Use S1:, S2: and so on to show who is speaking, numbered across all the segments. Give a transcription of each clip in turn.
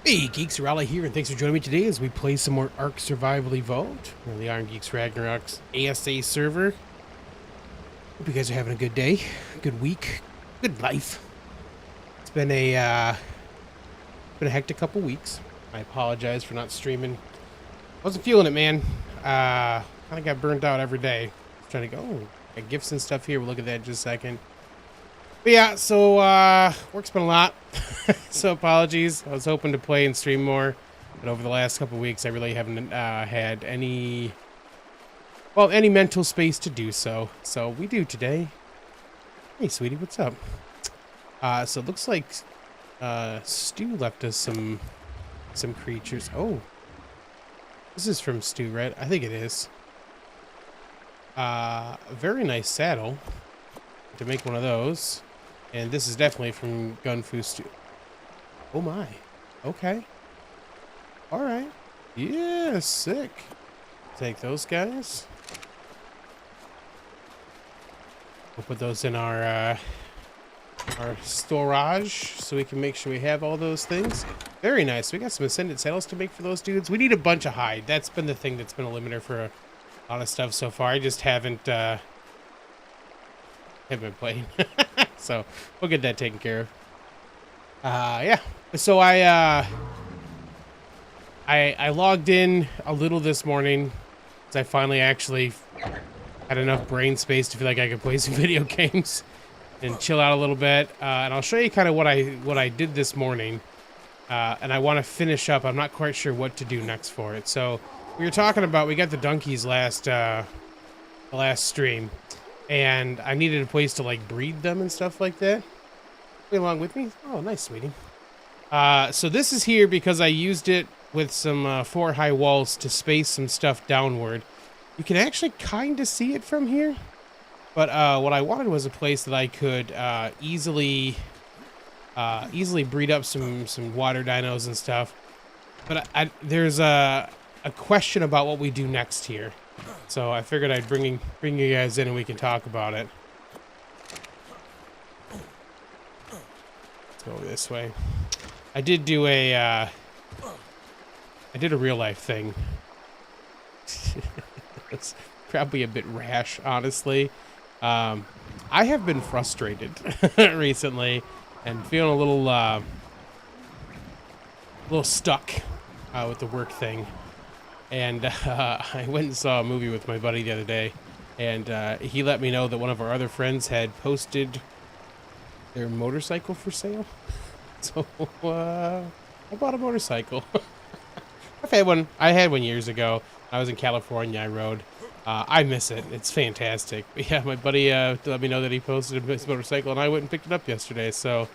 S1: Hey geeks, Arahli here, and thanks for joining me today as we play some more ARK Survival Evolved. We're on the IronGeeks Ragnarok's ASA server. Hope you guys are having a good day, good week, good life. It's been a hectic couple weeks. I apologize for not streaming. Wasn't feeling it, man. Kind of got burnt out every day. Trying to go. Oh, got gifts and stuff here. We'll look at that in just a second. But yeah, so work's been a lot. So apologies. I was hoping to play and stream more, but over the last couple of weeks I really haven't had any mental space to do so. So we do today. Hey sweetie, what's up? So it looks like Stu left us some creatures. Oh, this is from Stu, right? I think it is. A very nice saddle to make one of those. And this is definitely from Gunfu Stu. Oh my. Okay. Alright. Yeah, sick. Take those guys. We'll put those in our storage so we can make sure we have all those things. Very nice. We got some Ascended saddles to make for those dudes. We need a bunch of hide. That's been the thing that's been a limiter for a lot of stuff so far. I just haven't been playing. So we'll get that taken care of. Yeah. So I logged in a little this morning because I finally actually had enough brain space to feel like I could play some video games and chill out a little bit. And I'll show you kind of what I did this morning. And I want to finish up. I'm not quite sure what to do next for it. So we were talking about, we got the donkeys the last stream. And I needed a place to like breed them and stuff like that. Play along with me? Oh, nice, sweetie. So this is here because I used it with some 4 high walls to space some stuff downward. You can actually kind of see it from here. But what I wanted was a place that I could easily breed up some water dinos and stuff. But there's a question about what we do next here. So I figured I'd bring you guys in and we can talk about it. Let's go this way. I did do a real life thing. It's probably a bit rash, honestly. I have been frustrated recently and feeling a little stuck with the work thing. And I went and saw a movie with my buddy the other day, and he let me know that one of our other friends had posted their motorcycle for sale. So I bought a motorcycle. I've had one. I had one years ago. I was in California. I rode. I miss it. It's fantastic. But yeah, my buddy let me know that he posted his motorcycle, and I went and picked it up yesterday. So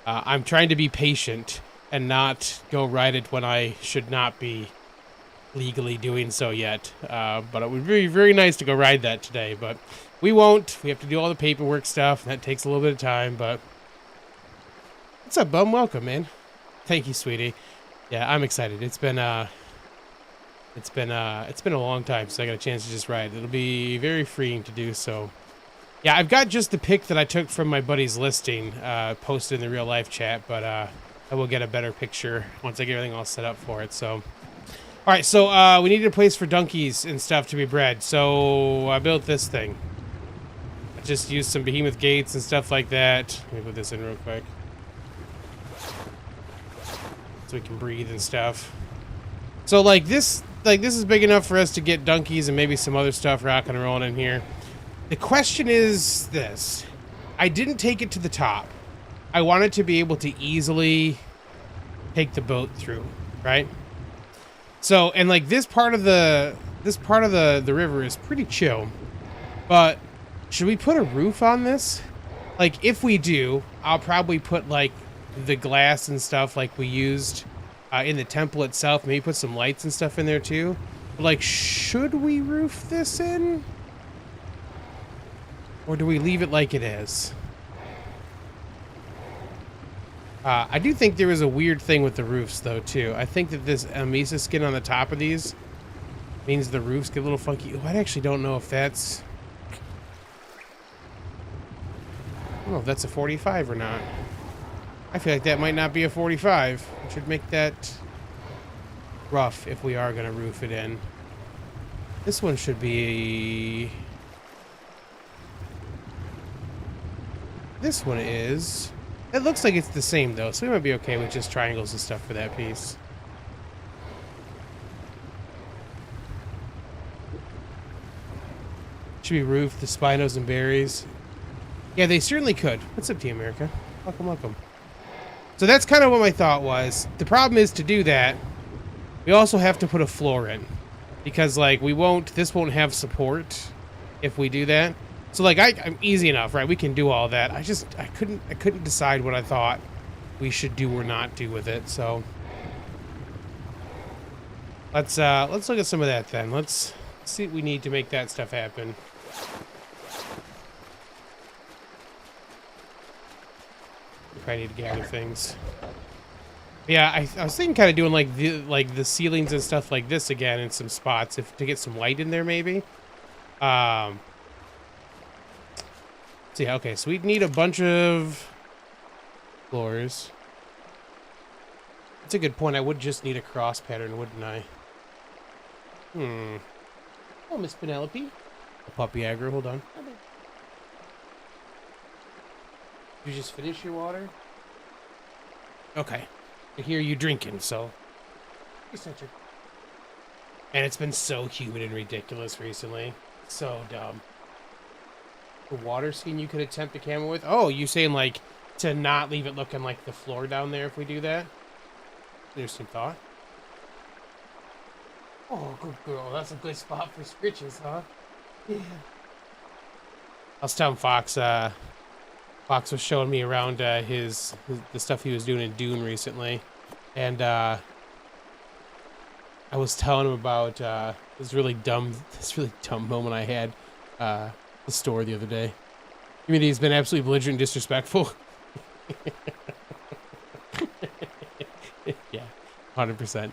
S1: I'm trying to be patient and not go ride it when I should not be legally doing so yet, but it would be very nice to go ride that today, but we won't. We have to do all the paperwork stuff, and that takes a little bit of time. But what's up, bum? Welcome, man. Thank you, sweetie. Yeah, I'm excited. It's been a long time since I got a chance to just ride. It'll be very freeing to do so. Yeah, I've got just the pic that I took from my buddy's listing posted in the real life chat, but I will get a better picture once I get everything all set up for it. So all right, so we needed a place for donkeys and stuff to be bred, so I built this thing. I just used some behemoth gates and stuff like that. Let me put this in real quick. So we can breathe and stuff. So like this is big enough for us to get donkeys and maybe some other stuff rocking and rolling in here. The question is this. I didn't take it to the top. I wanted to be able to easily take the boat through, right? So, and like this part of the river is pretty chill, but should we put a roof on this? Like if we do, I'll probably put like the glass and stuff like we used in the temple itself. Maybe put some lights and stuff in there too. But like, should we roof this in? Or do we leave it like it is? I do think there is a weird thing with the roofs, though, too. I think that this Amisa skin on the top of these means the roofs get a little funky. Oh, I actually don't know if that's... I don't know if that's a 45 or not. I feel like that might not be a 45. We should make that rough if we are going to roof it in. This one should be... This one is... It looks like it's the same, though, so we might be okay with just triangles and stuff for that piece. Should be roof, the spinos and berries. Yeah, they certainly could. What's up, Team America? Welcome, welcome. So that's kind of what my thought was. The problem is, to do that, we also have to put a floor in. Because, like, this won't have support if we do that. So, like, I'm easy enough, right? We can do all that. I couldn't decide what I thought we should do or not do with it, so. Let's look at some of that then. Let's see what we need to make that stuff happen. Probably need to gather things. Yeah, I was thinking kind of doing like the ceilings and stuff like this again in some spots to get some light in there maybe. See, okay, so we'd need a bunch of floors. That's a good point. I would just need a cross pattern, wouldn't I? Oh, Miss Penelope. A puppy aggro, hold on. Did you just finish your water? Okay. I hear you drinking, so. And it's been so humid and ridiculous recently. So dumb. The water skiing you could attempt the camera with? Oh, you saying like to not leave it looking like the floor down there if we do that? Interesting thought. Oh, good girl. That's a good spot for scritches, huh? Yeah. I was telling Fox, Fox was showing me around the stuff he was doing in Dune recently, and I was telling him about this really dumb moment I had the store the other day. You mean he's been absolutely belligerent and disrespectful? Yeah, 100%.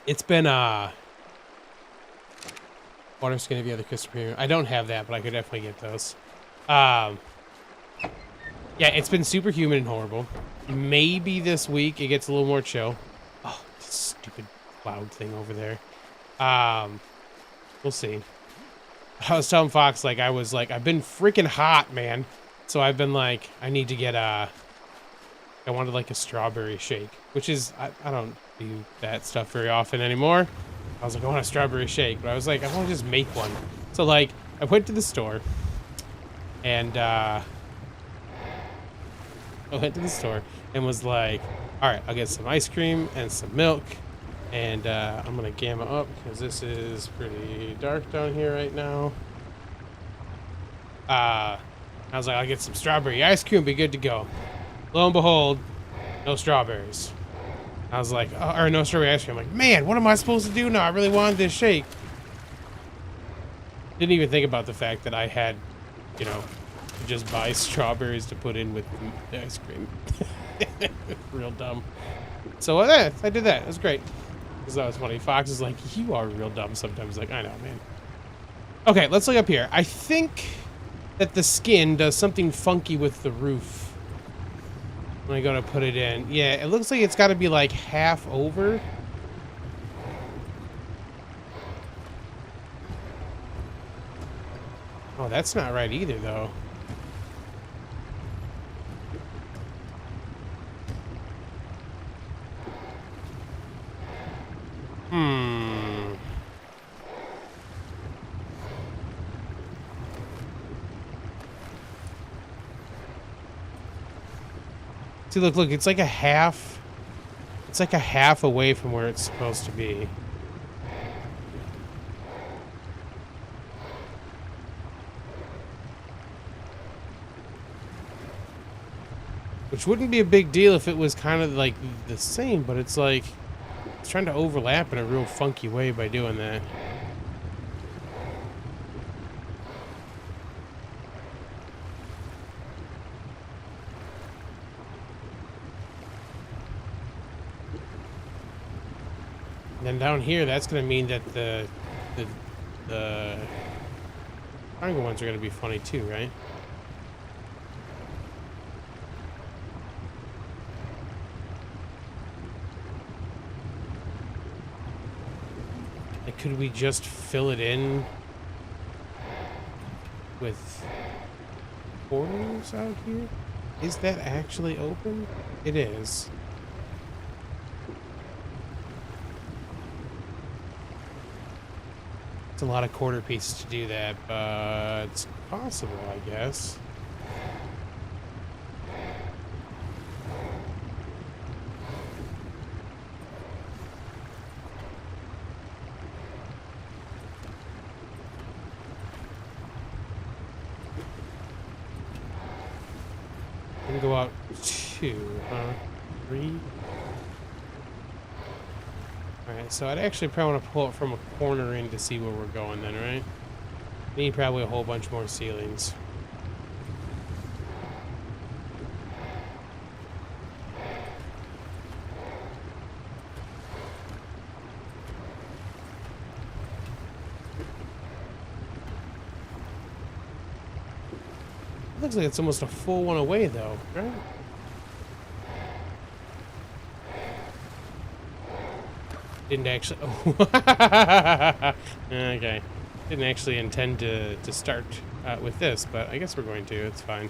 S1: It's been water skin of the other crystal premium. I don't have that, but I could definitely get those. Yeah, it's been super humid and horrible. Maybe this week it gets a little more chill. Oh, this stupid cloud thing over there. We'll see. I was telling Fox, like, I've been freaking hot, man. So I've been like, I need to get I wanted like a strawberry shake, which is, I don't do that stuff very often anymore. I was like, I want a strawberry shake, but I was like, I want to just make one. So like, I went to the store and I went to the store and was like, all right, I'll get some ice cream and some milk. And I'm gonna gamma up because this is pretty dark down here right now. I was like, I'll get some strawberry ice cream, be good to go. Lo and behold, no strawberries. I was like, oh, or no strawberry ice cream. I'm like, man, what am I supposed to do now? I really wanted this shake. Didn't even think about the fact that I had, you know, to just buy strawberries to put in with the ice cream. Real dumb. So I did that. It was great. Because that was funny. Fox is like, you are real dumb sometimes. Like, I know, man. Okay, let's look up here. I think that the skin does something funky with the roof when I go to put it in. Yeah, it looks like it's got to be like half over. Oh, that's not right either, though. See, look, it's like a half. It's like a half away from where it's supposed to be. Which wouldn't be a big deal if it was kind of like the same, but it's like it's trying to overlap in a real funky way by doing that. And then down here, that's going to mean that the triangle ones are going to be funny too, right? Like, could we just fill it in with portals out here? Is that actually open? It is. It's a lot of quarter pieces to do that, but it's possible, I guess. We can go out 2, huh? 3? Alright, so I'd actually probably want to pull it from a corner in to see where we're going then, right? Need probably a whole bunch more ceilings. It looks like it's almost a full one away though, right? Didn't actually. Oh. Okay. Didn't actually intend to start with this, but I guess we're going to. It's fine.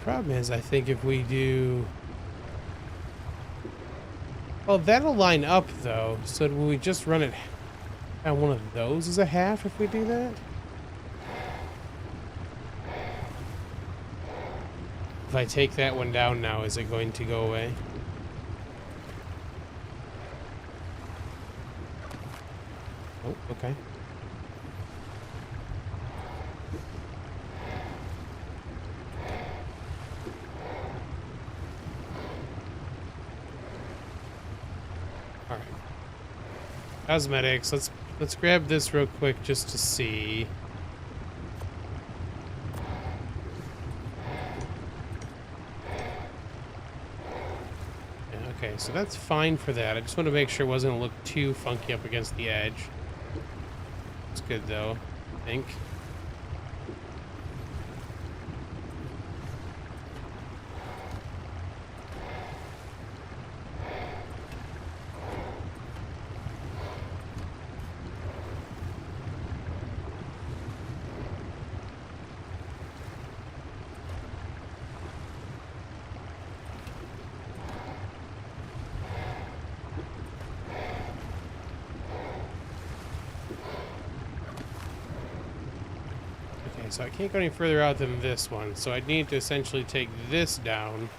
S1: Problem is, I think if we do... Well, that'll line up, though. So will we just run it on one of those as a half if we do that? If I take that one down now, is it going to go away? Oh, okay. Cosmetics. Let's grab this real quick just to see. Yeah, okay, so that's fine for that. I just want to make sure it wasn't gonna look too funky up against the edge. It's good though, I think. So I can't go any further out than this one, so I'd need to essentially take this down.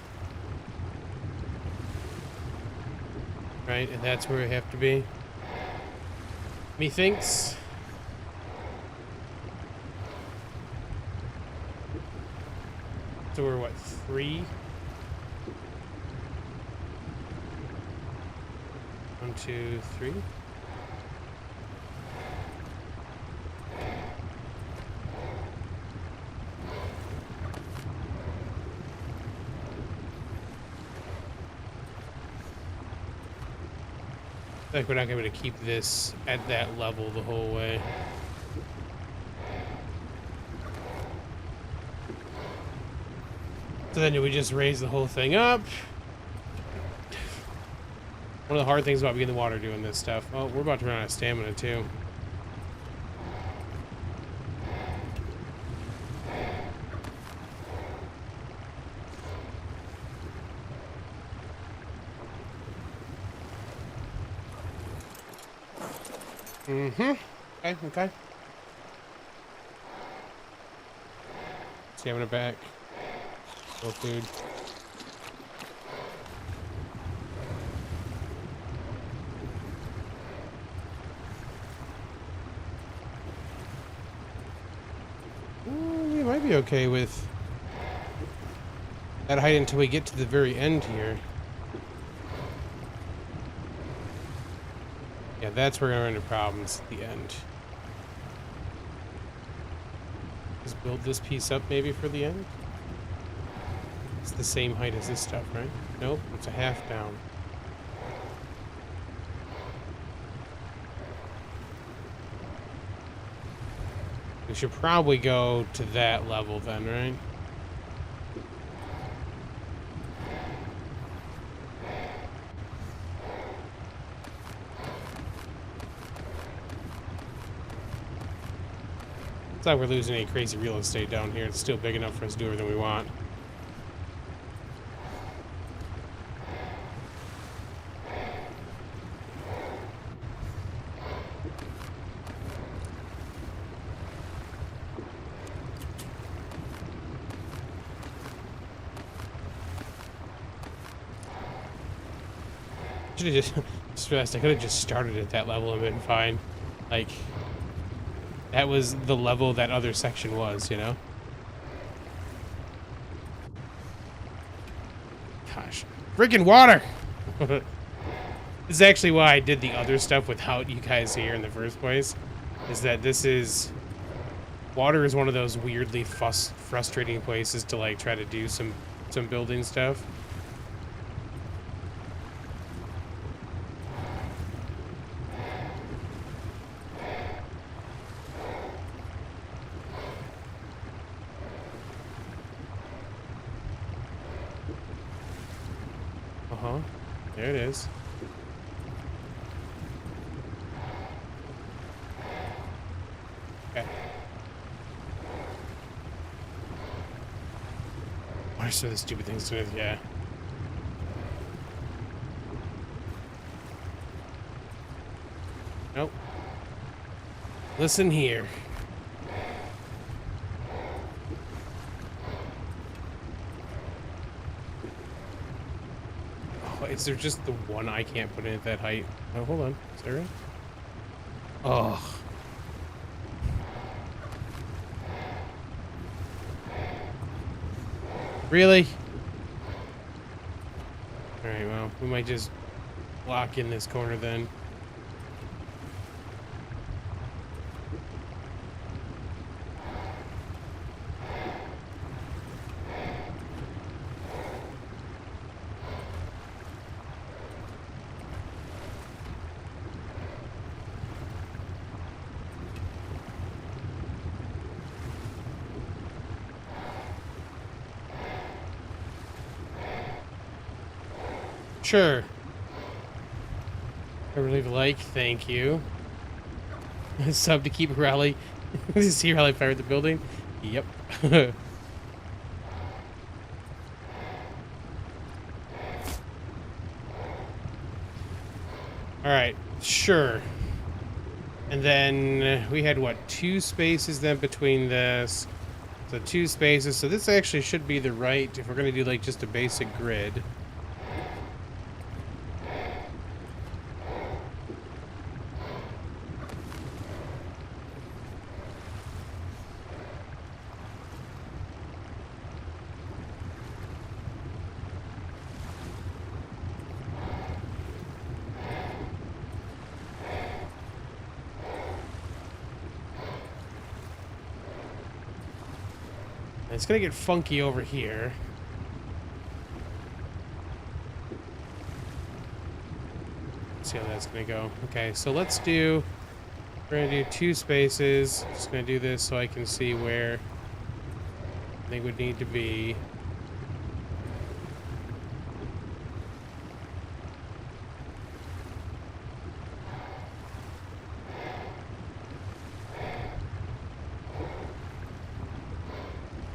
S1: Right, and that's where I have to be. Methinks. So we're what, 3? 1, 2, 3. Like we're not going to be able to keep this at that level the whole way. So then do we just raise the whole thing up? One of the hard things about being in the water doing this stuff. Oh, we're about to run out of stamina too. Okay. Stamina back. No food. We might be okay with that height until we get to the very end here. Yeah, that's where we're going to run into problems at the end. Just build this piece up maybe for the end. the same height as this stuff, right? Nope, it's a half down. We should probably go to that level then, right? It's not like we're losing any crazy real estate down here. It's still big enough for us to do everything we want. Should have just realized I could have just started at that level and been fine. Like, that was the level that other section was, you know? Gosh. Freaking water! This is actually why I did the other stuff without you guys here in the first place. Is that this is... Water is one of those weirdly frustrating places to, like, try to do some building stuff. There it is. Okay. Why are some of the stupid things to do? Yeah. Nope. Listen here. Is there just the one I can't put in at that height? Oh, hold on. Is that right? Oh. Really? Alright, well, we might just lock in this corner then. Sure. I really like, thank you. Sub to keep Arahli. See Arahli fired the building? Yep. Alright, sure. And then we had, what, 2 spaces then between this. So 2 spaces. So this actually should be the right, if we're going to do like just a basic grid. It's gonna get funky over here. Let's see how that's gonna go. Okay, so let's do... We're gonna do 2 spaces. Just gonna do this so I can see where they would need to be.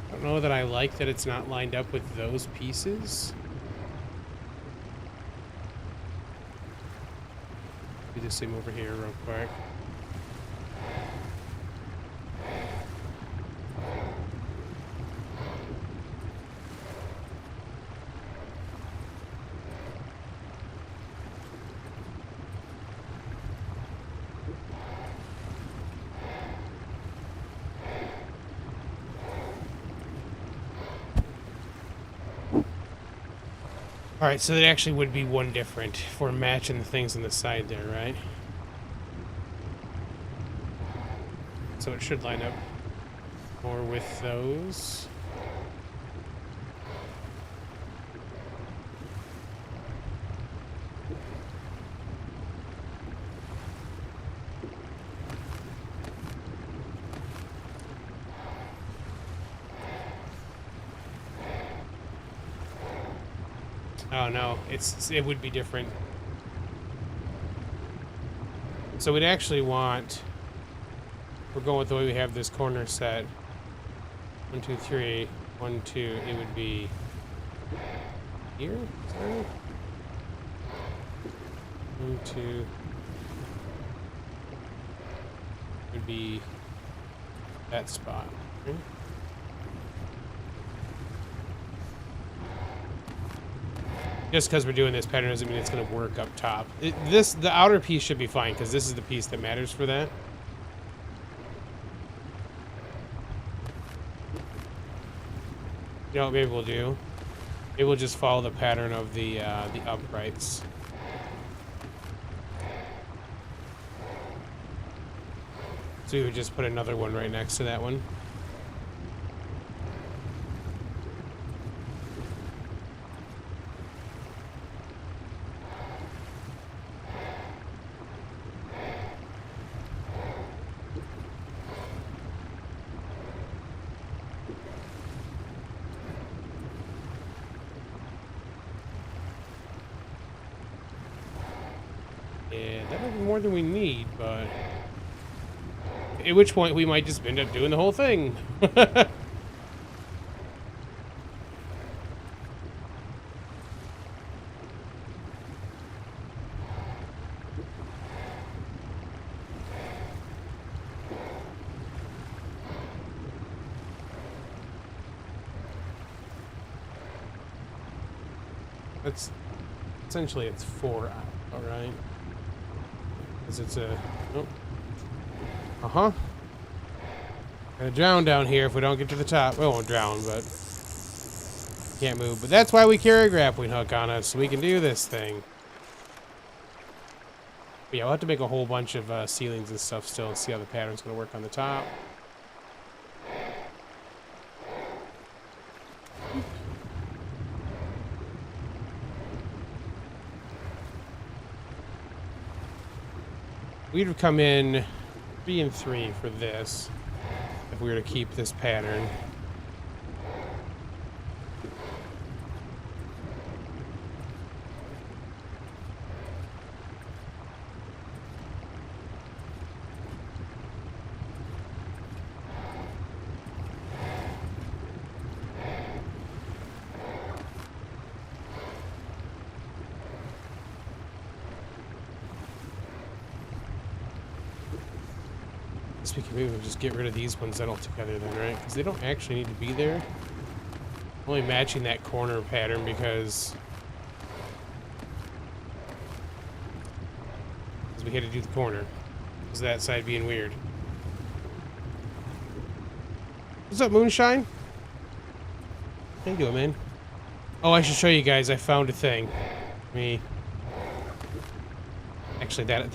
S1: I don't know that I like that it's not lined up with those pieces. Do the same over here real quick. Alright, so that actually would be one different for matching the things on the side there, right? So it should line up more with those. Oh no, it would be different. So we'd actually want, we're going with the way we have this corner set. 1, 2, 3, 1, 2. It would be here. Sorry. 1, 2. It would be that spot. Okay. Just because we're doing this pattern doesn't mean it's going to work up top. The outer piece should be fine because this is the piece that matters for that. You know what maybe we'll do? Maybe we'll just follow the pattern of the uprights. So we would just put another one right next to that one. Yeah, that might be more than we need, but at which point we might just end up doing the whole thing. That's essentially it's 4 out, all right? Because it's a gonna drown down here if we don't get to the top. We won't drown, but can't move. But that's why we carry a grappling hook on us, so we can do this thing. But yeah, we'll have to make a whole bunch of ceilings and stuff still and see how the pattern's gonna work on the top. We'd have come in 3 and 3 for this if we were to keep this pattern. Speaking of, maybe we'll just get rid of these ones then altogether then, right? Because they don't actually need to be there. Only matching that corner pattern because we had to do the corner. Because that side being weird. What's up, Moonshine? How you doing, man? Oh, I should show you guys. I found a thing. Actually, that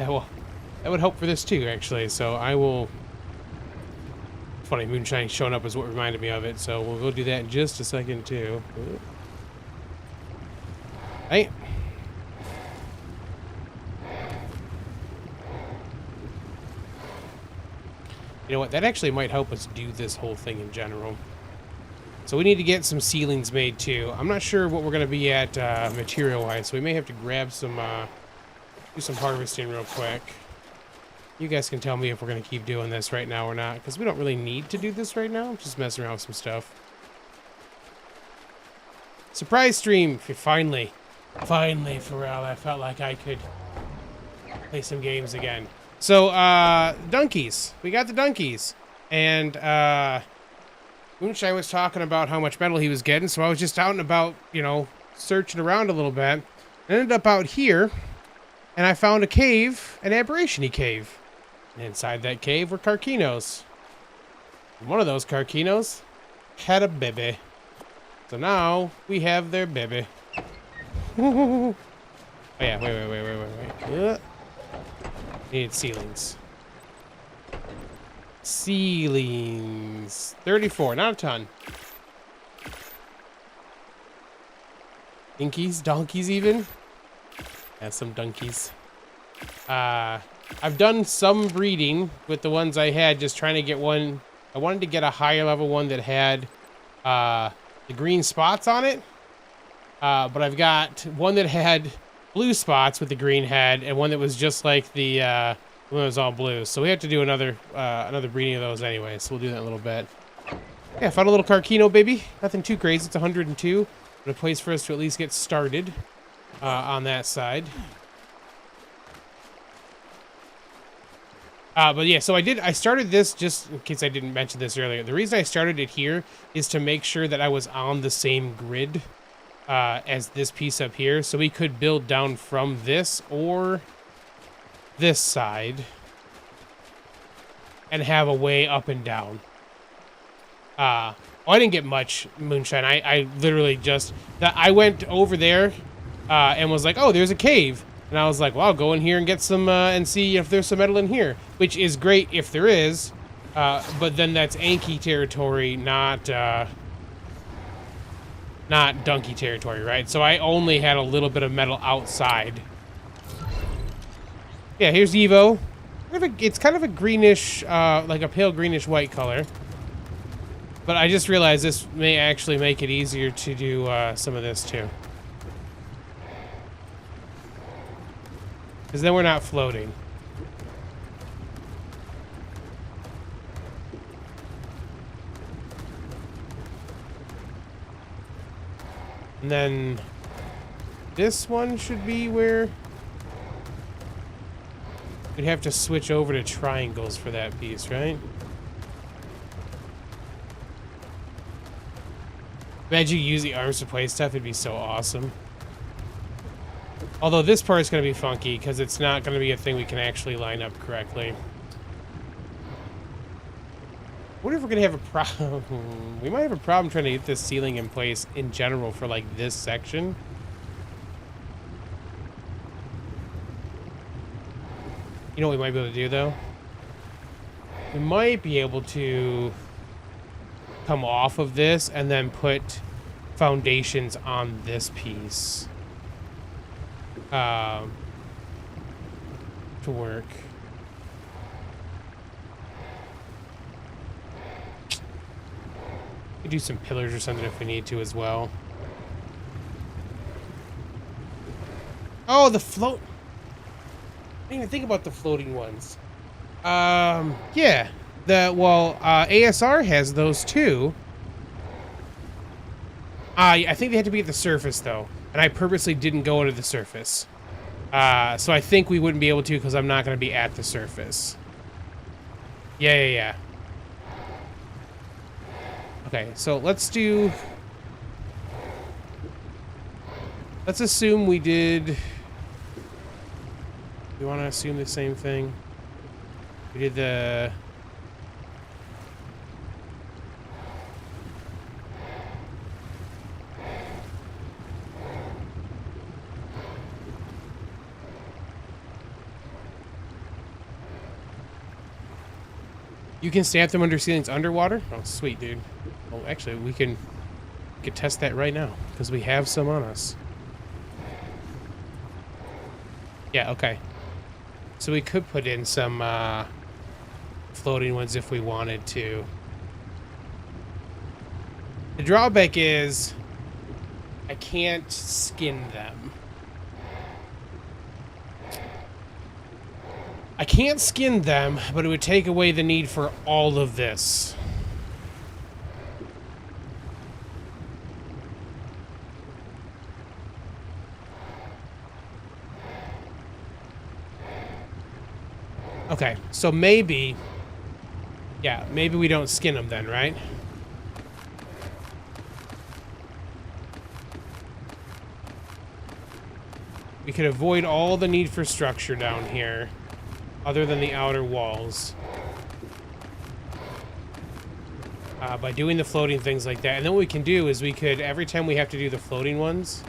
S1: would help for this too, actually. So I will. Funny, Moonshine showing up is what reminded me of it. So we'll go do that in just a second too. Hey. You know what? That actually might help us do this whole thing in general. So we need to get some ceilings made too. I'm not sure what we're going to be at material-wise, so we may have to grab some, do some harvesting real quick. You guys can tell me if we're going to keep doing this right now or not, because we don't really need to do this right now. I'm just messing around with some stuff. Surprise stream! Finally, Pharrell, I felt like I could play some games again. So, donkeys. We got the donkeys. And, Moonshine was talking about how much metal he was getting, so I was just out and about, you know, searching around a little bit. I ended up out here, and I found a cave, an aberration-y cave. And inside that cave were carcinos. And one of those carcinos had a baby. So now we have their baby. Oh yeah, wait. Needed ceilings. Ceilings. 34, not a ton. Donkeys even. Yeah, some donkeys. I've done some breeding with the ones I had, just trying to get one. I wanted to get a higher level one that had the green spots on it. But I've got one that had blue spots with the green head, and one that was just like the one that was all blue. So we have to do another breeding of those anyway. So we'll do that in a little bit. Yeah, found a little Carcino baby. Nothing too crazy. It's 102, but a place for us to at least get started on that side. But yeah, so I started this, just in case I didn't mention this earlier. The reason I started it here is to make sure that I was on the same grid as this piece up here. So we could build down from this or this side and have a way up and down. Well, I didn't get much moonshine. I literally just, I went over there and was like, oh, there's a cave. And I was like, well, I'll go in here and get some, and see if there's some metal in here. Which is great if there is, but then that's Anki territory, not Donkey territory, right? So I only had a little bit of metal outside. Yeah, here's Evo. It's kind of a greenish, like a pale greenish white color. But I just realized this may actually make it easier to do some of this too. Because then we're not floating. And then this one should be where we'd have to switch over to triangles for that piece, right? Imagine you use the arms to play stuff, it'd be so awesome. Although this part's going to be funky because it's not going to be a thing we can actually line up correctly. I wonder if we're going to have a problem. We might have a problem trying to get this ceiling in place in general for like this section. You know what we might be able to do though? We might be able to come off of this and then put foundations on this piece. To work. We could do some pillars or something if we need to as well. Oh, the float. I didn't even think about the floating ones. Yeah. ASR has those too. I think they had to be at the surface though. And I purposely didn't go into the surface. So I think we wouldn't be able to because I'm not going to be at the surface. Yeah. Okay, so let's assume we did... We want to assume the same thing. We did the... You can stamp them under ceilings underwater? Oh, sweet, dude. Well, actually, we could test that right now, because we have some on us. Yeah, okay. So we could put in some floating ones if we wanted to. The drawback is I can't skin them. I can't skin them, but it would take away the need for all of this. Okay, so maybe... Yeah, maybe we don't skin them then, right? We could avoid all the need for structure down here. Other than the outer walls. By doing the floating things like that. And then what we can do is we could, every time we have to do the floating ones,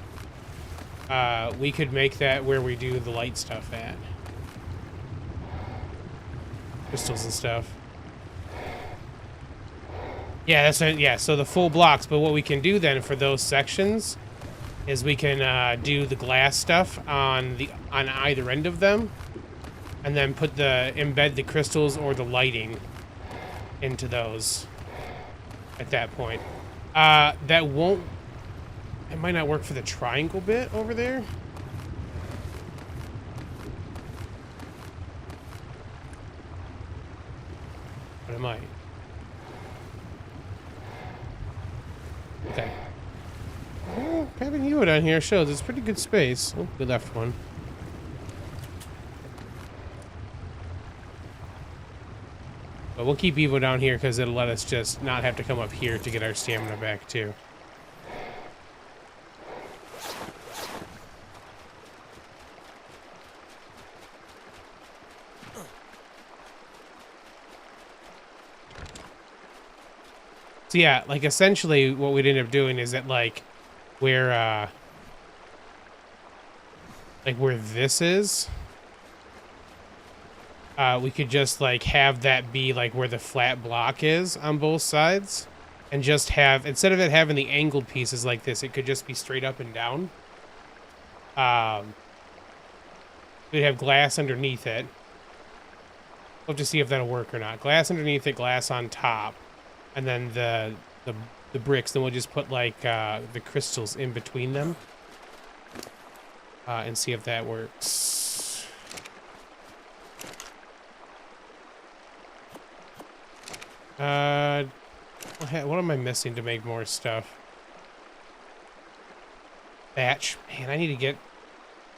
S1: we could make that where we do the light stuff at. Crystals and stuff. Yeah, so the full blocks. But what we can do then for those sections is we can do the glass stuff on either end of them. And then embed the crystals or the lighting into those at that point. That won't It might not work for the triangle bit over there. But it might. Okay. Well, having you down here shows it's pretty good space. Oh, we left one. But we'll keep Evo down here because it'll let us just not have to come up here to get our stamina back too. So yeah, like essentially what we'd end up doing is that like where this is, we could just like have that be like where the flat block is on both sides, and just have, instead of it having the angled pieces like this, it could just be straight up and down. We'd have glass underneath it. We'll have to see if that'll work or not. Glass underneath it, glass on top, and then the bricks. Then we'll just put like the crystals in between them, and see if that works. What am I missing to make more stuff? Thatch. Man, I need to get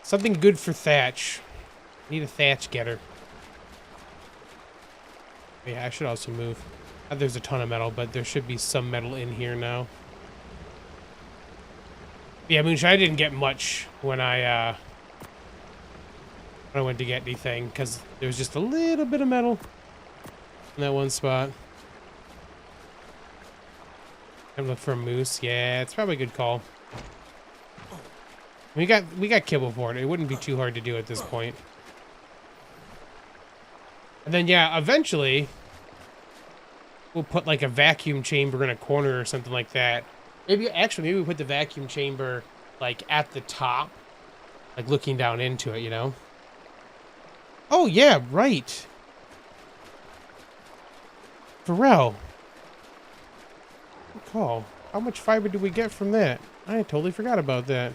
S1: something good for thatch. I need a thatch getter. Yeah, I should also move. There's a ton of metal, but there should be some metal in here now. Yeah, Moonshine, I didn't get much when I went to get anything, because there was just a little bit of metal in that one spot. I'm looking for a moose. Yeah, it's probably a good call. We got kibble for it. It wouldn't be too hard to do at this point. And then yeah, eventually we'll put like a vacuum chamber in a corner or something like that. Maybe we put the vacuum chamber like at the top, like looking down into it, you know? Oh yeah, right. Pharrell. Good call. How much fiber do we get from that? I totally forgot about that.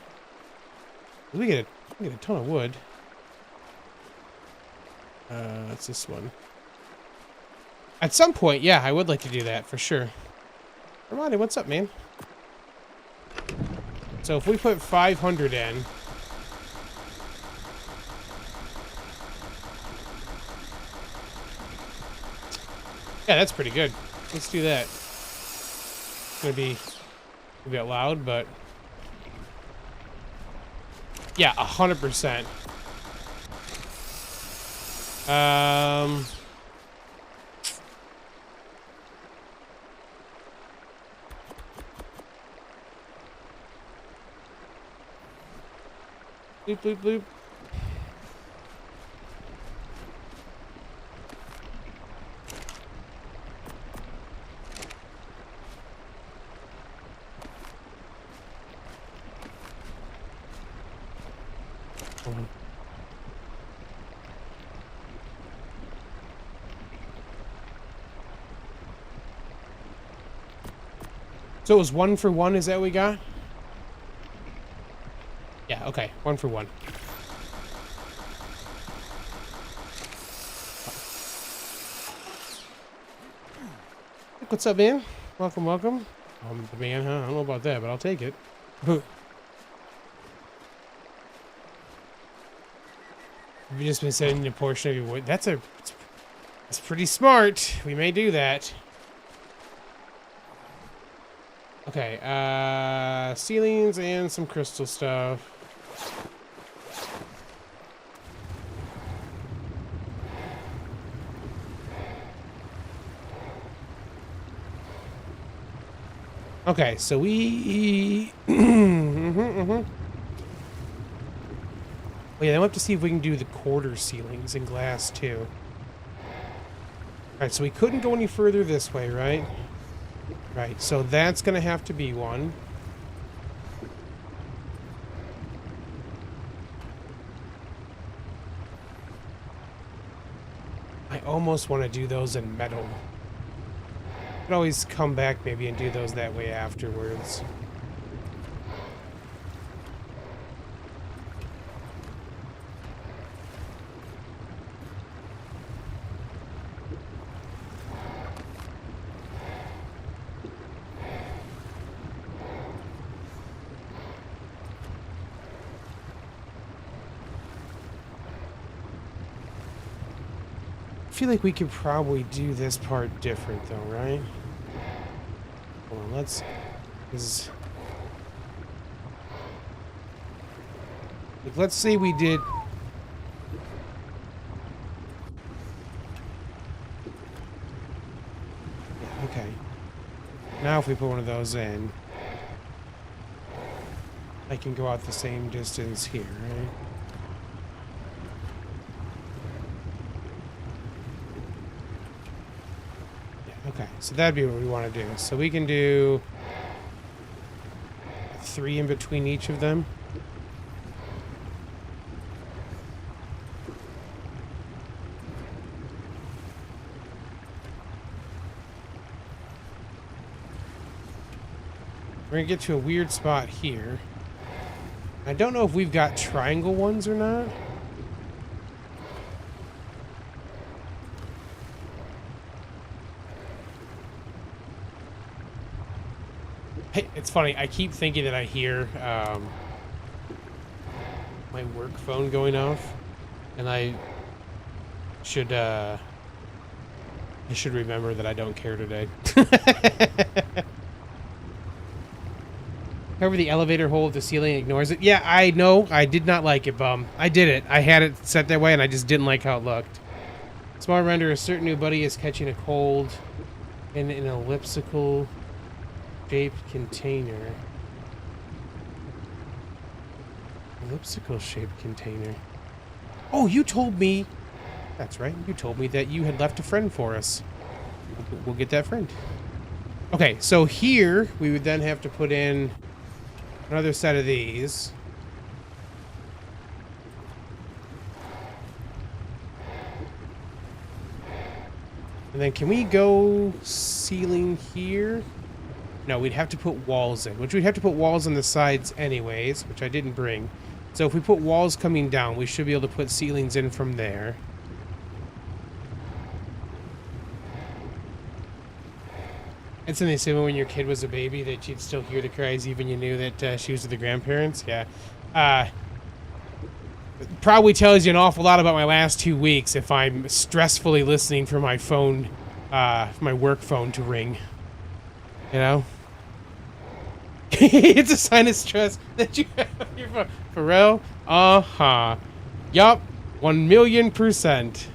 S1: We get a ton of wood. That's this one. At some point, yeah, I would like to do that for sure. Ramadi, what's up, man? So if we put 500 in, yeah, that's pretty good. Let's do that. It's gonna be a bit loud, but yeah, 100%. Bloop, bloop, bloop. So it was 1 for 1, is that what we got? Yeah, okay, 1 for 1. What's up, man? Welcome, welcome. The man, huh? I don't know about that, but I'll take it. We've just been setting a portion of your wood. That's pretty smart. We may do that. Okay, ceilings and some crystal stuff. Okay, so we... Oh yeah, then we'll have to see if we can do the quarter ceilings in glass, too. Alright, so we couldn't go any further this way, right? Right, so that's gonna have to be one. I almost want to do those in metal. Could always come back maybe and do those that way afterwards. feel like we could probably do this part different though, right? Hold on, let's... Like, let's say we did... Yeah, okay. Now if we put one of those in, I can go out the same distance here, right? Yeah, okay, so that'd be what we want to do. So we can do 3 in between each of them. We're gonna get to a weird spot here. I don't know if we've got triangle ones or not. Hey, it's funny. I keep thinking that I hear my work phone going off, and I should remember that I don't care today. However, the elevator hole at the ceiling ignores it. Yeah, I know. I did not like it, Bum. I did it. I had it set that way, and I just didn't like how it looked. Small render, a certain new buddy is catching a cold in an elliptical shaped container. Elliptical shaped container. Oh, you told me. That's right. You told me that you had left a friend for us. We'll get that friend. Okay, so here we would then have to put in another set of these. And then can we go ceiling here? No, we'd have to put walls in, which we'd have to put walls on the sides anyways, which I didn't bring. So if we put walls coming down, we should be able to put ceilings in from there. It's something they say when your kid was a baby that you'd still hear the cries even you knew that she was with the grandparents. Yeah. Probably tells you an awful lot about my last 2 weeks if I'm stressfully listening for my phone, my work phone to ring. You know? It's a sign of stress that you have on your phone. For real? Uh-huh. Yup. 1,000,000%.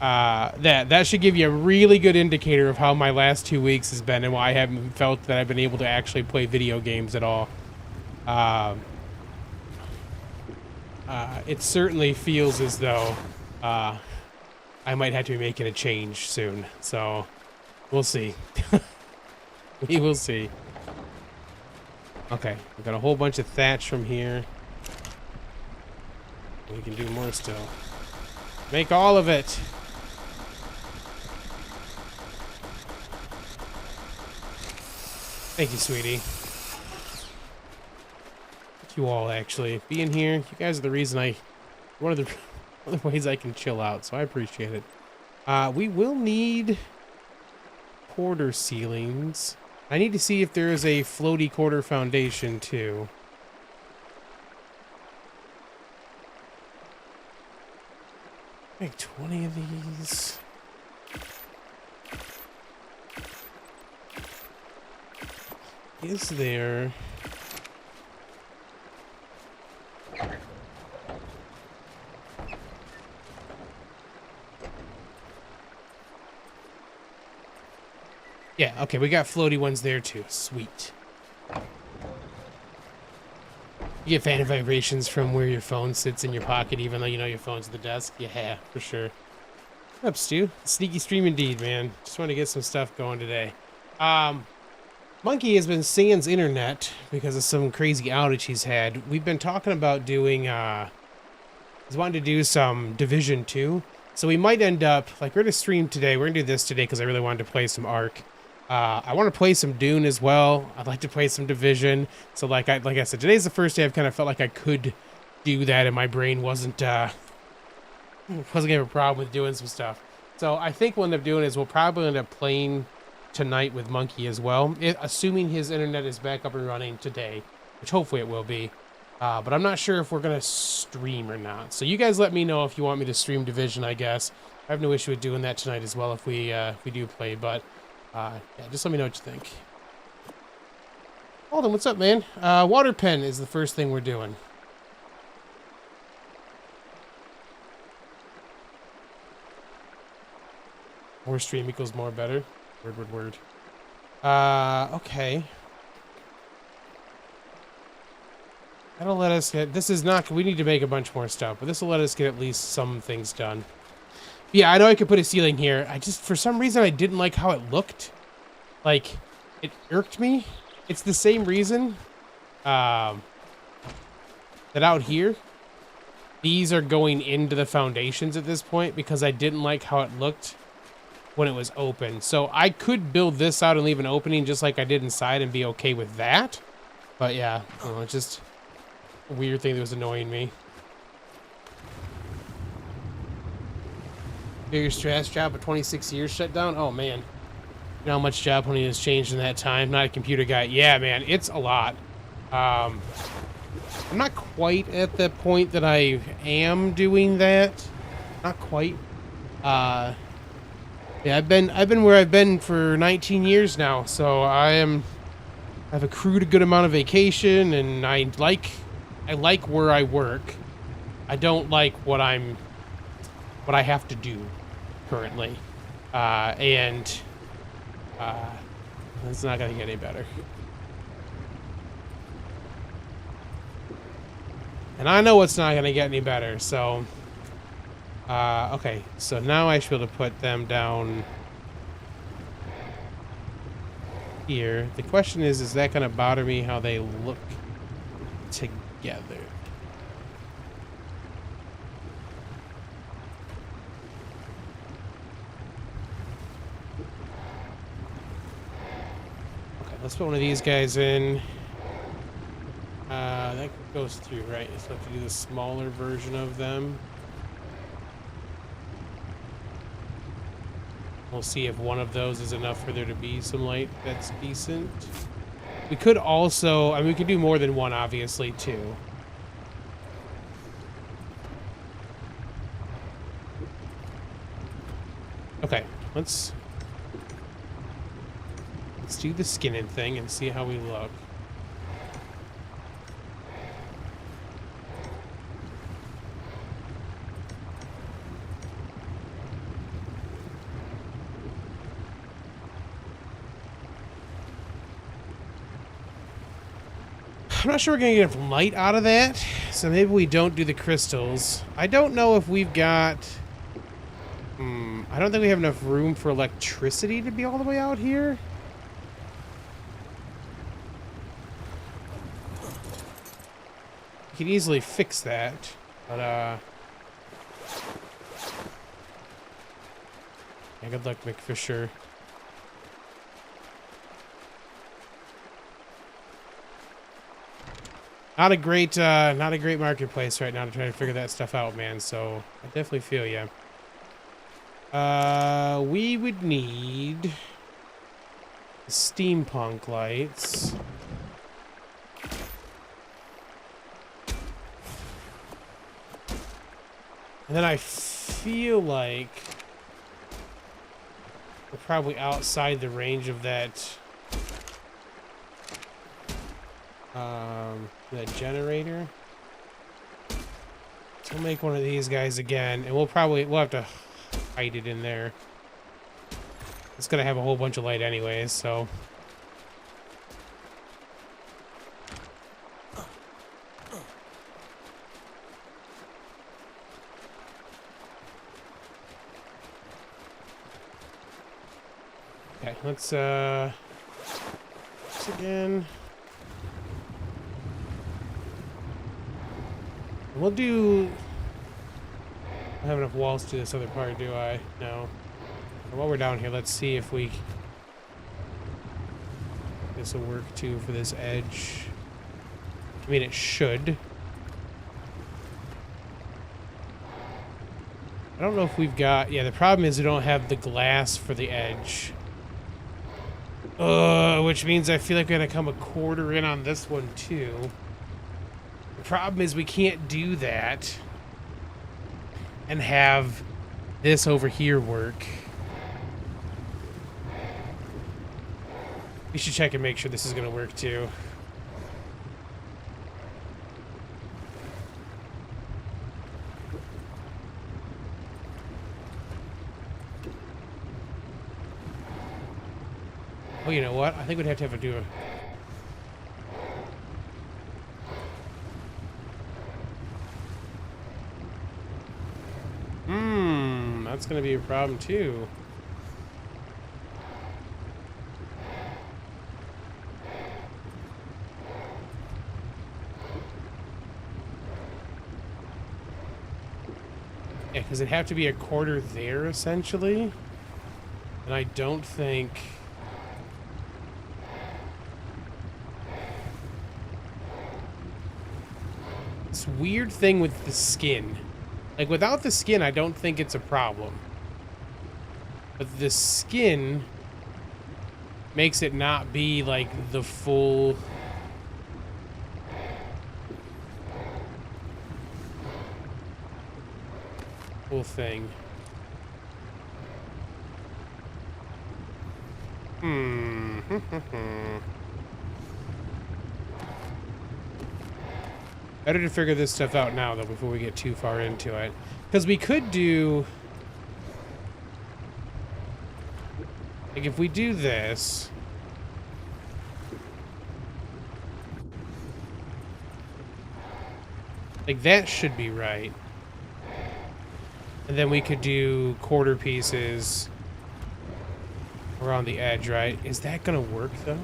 S1: That should give you a really good indicator of how my last 2 weeks has been and why I haven't felt that I've been able to actually play video games at all. It certainly feels as though I might have to be making a change soon. So we'll see. We will see. Okay, we've got a whole bunch of thatch from here. We can do more still. Make all of it. Thank you, sweetie. Thank you all, actually. Being here, you guys are the reason one of the ways I can chill out, so I appreciate it. We will need quarter ceilings. I need to see if there is a floaty quarter foundation, too. Make 20 of these. Is there... Yeah, okay, we got floaty ones there too. Sweet. You get fan vibrations from where your phone sits in your pocket, even though you know your phone's at the desk? Yeah, for sure. What's up, Stu? Sneaky stream indeed, man. Just want to get some stuff going today. Monkey has been sans internet because of some crazy outage he's had. We've been talking about doing, he's wanting to do some Division 2. So we might end up, like, we're going to stream today. We're going to do this today because I really wanted to play some ARK. I want to play some Dune as well. I'd like to play some Division. So like I said, today's the first day I've kind of felt like I could do that and my brain wasn't gonna have a problem with doing some stuff. So I think what we'll end up doing is we'll probably end up playing tonight with Monkey as well, assuming his internet is back up and running today, which hopefully it will be. But I'm not sure if we're gonna stream or not. So you guys let me know if you want me to stream Division, I guess. I have no issue with doing that tonight as well if we do play, but yeah, just let me know what you think. Alden, what's up, man? Water pen is the first thing we're doing. More stream equals more better. Word. Okay. That'll let us get, this is not, we need to make a bunch more stuff, but this will let us get at least some things done. Yeah, I know I could put a ceiling here. I just, for some reason, I didn't like how it looked. Like, it irked me. It's the same reason that out here, these are going into the foundations at this point because I didn't like how it looked when it was open. So I could build this out and leave an opening just like I did inside and be okay with that. But yeah, I don't know, it's just a weird thing that was annoying me. Biggest trash job of 26 years shut down? Oh man. You know how much job hunting has changed in that time? Not a computer guy. Yeah, man, it's a lot. I'm not quite at the point that I am doing that. Not quite. Yeah, I've been where I've been for 19 years now, so I've accrued a good amount of vacation, and I like where I work. I don't like what I have to do currently, and it's not gonna get any better. And I know it's not gonna get any better, so okay, so now I should be able to put them down here. The question is that gonna bother me how they look together? Okay, let's put one of these guys in. That goes through, right? So I have to do the smaller version of them. We'll see if one of those is enough for there to be some light that's decent. We could also, I mean, we could do more than one, obviously, too. Okay, let's do the skinning thing and see how we look. I'm not sure we're gonna get enough light out of that, so maybe we don't do the crystals. I don't know if we've got... I don't think we have enough room for electricity to be all the way out here. We can easily fix that, but yeah, good luck, McFisher. Not a great marketplace right now to try to figure that stuff out, man. So I definitely feel you. We would need steampunk lights. And then I feel like we're probably outside the range of that generator. So we'll make one of these guys again, and we'll have to hide it in there. It's gonna have a whole bunch of light anyways, so. Okay, let's this again. We'll do... I don't have enough walls to do this other part, do I? No. And while we're down here, let's see if this will work too for this edge. I mean, it should. I don't know if we've got... Yeah, the problem is we don't have the glass for the edge. Which means I feel like we're gonna come a quarter in on this one too. The problem is we can't do that and have this over here work. We should check and make sure this is going to work too. Oh, you know what? I think we'd have to do a... That's going to be a problem too. Yeah, because it'd have to be a quarter there, essentially. And I don't think... This weird thing with the skin. Like, without the skin, I don't think it's a problem. But the skin makes it not be, like, the full... thing. Better to figure this stuff out now, though, before we get too far into it. Because we could do... Like, if we do this... Like, that should be right. And then we could do quarter pieces around the edge, right? Is that gonna work, though?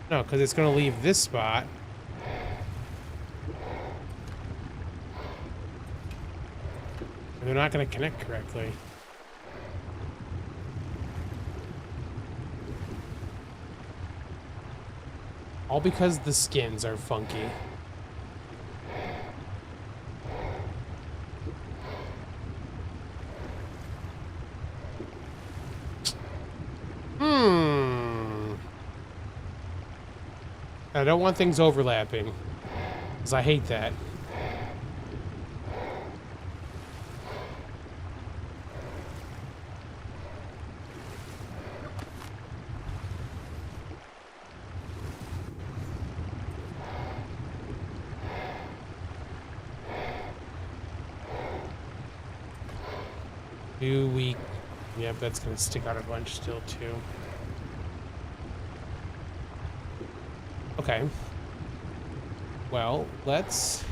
S1: No, because it's gonna leave this spot. And they're not gonna connect correctly. All because the skins are funky. I don't want things overlapping, because I hate that. Do we... Yep, that's going to stick out a bunch still, too. Okay. Well, let's...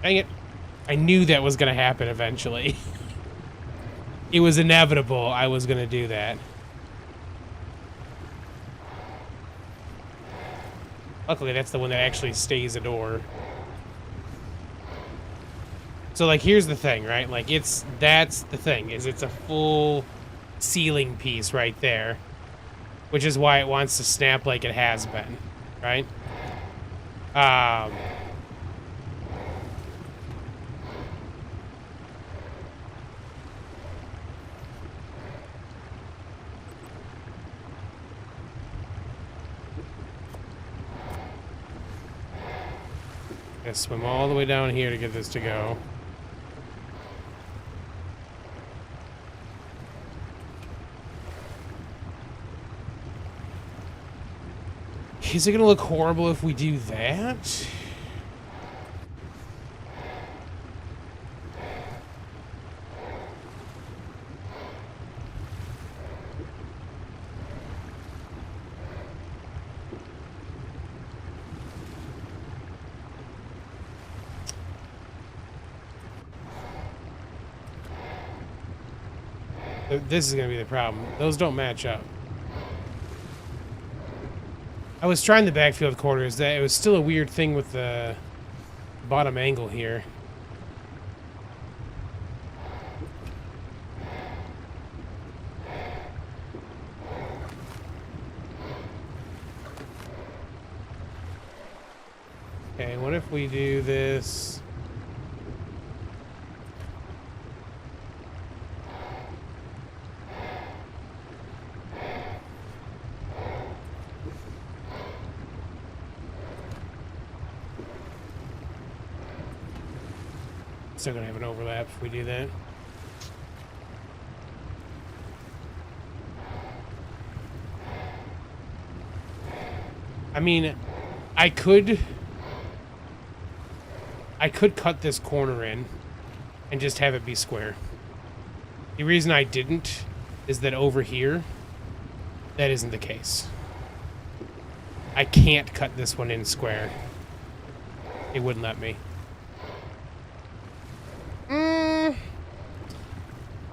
S1: Dang it. I knew that was going to happen eventually. It was inevitable I was going to do that. Luckily, that's the one that actually stays a door. So, like, here's the thing, right? Like, that's the thing, is it's a full... ceiling piece right there, which is why it wants to snap like it has been, right? Gotta swim all the way down here to get this to go. Is it gonna look horrible if we do that? This is gonna be the problem. Those don't match up. I was trying the backfield quarters. That it was still a weird thing with the bottom angle here. Okay, what if we do this? Still gonna have an overlap if we do that. I mean, I could cut this corner in and just have it be square. The reason I didn't is that over here, that isn't the case. I can't cut this one in square. It wouldn't let me.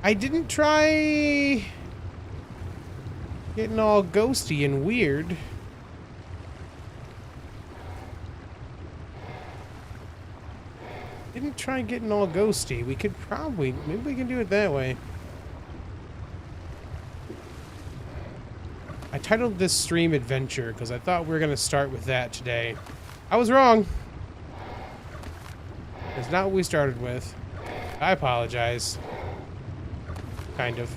S1: I didn't try getting all ghosty and weird. Didn't try getting all ghosty. We could probably, maybe we can do it that way. I titled this stream Adventure because I thought we were going to start with that today. I was wrong. It's not what we started with. I apologize. Kind of.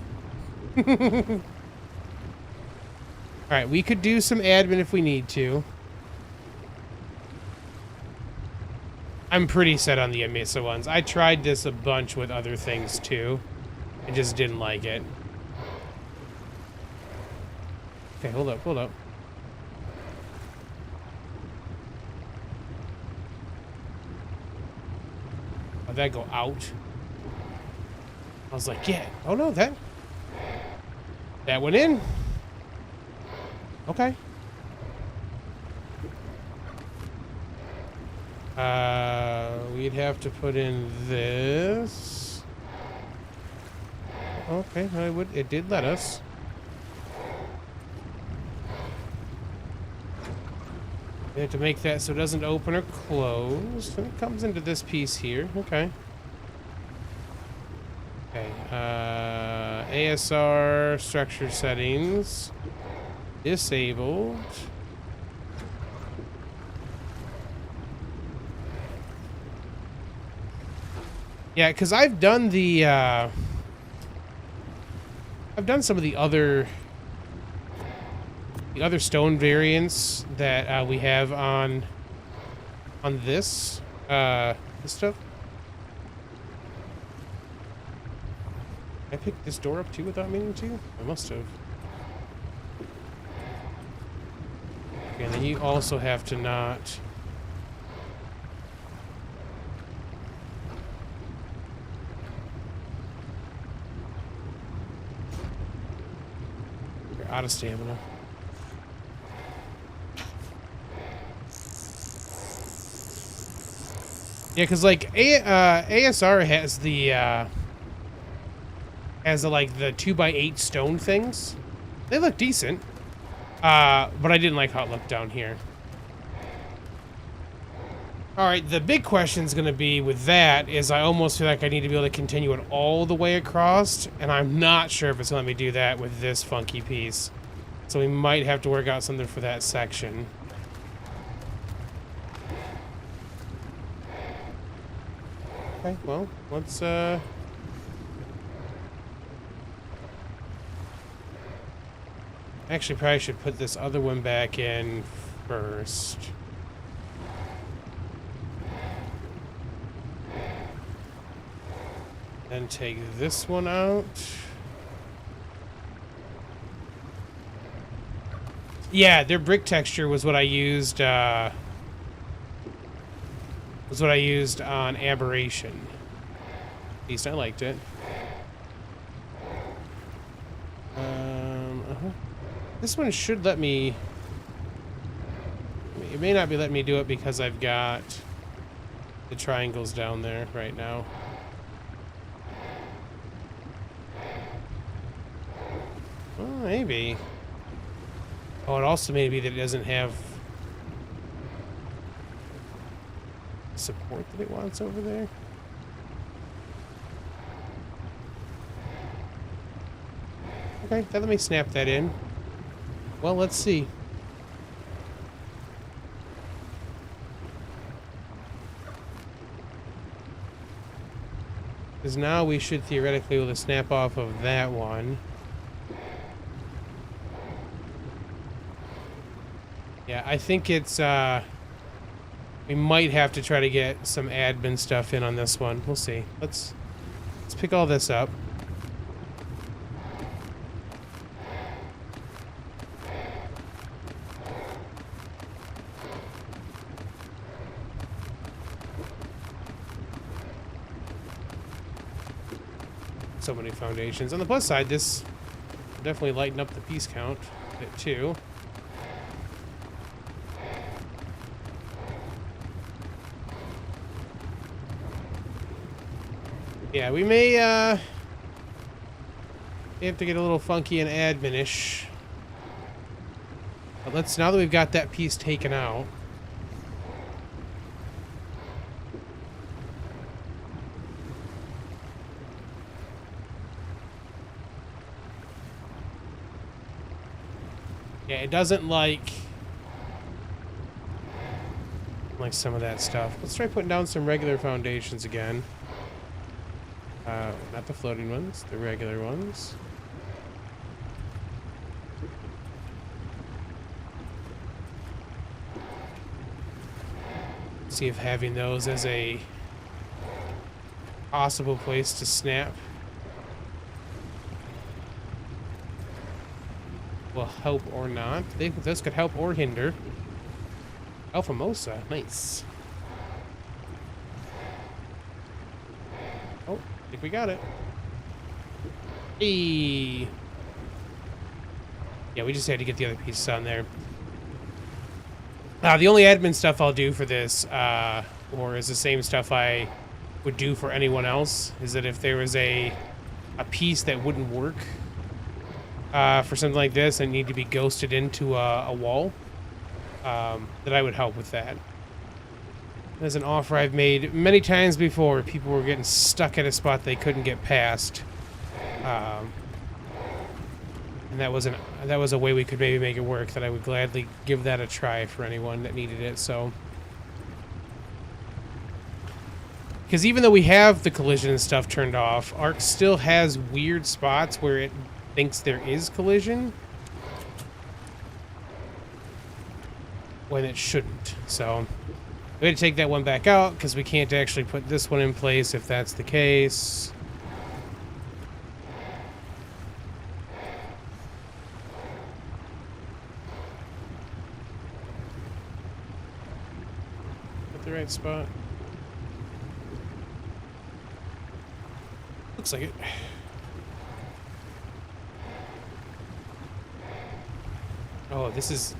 S1: Alright, we could do some admin if we need to. I'm pretty set on the Amisa ones. I tried this a bunch with other things too. I just didn't like it. Okay, hold up, hold up. How'd that go out? I was like, yeah. Oh no, that went in. Okay. We'd have to put in this. Okay, it did let us. We have to make that so it doesn't open or close. And it comes into this piece here. Okay. Okay. ASR structure settings. Disabled. Yeah, because I've done the, I've done some of the other stone variants that we have on this stuff. I picked this door up too without meaning to? I must have. Okay, and then you also have to not... You're out of stamina. Yeah, because like ASR has the like the 2x8 stone things. They look decent, but I didn't like how it looked down here. All right, the big question is going to be with that is I almost feel like I need to be able to continue it all the way across, and I'm not sure if it's going to let me do that with this funky piece. So we might have to work out something for that section. Okay, well, let's, actually, probably should put this other one back in first. Then take this one out. Yeah, their brick texture was what I used, on Aberration. At least I liked it. This one should let me... It may not be letting me do it because I've got the triangles down there right now. Well, maybe. Oh, it also may be that it doesn't have support that it wants over there. Okay, then let me snap that in. Well, let's see. Because now we should theoretically be able to snap off of that one. Yeah, I think it's, We might have to try to get some admin stuff in on this one. We'll see. Let's pick all this up. So many foundations. On the plus side, this will definitely lighten up the piece count a bit too. Yeah, we may have to get a little funky and admin-ish. But let's, now that we've got that piece taken out, yeah, it doesn't like some of that stuff. Let's try putting down some regular foundations again. Not the floating ones, the regular ones. See if having those as a possible place to snap will help or not. This could help or hinder. Alpha Mosa, nice. Oh, I think we got it. Hey. Yeah, we just had to get the other pieces on there. The only admin stuff I'll do for this, or is the same stuff I would do for anyone else, is that if there was a piece that wouldn't work for something like this and need to be ghosted into a wall, that I would help with that. There's an offer I've made many times before. People were getting stuck at a spot they couldn't get past, and that was a way we could maybe make it work. That I would gladly give that a try for anyone that needed it. So, because even though we have the collision and stuff turned off, ARK still has weird spots where it thinks there is collision when it shouldn't. So we had to take that one back out because we can't actually put this one in place if that's the case. At the right spot. Looks like it. Oh, this is...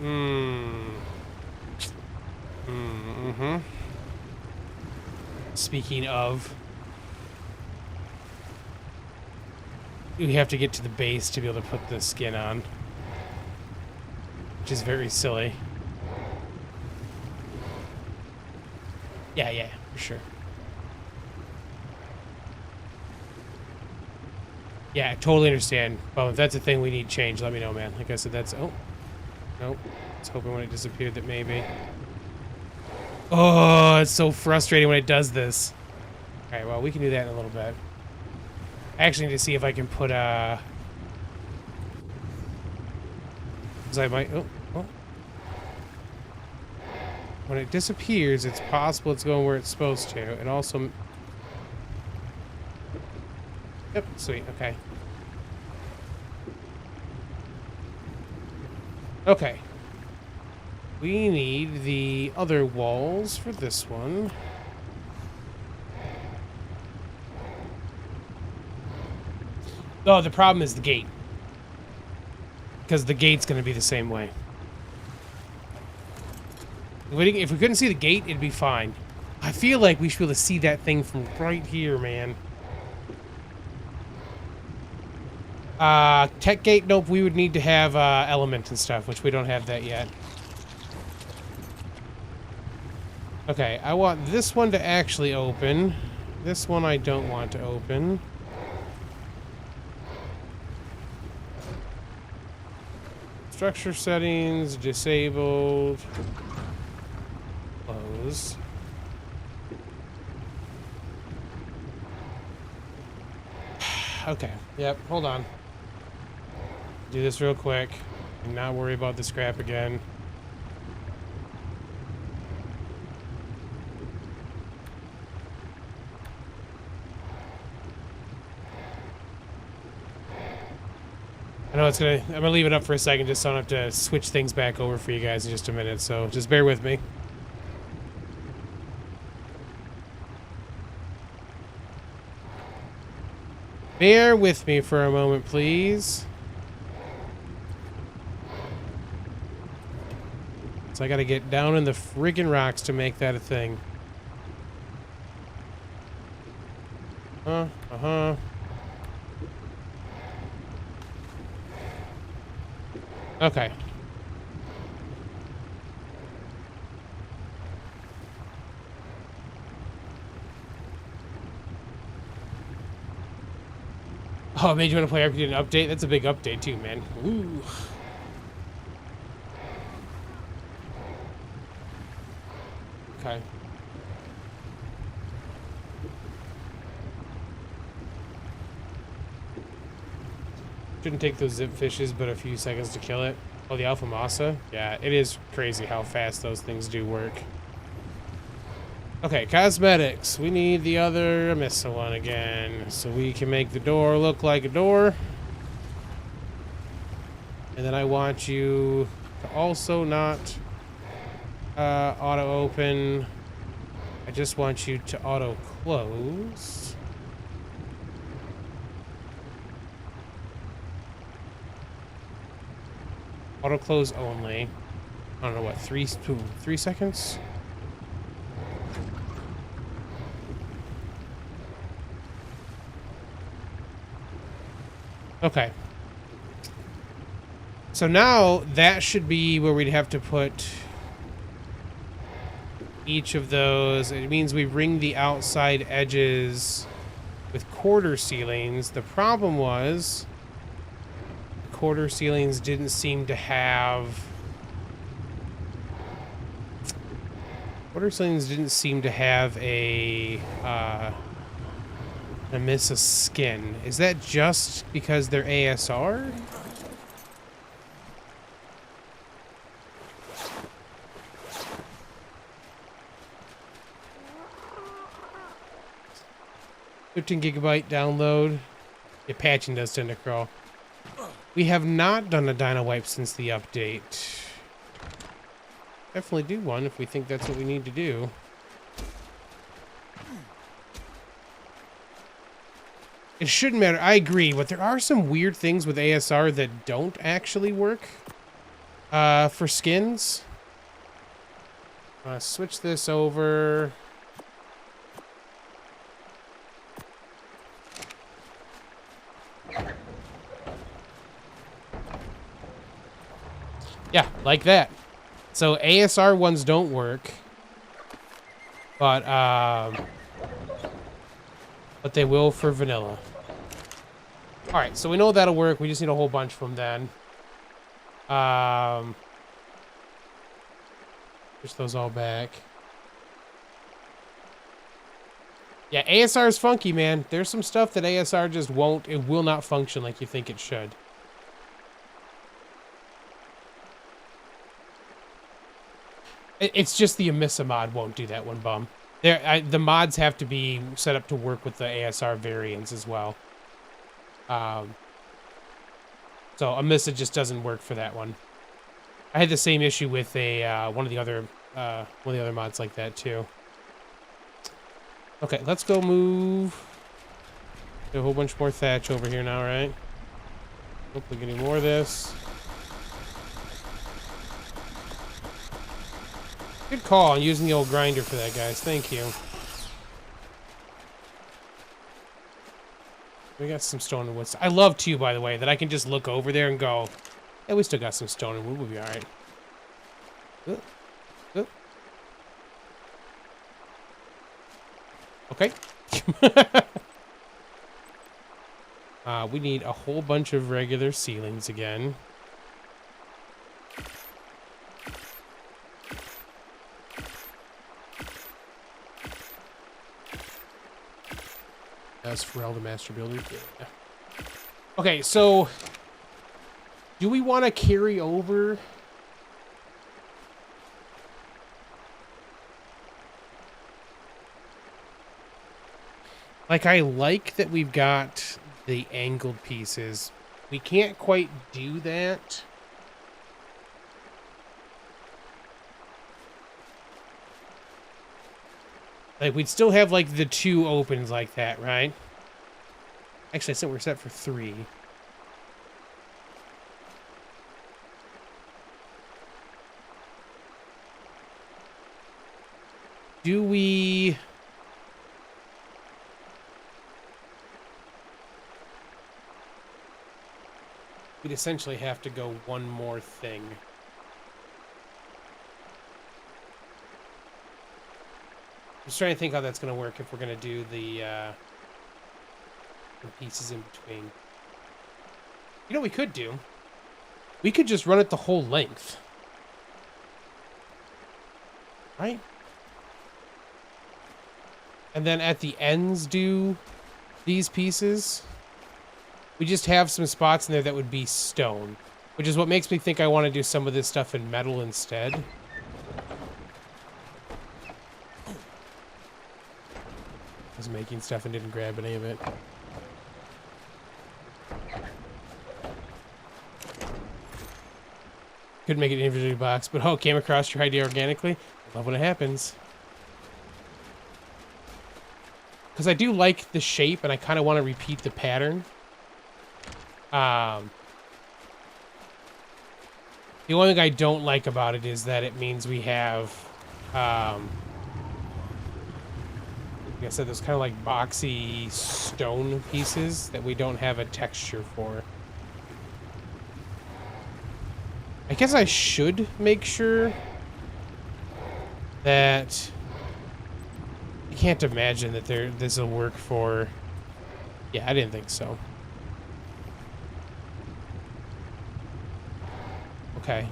S1: Speaking of, we have to get to the base to be able to put the skin on, which is very silly. Yeah, for sure. Yeah, I totally understand. Well, if that's a thing we need change, let me know, man. Like I said, that's... Oh. Nope. I was hoping when it disappeared that maybe... Oh, it's so frustrating when it does this. Alright, well, we can do that in a little bit. I actually need to see if I can put because I might... Oh. When it disappears, it's possible it's going where it's supposed to. It also... Yep, sweet, okay. Okay. We need the other walls for this one. Oh, the problem is the gate. Because the gate's going to be the same way. If we couldn't see the gate, it'd be fine. I feel like we should be able to see that thing from right here, man. Tech gate, nope, we would need to have element and stuff, which we don't have that yet. Okay, I want this one to actually open. This one I don't want to open. Structure settings, disabled. Close. Okay, yep, hold on. Do this real quick and not worry about the scrap again. I know I'm gonna leave it up for a second just so I don't have to switch things back over for you guys in just a minute, so just bear with me. Bear with me for a moment, please. So I gotta get down in the friggin' rocks to make that a thing. Uh-huh. Okay. Oh, it made you want to play after you did an update? That's a big update too, man. Ooh. Okay. Shouldn't take those zip fishes but a few seconds to kill it. Oh, the alpha massa? Yeah, it is crazy how fast those things do work. Okay, cosmetics. We need the other missile one again, so we can make the door look like a door. And then I want you to also not auto open. I just want you to auto close. Auto close only. I don't know what, 3 seconds? Okay. So now that should be where we'd have to put each of those. It means we ring the outside edges with quarter ceilings. The problem was the quarter ceilings didn't seem to have a miss a skin. Is that just because they're ASR? $15 GB download. Yeah, patching does tend to crawl. We have not done a dino wipe since the update. Definitely do one if we think that's what we need to do. It shouldn't matter. I agree, but there are some weird things with ASR that don't actually work for skins. Switch this over. Yeah, like that. So ASR ones don't work, but they will for vanilla. All right, so we know that'll work. We just need a whole bunch from then. Push those all back. Yeah, ASR is funky, man. There's some stuff that ASR just won't. It will not function like you think it should. It's just the Emissa mod won't do that one, bum. The mods have to be set up to work with the ASR variants as well. So Emissa just doesn't work for that one. I had the same issue with one of the other mods like that too. Okay, let's go move. Do a whole bunch more thatch over here now, right? Hopefully getting more of this. Good call on using the old grinder for that, guys. Thank you. We got some stone and wood. I love, too, by the way, that I can just look over there and go, yeah, we still got some stone and wood. We'll be all right. Okay. We need a whole bunch of regular ceilings again. That's Pharrell the Master Builder. Yeah. Okay, so do we want to carry over? Like, I like that we've got the angled pieces, we can't quite do that. Like, we'd still have, like, the 2 opens like that, right? Actually, I said we're set for 3. Do we... We'd essentially have to go one more thing. Just trying to think how that's going to work if we're going to do the pieces in between. You know what we could do? We could just run it the whole length. Right? And then at the ends do these pieces. We just have some spots in there that would be stone, which is what makes me think I want to do some of this stuff in metal instead. I was making stuff and didn't grab any of it. Couldn't make it individually box, but oh, came across your idea organically. Love when it happens. Because I do like the shape, and I kind of want to repeat the pattern. The only thing I don't like about it is that it means we have, like I said, those kind of like boxy stone pieces that we don't have a texture for. I guess I should make sure that... I can't imagine that this will work for... Yeah, I didn't think so. Okay.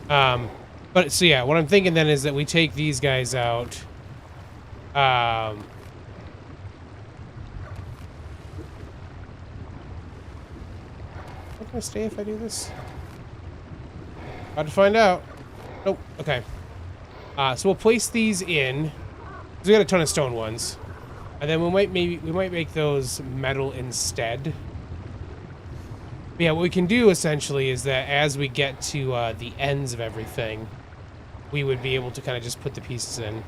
S1: But so yeah, what I'm thinking then is that we take these guys out. What can I stay if I do this? About to find out. Nope. Okay. So we'll place these in. We got a ton of stone ones, and then we might make those metal instead. But yeah, what we can do essentially is that as we get to the ends of everything, we would be able to kind of just put the pieces in.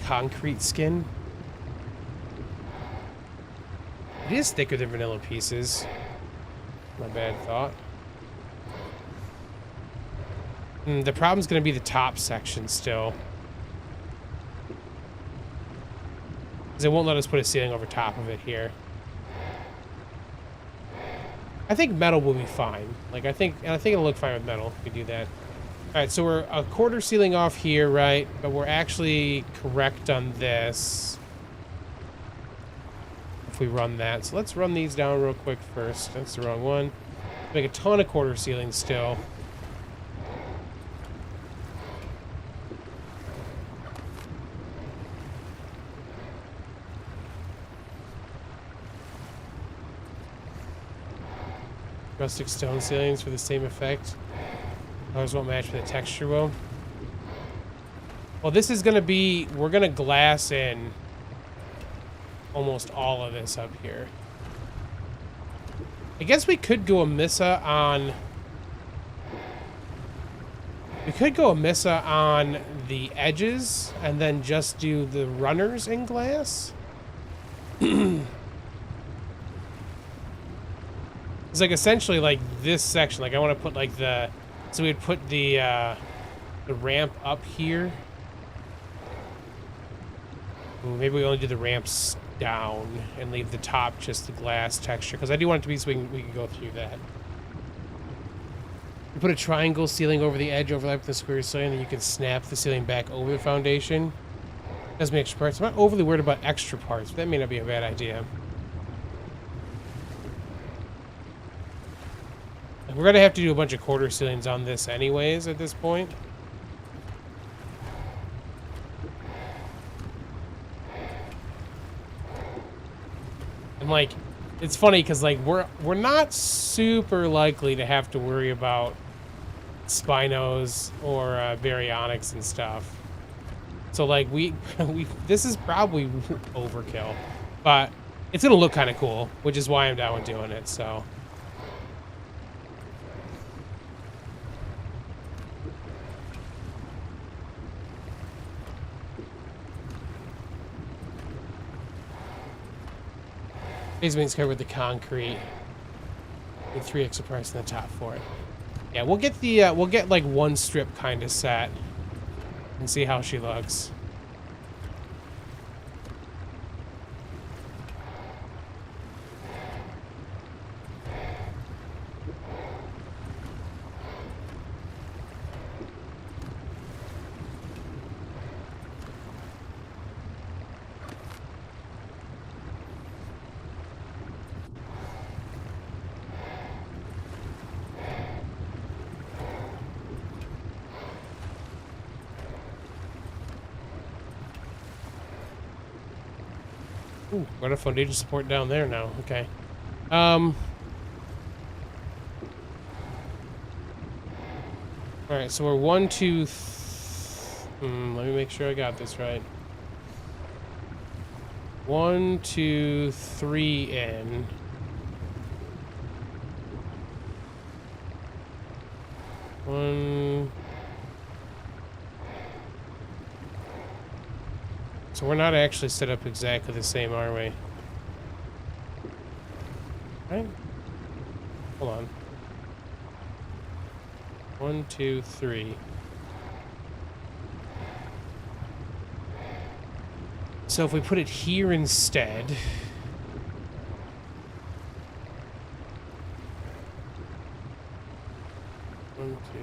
S1: Concrete skin. It is thicker than vanilla pieces. My bad thought. The problem's going to be the top section still. Because it won't let us put a ceiling over top of it here. I think metal will be fine. Like, I think it'll look fine with metal if we do that. Alright, so we're a quarter ceiling off here, right? But we're actually correct on this. If we run that. So let's run these down real quick first. That's the wrong one. Make a ton of quarter ceilings still. Rustic stone ceilings for the same effect. Ours won't match with the texture will. Well, this is going to be... We're going to glass in almost all of this up here. I guess we could go a Missa on... We could go a Missa on the edges and then just do the runners in glass. It's like essentially like this section. Like I want to put like the... So we'd put the ramp up here. Ooh, maybe we only do the ramps down and leave the top just the glass texture. Because I do want it to be so we can go through that. We put a triangle ceiling over the edge, overlap the square ceiling, and then you can snap the ceiling back over the foundation. Doesn't make extra parts. I'm not overly worried about extra parts, but that may not be a bad idea. We're going to have to do a bunch of quarter ceilings on this anyways at this point. And like, it's funny because like we're not super likely to have to worry about spinos or baryonyx and stuff. So like we this is probably overkill, but it's gonna look kind of cool, which is why I'm down with doing it. So. Basement's covered with the concrete. With 3 extra price in the top for it. Yeah, we'll get like one strip kind of set and see how she looks. Ooh, got a foundation support down there now. Okay. All right, so we're 1, 2, let me make sure I got this right. 1, 2, 3 in. So we're not actually set up exactly the same, are we? Right? Hold on. 1, 2, 3. So if we put it here instead. 1, 2, 3.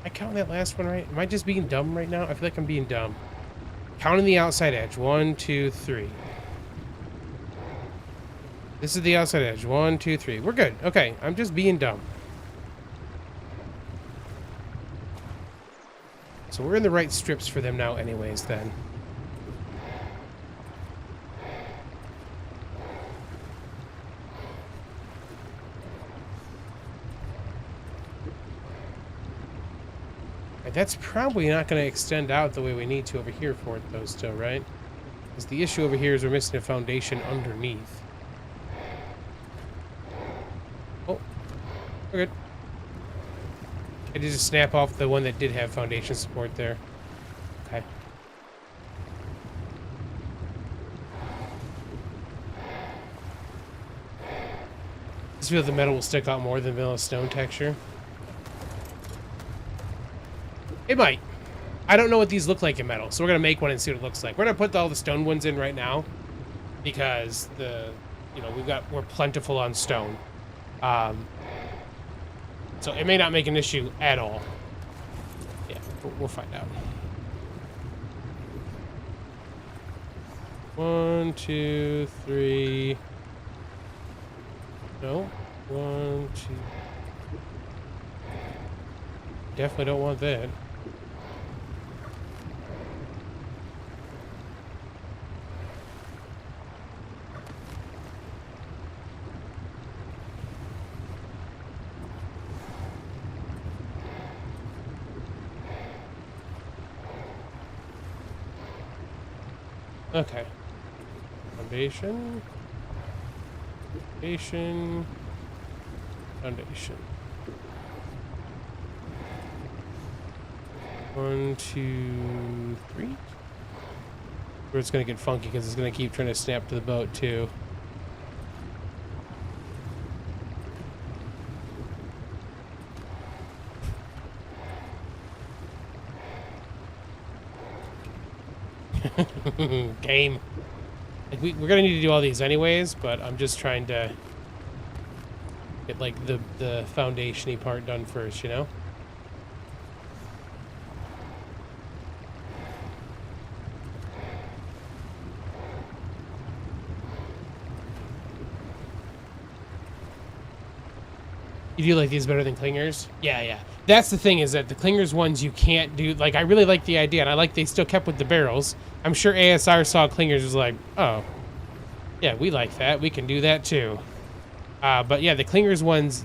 S1: I count that last one right? Am I just being dumb right now? I feel like I'm being dumb. Counting the outside edge. 1, 2, 3. This is the outside edge. 1, 2, 3. We're good. Okay, I'm just being dumb. So we're in the right strips for them now anyways then. That's probably not going to extend out the way we need to over here for it, though, still, right? Because the issue over here is we're missing a foundation underneath. Oh, we're good. I did just snap off the one that did have foundation support there. Okay. I just feel the metal will stick out more than vanilla stone texture. It might. I don't know what these look like in metal, so we're gonna make one and see what it looks like. We're gonna put all the stone ones in right now because we're plentiful on stone. So it may not make an issue at all. Yeah, we'll find out. 1, 2, 3. No. 1, 2. Definitely don't want that. Okay. Foundation. Foundation. Foundation. 1, 2, 3. Where it's gonna get funky because it's gonna keep trying to snap to the boat too. Game. Like we're gonna need to do all these anyways, but I'm just trying to get like the foundation-y part done first, you know? You do like these better than clingers? Yeah, yeah. That's the thing, is that the clingers ones you can't do. Like, I really like the idea, and I like they still kept with the barrels. I'm sure ASR saw clingers was like, oh, yeah, we like that. We can do that too. But yeah, the clingers ones,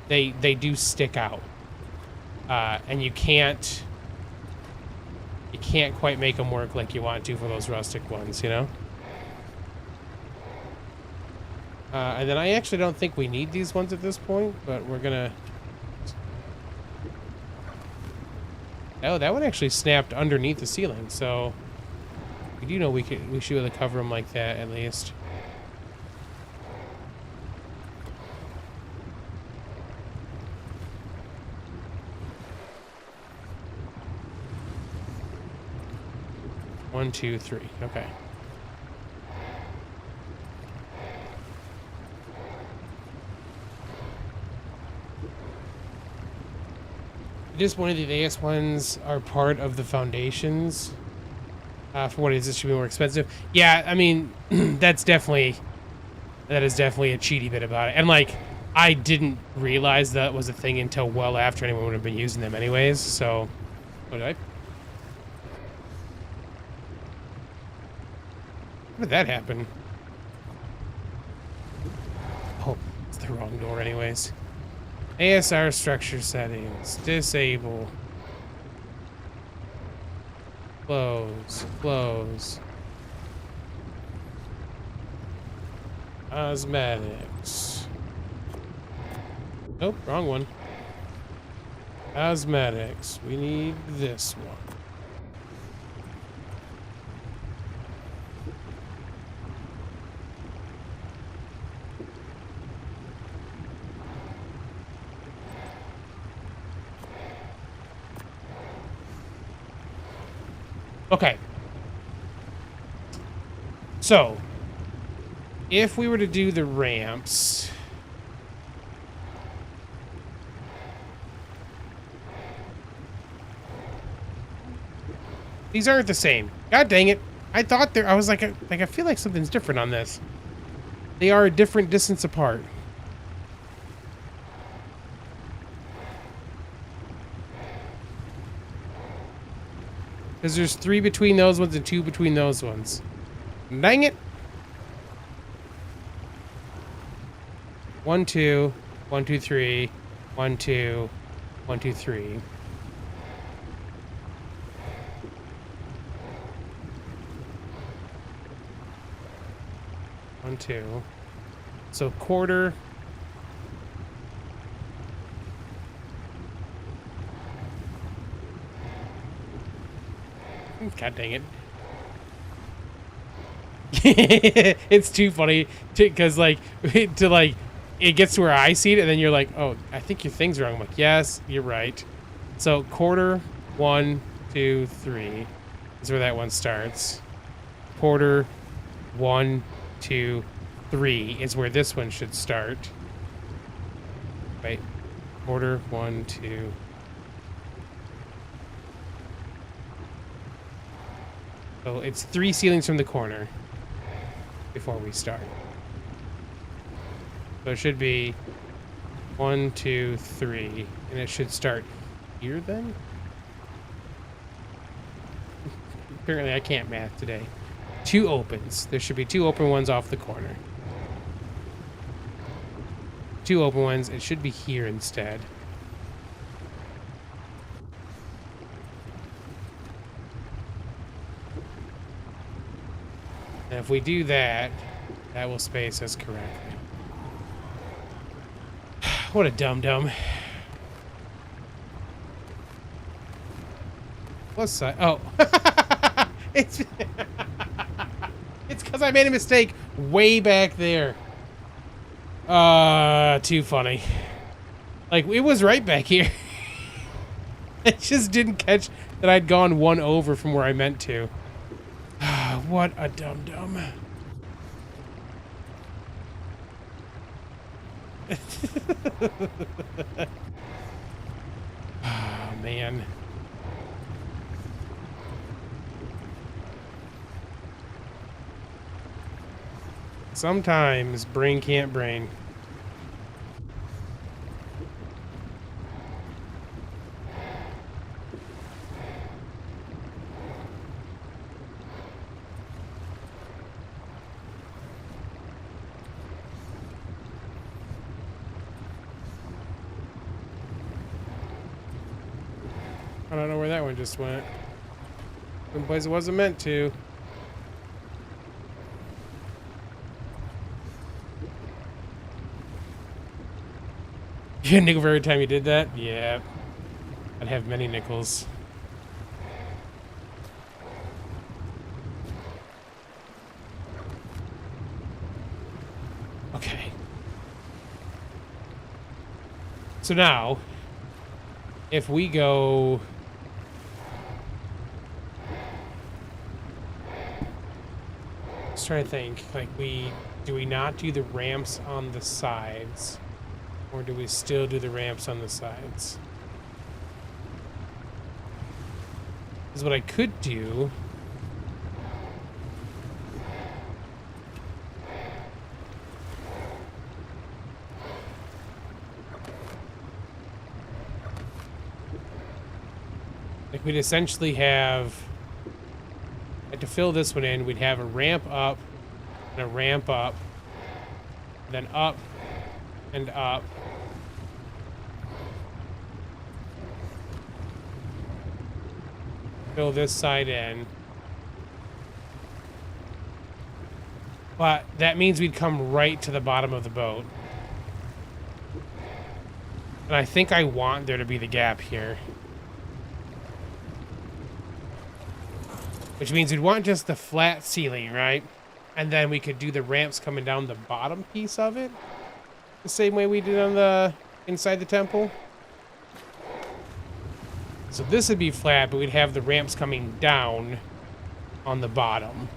S1: they do stick out. and you can't quite make them work like you want to for those rustic ones, you know. And then I actually don't think we need these ones at this point, but we're gonna. Oh, that one actually snapped underneath the ceiling, so we do know we should be able to cover them like that at least. One, two, three. Okay. Just one of the advanced ones are part of the foundations. For what it is, this should be more expensive. Yeah, I mean, that is definitely a cheaty bit about it. And like, I didn't realize that was a thing until well after anyone would have been using them anyways. So, what did that happen? Oh, it's the wrong door anyways. ASR structure settings. Disable. Close. Close. Cosmetics. Nope, wrong one. Cosmetics. We need this one. Okay. So, if we were to do the ramps, these aren't the same. God dang it. I thought I was like, I feel like something's different on this. They are a different distance apart. Because there's 3 between those ones and 2 between those ones. Dang it. 1, 2, 1, 2, 3, 1, 2, 1, 2, 3. One, two. So quarter. God dang it. It's too funny because like it gets to where I see it and then you're like, oh, I think your thing's wrong. I'm like, yes, you're right. So quarter, 1, 2, 3 is where that one starts. Quarter, 1, 2, 3 is where this one should start. Wait, quarter, 1, 2. So it's 3 ceilings from the corner before we start. So it should be 1, 2, 3, and it should start here then? Apparently I can't math today. 2 opens. There should be 2 open ones off the corner. 2 open ones. It should be here instead. And if we do that, that will space us correctly. What a dum-dum. Plus side. Oh. It's because I made a mistake way back there. Too funny. Like, it was right back here. I just didn't catch that I'd gone 1 over from where I meant to. What a dum-dum. Oh, man. Sometimes brain can't brain. don't know where that one just went. Some place it wasn't meant to. You had a nickel for every time you did that? Yeah. I'd have many nickels. Okay. So now, if we go... Let's try to think. Like, do we not do the ramps on the sides? Or do we still do the ramps on the sides? Because what I could do... Like, we'd essentially have... Like, to fill this one in, we'd have a ramp up, and a ramp up, then up, and up. Fill this side in. But that means we'd come right to the bottom of the boat. And I think I want there to be the gap here. Which means we'd want just the flat ceiling, right? And then we could do the ramps coming down the bottom piece of it. The same way we did on the inside the temple. So this would be flat, but we'd have the ramps coming down on the bottom.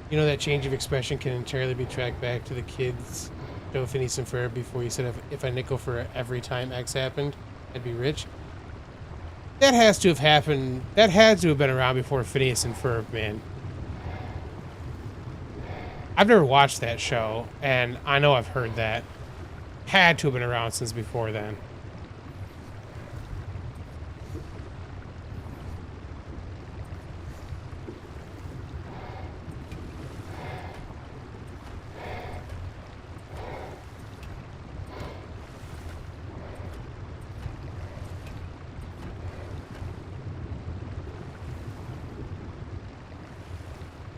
S1: You know that change of expression can entirely be tracked back to the kids' show Phineas and Ferb before you said if a nickel for every time X happened, I'd be rich. That has to have happened. That had to have been around before Phineas and Ferb, man. I've never watched that show, and I know I've heard that. Had to have been around since before then.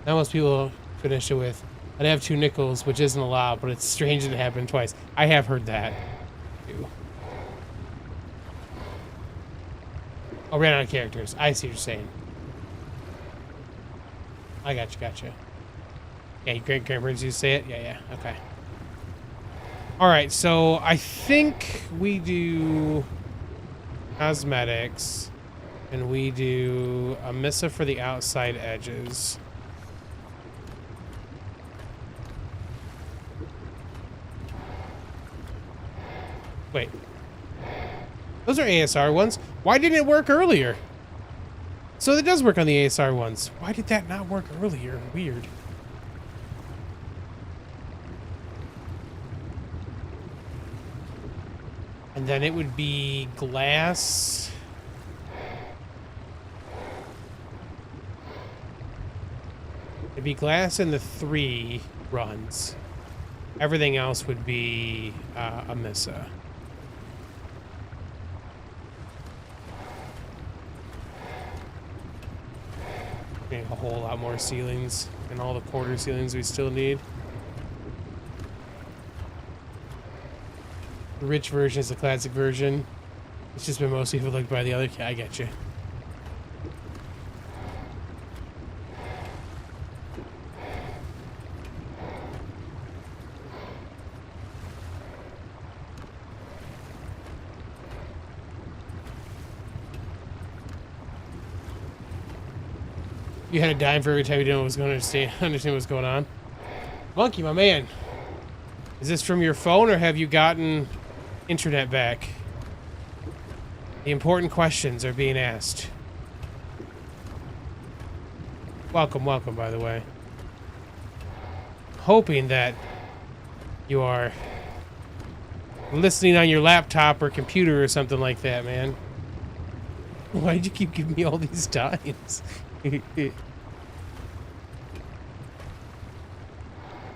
S1: Now most people finish it with, I'd have 2 nickels, which isn't allowed, but it's strange that it happened twice. I have heard that, too. Oh, ran out of characters. I see what you're saying. I gotcha. Yeah, your grandparents used to say it? Yeah, okay. Alright, so I think we do cosmetics, and we do a missa for the outside edges. Wait. Those are ASR ones. Why didn't it work earlier? So it does work on the ASR ones. Why did that not work earlier? Weird. And then it would be glass. It'd be glass in the 3 runs. Everything else would be a missa. A whole lot more ceilings and all the quarter ceilings we still need. The rich version is the classic version. It's just been mostly overlooked by the other. Yeah, I get you. You had a dime for every time you didn't know what was going to understand what's going on. Monkey, my man. Is this from your phone or have you gotten internet back? The important questions are being asked. Welcome, by the way. Hoping that you are listening on your laptop or computer or something like that, man. Why did you keep giving me all these dimes?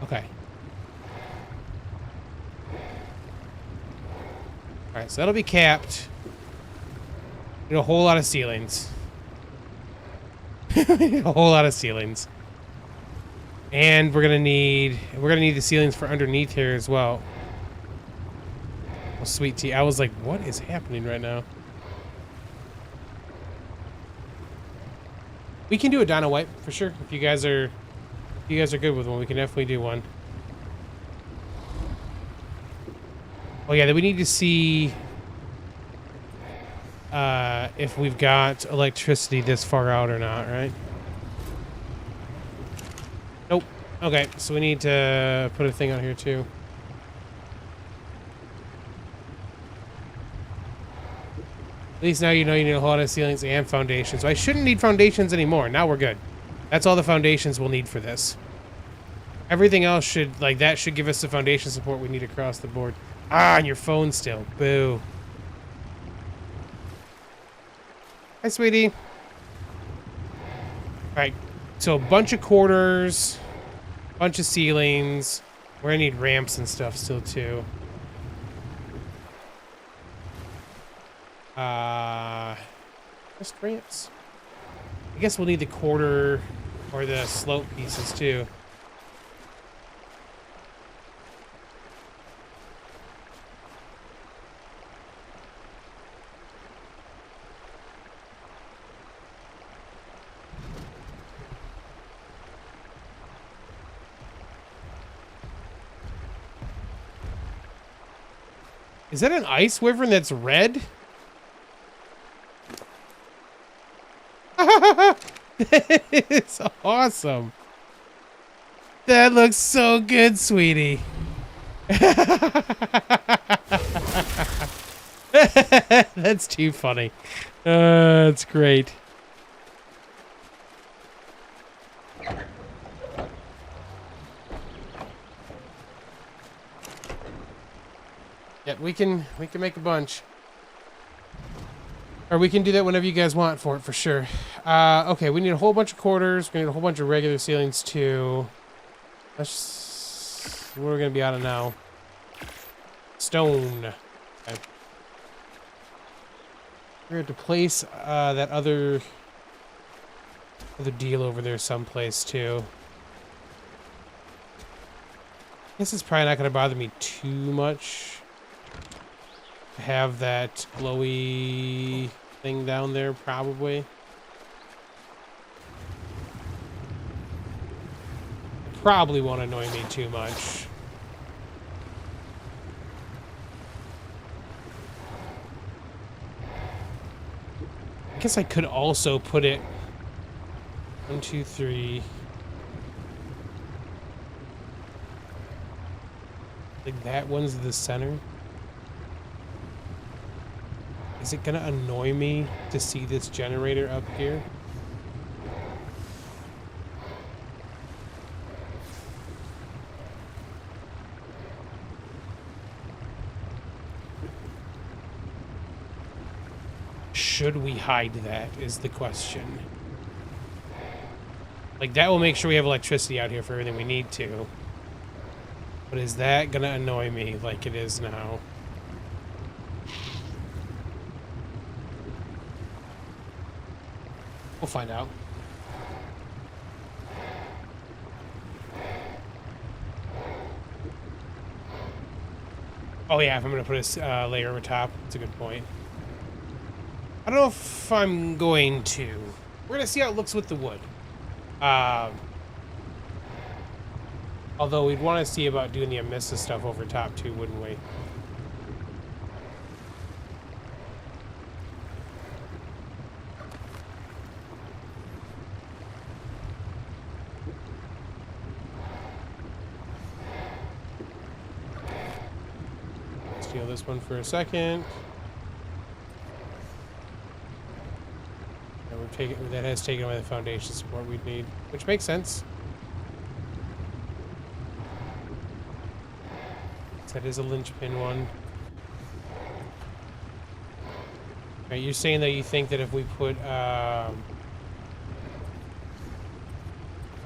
S1: Okay. Alright, so that'll be capped. Need a whole lot of ceilings. A whole lot of ceilings. And we're gonna need the ceilings for underneath here as well. Oh, sweet tea. I was like, what is happening right now? We can do a dino wipe for sure. If you guys are good with one, we can definitely do one. Oh yeah, then we need to see if we've got electricity this far out or not, right? Nope. Okay, so we need to put a thing on here too. At least now you know you need a whole lot of ceilings and foundations. So I shouldn't need foundations anymore. Now we're good. That's all the foundations we'll need for this. Everything else should, like, that should give us the foundation support we need across the board. Ah, and your phone still. Boo. Hi, sweetie. Alright, so a bunch of quarters, a bunch of ceilings. We're gonna need ramps and stuff still, too. Just ramps. I guess we'll need the quarter or the slope pieces, too. Is that an ice wyvern that's red? It's awesome. That looks so good, sweetie. That's too funny. That's great. Yeah, we can make a bunch. Or we can do that whenever you guys want for it, for sure. Okay, we need a whole bunch of quarters. We need a whole bunch of regular ceilings, too. Let's... What are we going to be out of now? Stone. Okay. We're going to have to place that other deal over there someplace, too. I guess it's probably not going to bother me too much to have that glowy thing down there, probably. Probably won't annoy me too much. I guess I could also put it 1, 2, 3. Like that one's the center. Is it gonna annoy me to see this generator up here? Should we hide that is the question. Like, that will make sure we have electricity out here for everything we need to. But is that gonna annoy me like it is now? We'll find out. Oh yeah, if I'm gonna put a layer over top, that's a good point. I don't know if I'm going to. We're gonna see how it looks with the wood. Although we'd want to see about doing the Amissa stuff over top too, wouldn't we? Steal this one for a second. And we've taken, that has taken away the foundation support we'd need, which makes sense. That is a linchpin one. Right, you're saying that you think that if we put a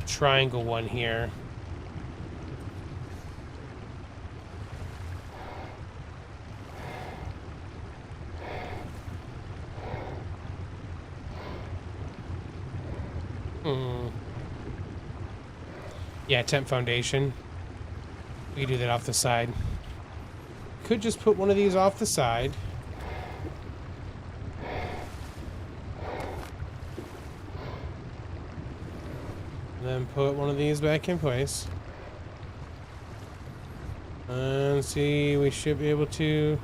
S1: triangle one here, Hmm. Yeah, temp foundation. We could do that off the side. Could just put one of these off the side. And then put one of these back in place. And see, we should be able to...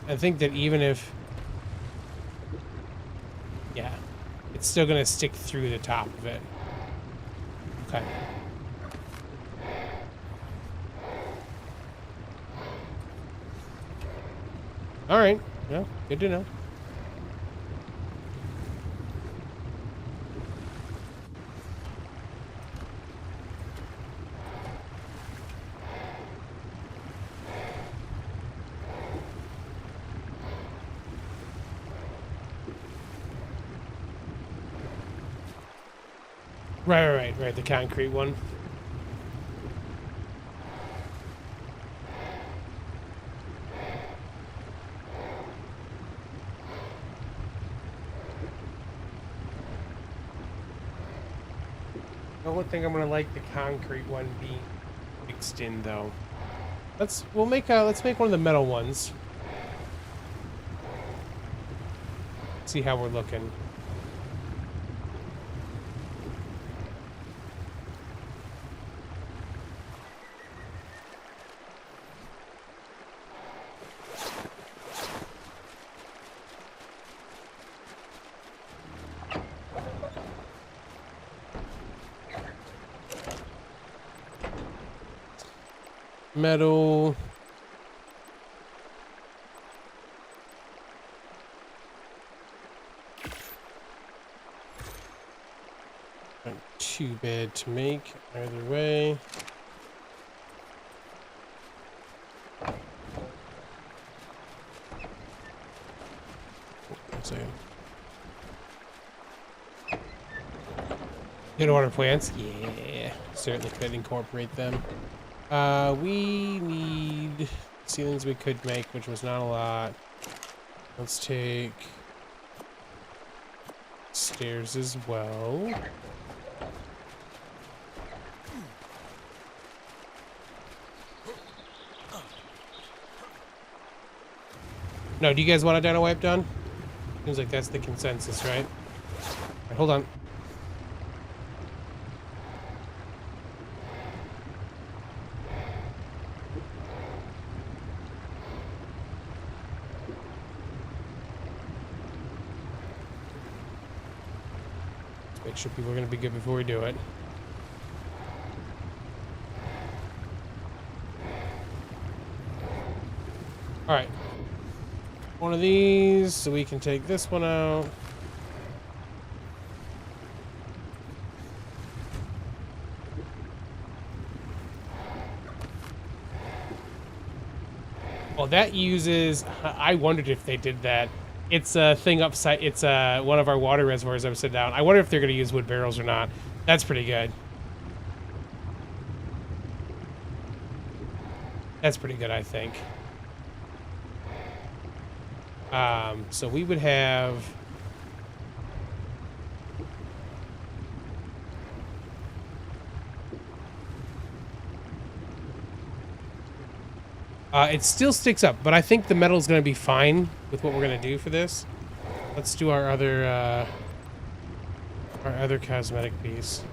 S1: I think that even if... Yeah. It's still gonna stick through the top of it. Okay. Alright. Yeah, good to know. Right, the concrete one. I don't think I'm gonna like the concrete one being mixed in though. Let's make one of the metal ones. See how we're looking. Metal. Not too bad to make either way. One second. Good water plants? Yeah, certainly could incorporate them. We need ceilings we could make, which was not a lot. Let's take stairs as well. No, do you guys want a dino wipe done? Seems like that's the consensus, right? All right, hold on. Make sure people are going to be good before we do it. All right. One of these, so we can take this one out. Well, that uses... I wondered if they did that. It's a thing upside... It's one of our water reservoirs upside down. I wonder if they're going to use wood barrels or not. That's pretty good. That's pretty good, I think. So we would have... it still sticks up, but I think the metal is going to be fine with what we're going to do for this. Let's do our other cosmetic piece.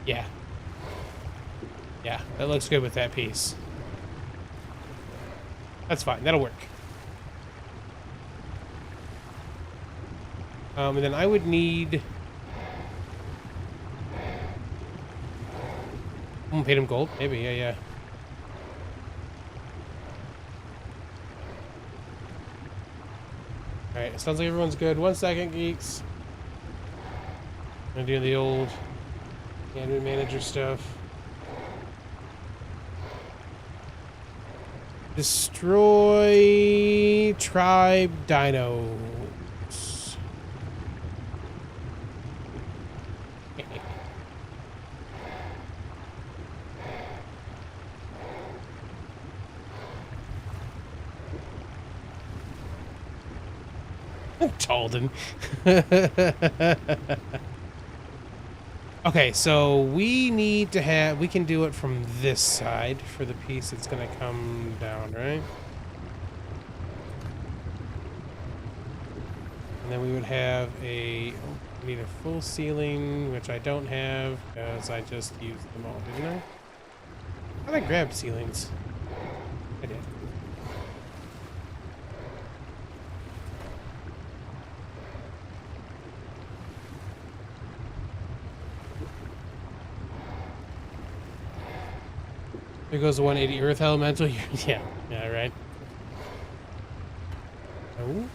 S1: Yeah. Yeah, that looks good with that piece. That's fine. That'll work. And then I would need... paid him gold? Maybe, yeah. Alright, sounds like everyone's good. 1 second, geeks. I'm gonna do the old admin manager stuff. Destroy tribe dinos. Talden. Okay, so we need to have, we can do it from this side for the piece that's gonna come down, right? And then we would have a, we need a full ceiling, which I don't have because I just used them all, didn't I? I thought I grabbed ceilings. I did. There goes the 180 Earth Elemental. Yeah, yeah, right. Oh.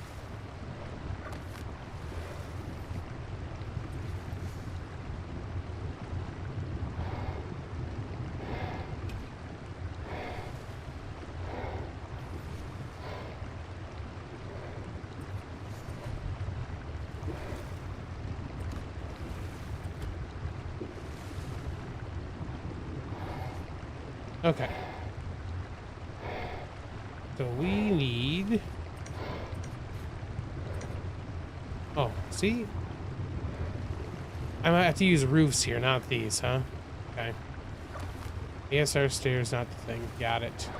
S1: Okay. So we need... Oh, see? I might have to use roofs here, not these, huh? Okay. ASR stairs, not the thing. Got it.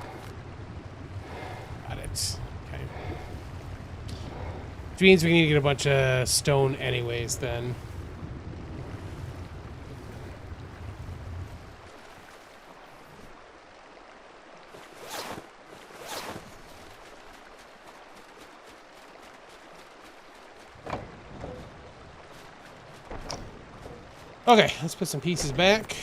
S1: Got it. Okay. Which means we need to get a bunch of stone anyways, then. Okay, let's put some pieces back.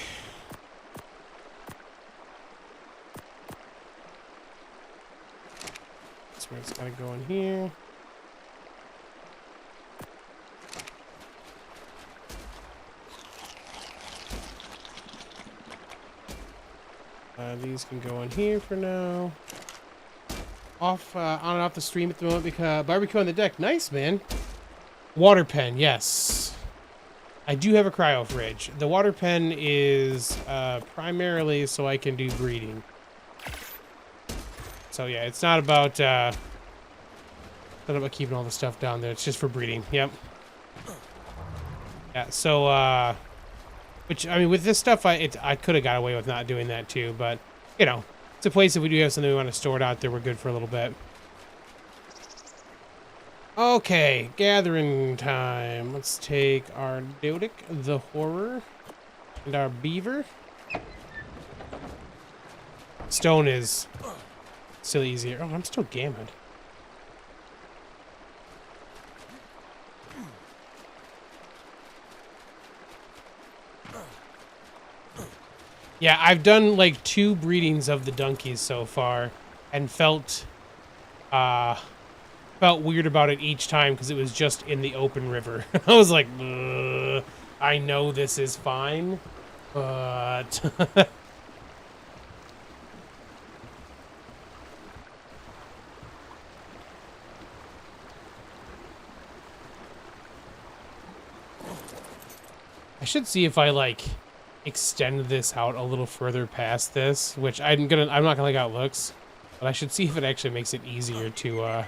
S1: That's where it's gotta go in here. These can go in here for now. Off, on and off the stream at the moment because barbecue on the deck. Nice, man. Water pen, yes. I do have a cryo fridge. The water pen is primarily so I can do breeding. So yeah, it's not about keeping all the stuff down there. It's just for breeding. Yep. Yeah. So which I mean, with this stuff, I could have got away with not doing that too, but you know, it's a place if we do have something we want to store it out there, we're good for a little bit. Okay, gathering time. Let's take our Dodic, the Horror, and our Beaver. Stone is still easier. Oh, I'm still gammoned. Yeah, I've done like 2 breedings of the donkeys so far, and felt weird about it each time because it was just in the open river. I was like, I know this is fine, but... I should see if I, like, extend this out a little further past this, which I'm not gonna like how it looks, but I should see if it actually makes it easier to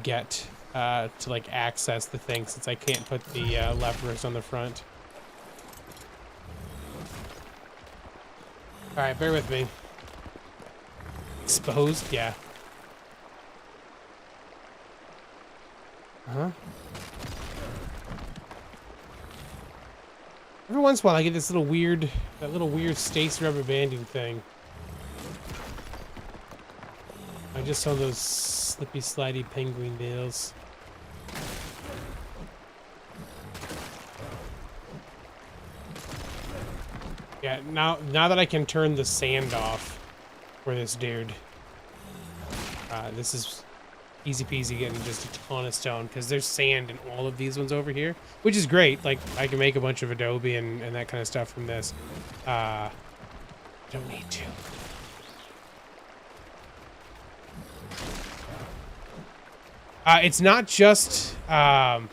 S1: get to like access the thing, since I can't put the levers on the front. All right, bear with me. Exposed, yeah. Huh? Every once in a while I get this little weird, that little weird Stace rubber banding thing. I just saw those slippy slidey penguin nails. Yeah, now that I can turn the sand off for this dude, this is easy peasy getting just a ton of stone, because there's sand in all of these ones over here, which is great. Like, I can make a bunch of adobe and that kind of stuff from this. Don't need to. It's not just the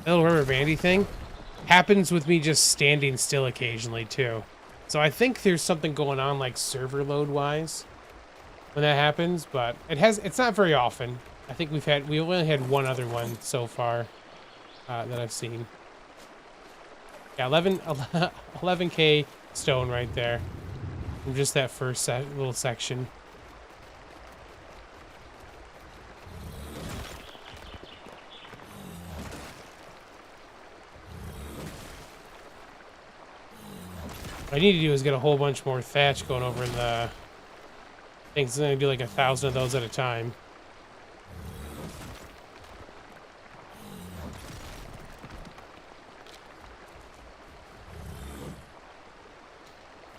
S1: little rubber bandy thing. Happens with me just standing still occasionally too. So I think there's something going on like server load wise when that happens, but it's not very often. I think we only had one other one so far that I've seen. Yeah, 11K stone right there from just that first little section. What I need to do is get a whole bunch more thatch going over in the things. I'm gonna do like 1,000 of those at a time.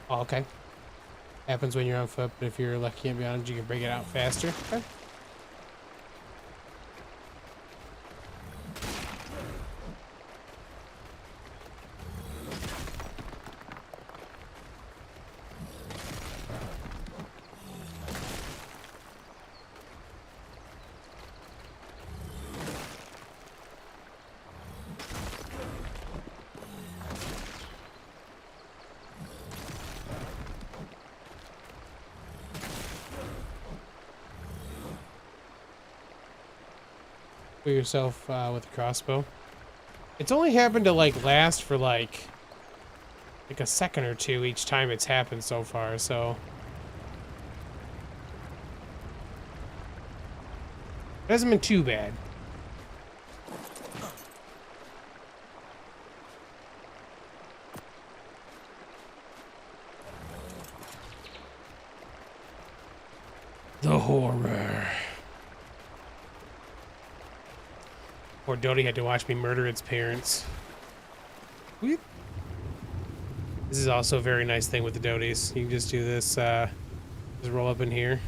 S1: Oh, okay. Happens when you're on foot, but if you're lucky and beyond, you can bring it out faster. Okay. For yourself with a crossbow. It's only happened to like last for like a second or two each time it's happened so far, so it hasn't been too bad. The horror. Poor Dodie had to watch me murder its parents. Whoop. This is also a very nice thing with the Dodies. You can just do this, just roll up in here.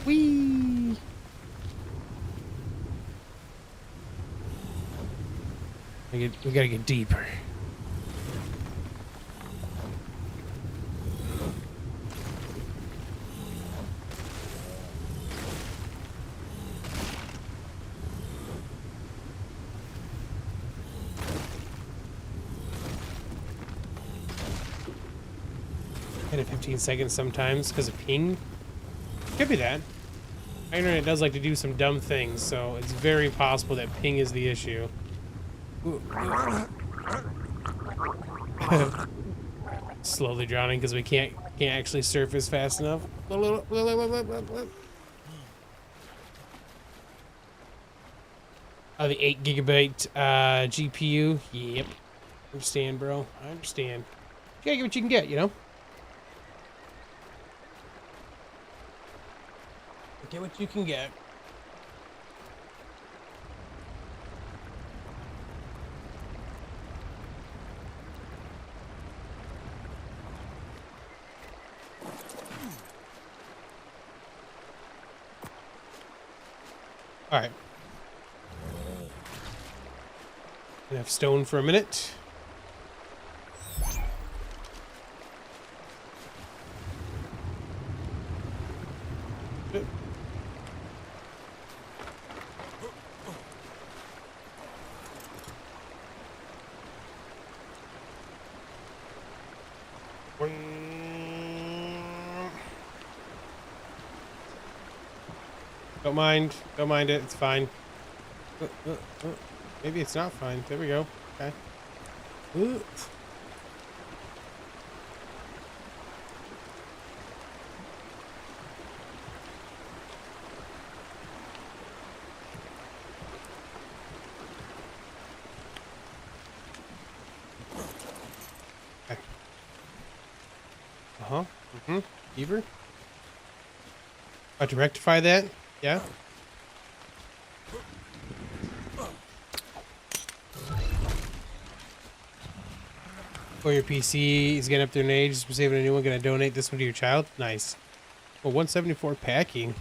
S1: Whee! We gotta get deeper. Hit it 15 seconds sometimes because of ping. Could be that. My internet does like to do some dumb things, so it's very possible that ping is the issue. Slowly drowning because we can't actually surface fast enough. Oh, the 8 gigabyte GPU. Yep. Understand, bro. I understand. You gotta get what you can get, you know? Get what you can get. All right. Gonna have stone for a minute. Don't mind it, it's fine. Maybe it's not fine. There we go. Okay. Okay. Uh-huh. Mm-hmm. Beaver? About to rectify that? Yeah? For your PC is getting up there in age, just saving a new one, gonna donate this one to your child? Nice. Well, 174 packing.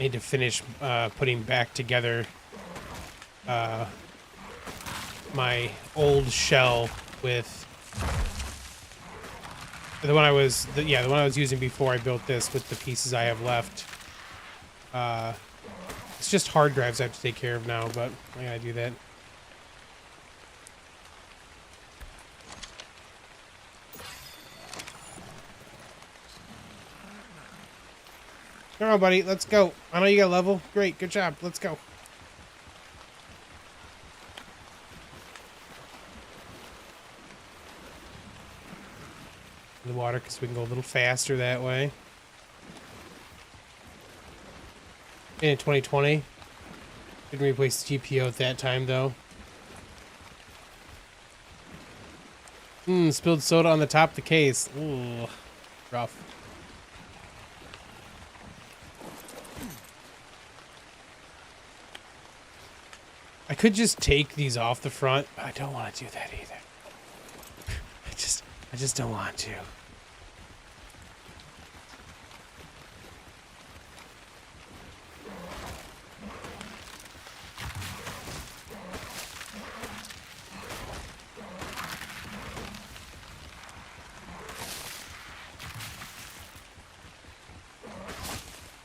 S1: need to finish putting back together my old shell with the one I was the one I was using before I built this with the pieces I have left. It's just hard drives I have to take care of now, but I gotta do that. Come on, buddy, let's go. I know you got level. Great, good job. Let's go. The water, because we can go a little faster that way. In 2020. Didn't replace the GPO at that time, though. Spilled soda on the top of the case. Ooh, rough. I could just take these off the front, but I don't want to do that either. I just don't want to.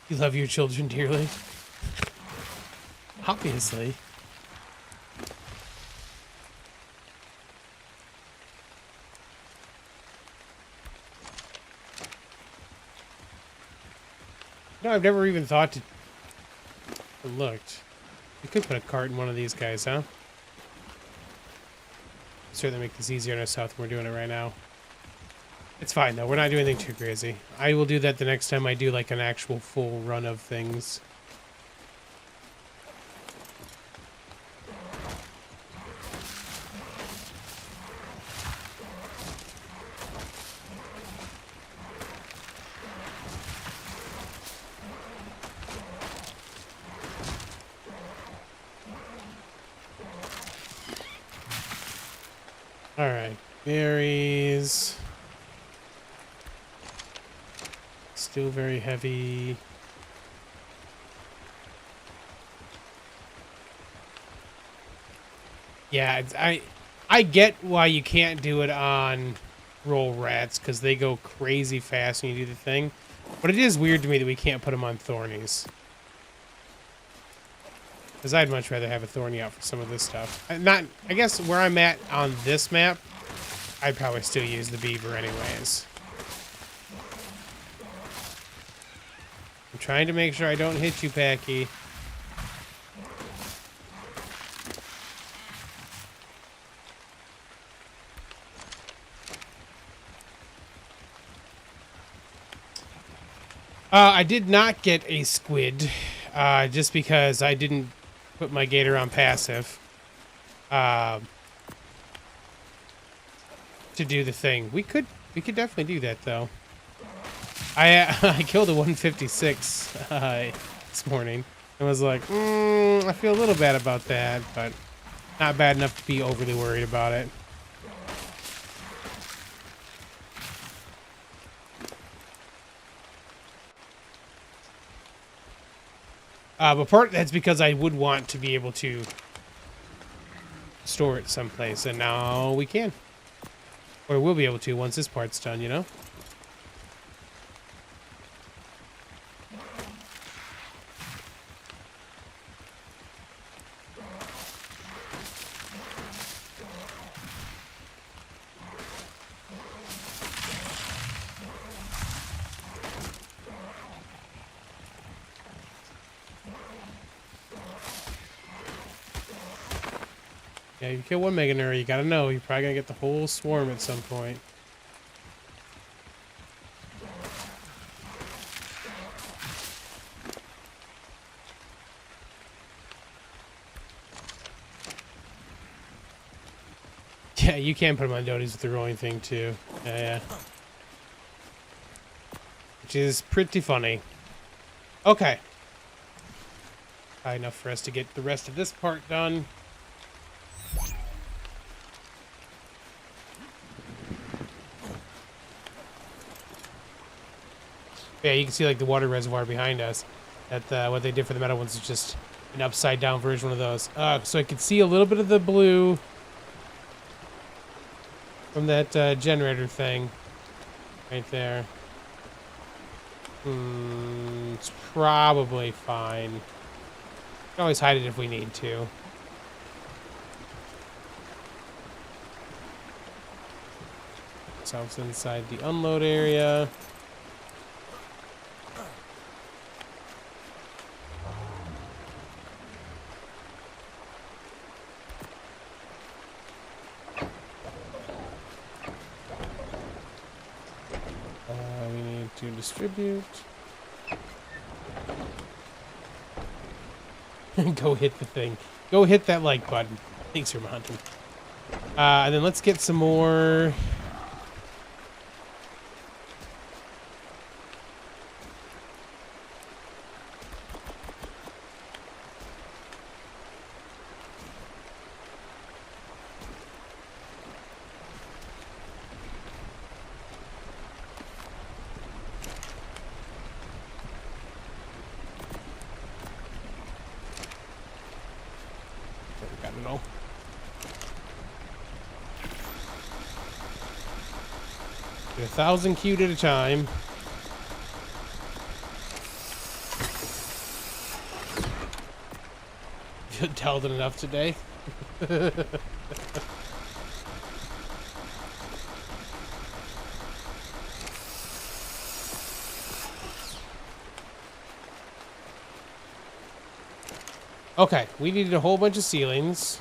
S1: You love your children dearly. Obviously. No, I've never even thought to looked. You could put a cart in one of these guys, huh? Certainly make this easier on ourselves than we're doing it right now. It's fine though, we're not doing anything too crazy. I will do that the next time I do like an actual full run of things. Alright, berries. Still very heavy. Yeah, I get why you can't do it on roll rats, because they go crazy fast when you do the thing. But it is weird to me that we can't put them on thornies. Because I'd much rather have a thorny out for some of this stuff. I guess where I'm at on this map, I'd probably still use the beaver anyways. I'm trying to make sure I don't hit you, Packy. I did not get a squid, just because I didn't put my gator on passive to do the thing. We could definitely do that though. I killed a 156 this morning and was like, I feel a little bad about that, but not bad enough to be overly worried about it. But part that's because I would want to be able to store it someplace, and now we can. Or we'll be able to once this part's done, you know? Yeah, you kill one Mega Nerd, you gotta know, you're probably gonna get the whole swarm at some point. Yeah, you can put them on doties with the rolling thing too. Yeah. Which is pretty funny. Okay. Enough for us to get the rest of this part done. Yeah, you can see like the water reservoir behind us. That what they did for the metal ones is just an upside down version of those. So I could see a little bit of the blue from that generator thing right there. It's probably fine. We can always hide it if we need to. Ourselves inside the unload area. We need to distribute. Go hit the thing. Go hit that like button. Thanks for hunting. And then let's get some more. Got it all. Get 1,000 queued at a time. Delved enough today. Okay, we needed a whole bunch of ceilings.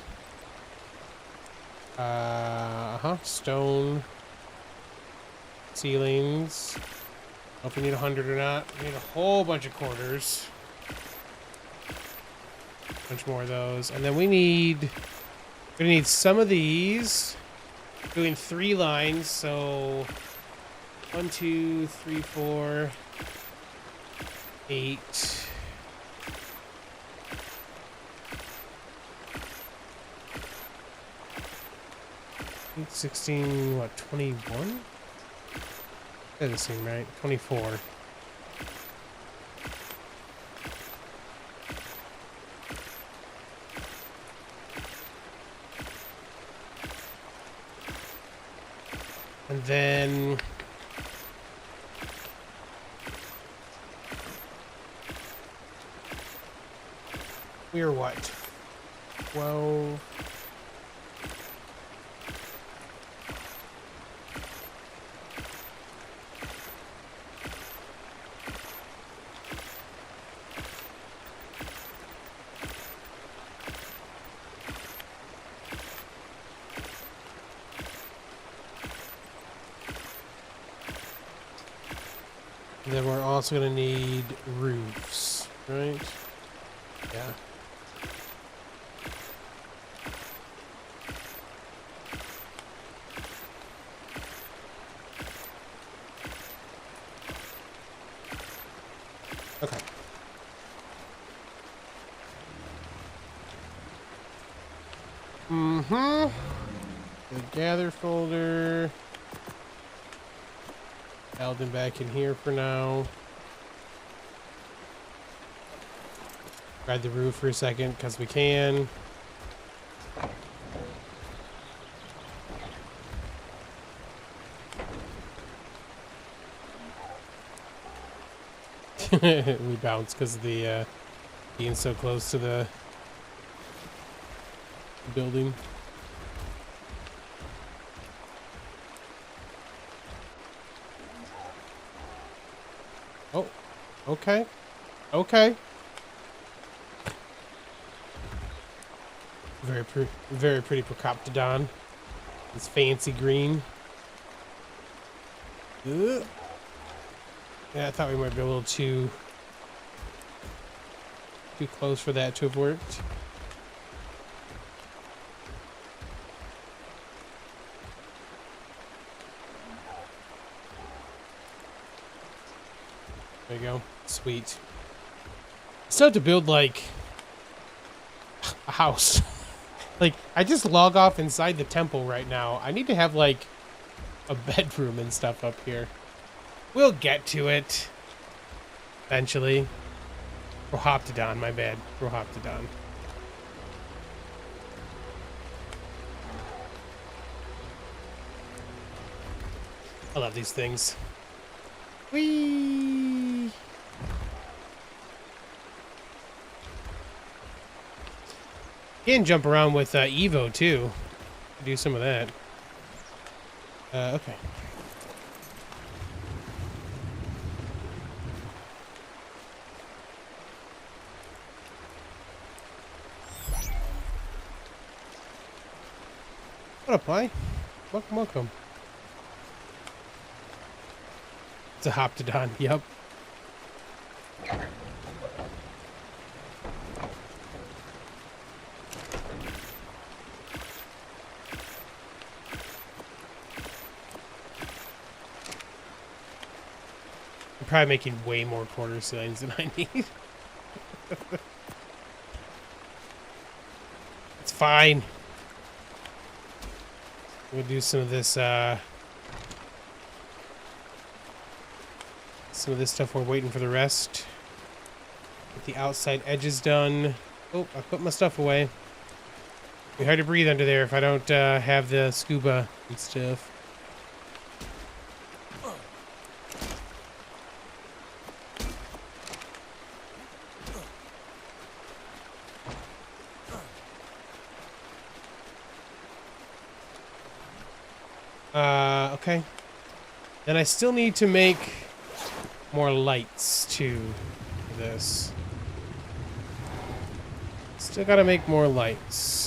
S1: Stone ceilings. I don't know if we need 100 or not. We need a whole bunch of quarters. A bunch more of those. And then we're gonna need some of these. Doing 3 lines, so 1, 2, 3, 4, 8. 16, what, 21? That doesn't seem right. 24. And then we're what? 12. And then we're also going to need roofs, right? Yeah. Okay. The gather folder. Eldon back in here for now. Ride the roof for a second, because we can. We bounce because of the being so close to the building. Oh, okay. Okay. Very pretty Procoptodon. It's fancy green. Ugh. Yeah, I thought we might be a little too close for that to have worked. There you go. Sweet. Still have to build, like, a house. Like, I just log off inside the temple right now. I need to have, like, a bedroom and stuff up here. We'll get to it. Eventually. Rohoptodon, my bad. Rohoptodon. I love these things. Whee! You can jump around with Evo too. Do some of that. Okay. What up, Pie? Welcome, welcome. It's a Hoptodon, yep. I'm probably making way more corner ceilings than I need. It's fine. We'll do some of this, stuff while we're waiting for the rest. Get the outside edges done. Oh, I put my stuff away. It'd be hard to breathe under there if I don't have the scuba and stuff. Okay. Then I still need to make more lights to this. Still gotta make more lights.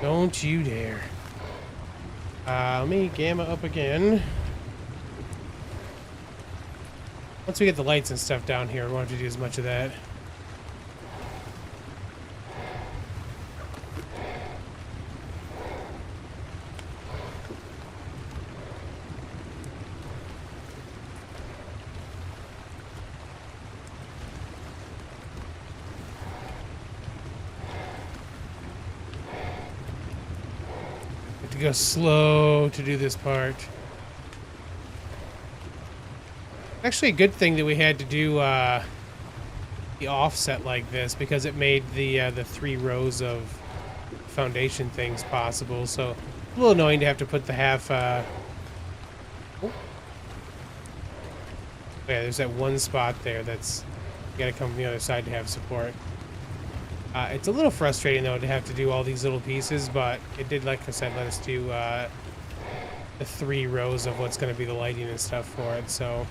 S1: Don't you dare. Let me gamma up again. Once we get the lights and stuff down here, we won't have to do as much of that. To go slow to do this part. Actually, a good thing that we had to do the offset like this, because it made the 3 rows of foundation things possible. So a little annoying to have to put the half. Oh. Yeah, there's that one spot there that's you got to come from the other side to have support. It's a little frustrating, though, to have to do all these little pieces, but it did, like I said, let us do the 3 rows of what's going to be the lighting and stuff for it, so...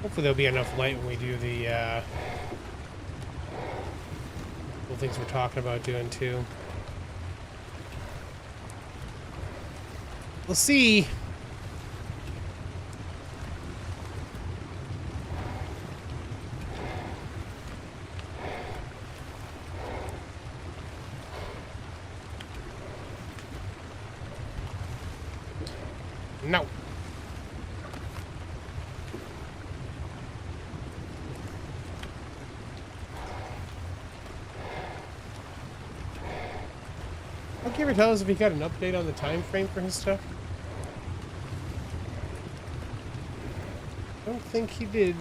S1: Hopefully there'll be enough light when we do the little things we're talking about doing too. We'll see. No. I'll give her tell us if he got an update on the time frame for his stuff. I don't think he did.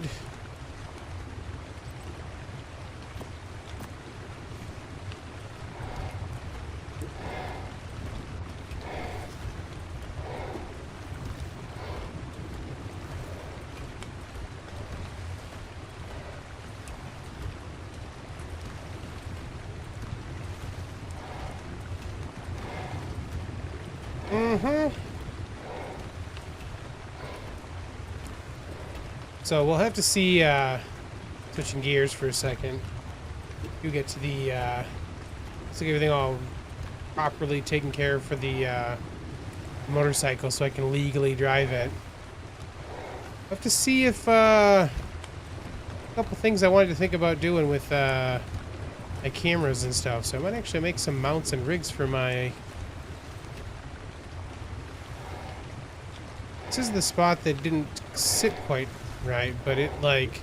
S1: So we'll have to see switching gears for a second. You get to the, let's get everything all properly taken care of for the motorcycle so I can legally drive it. I have to see if, a couple things I wanted to think about doing with, my cameras and stuff. So I might actually make some mounts and rigs for my... This is the spot that didn't sit quite right, but it, like...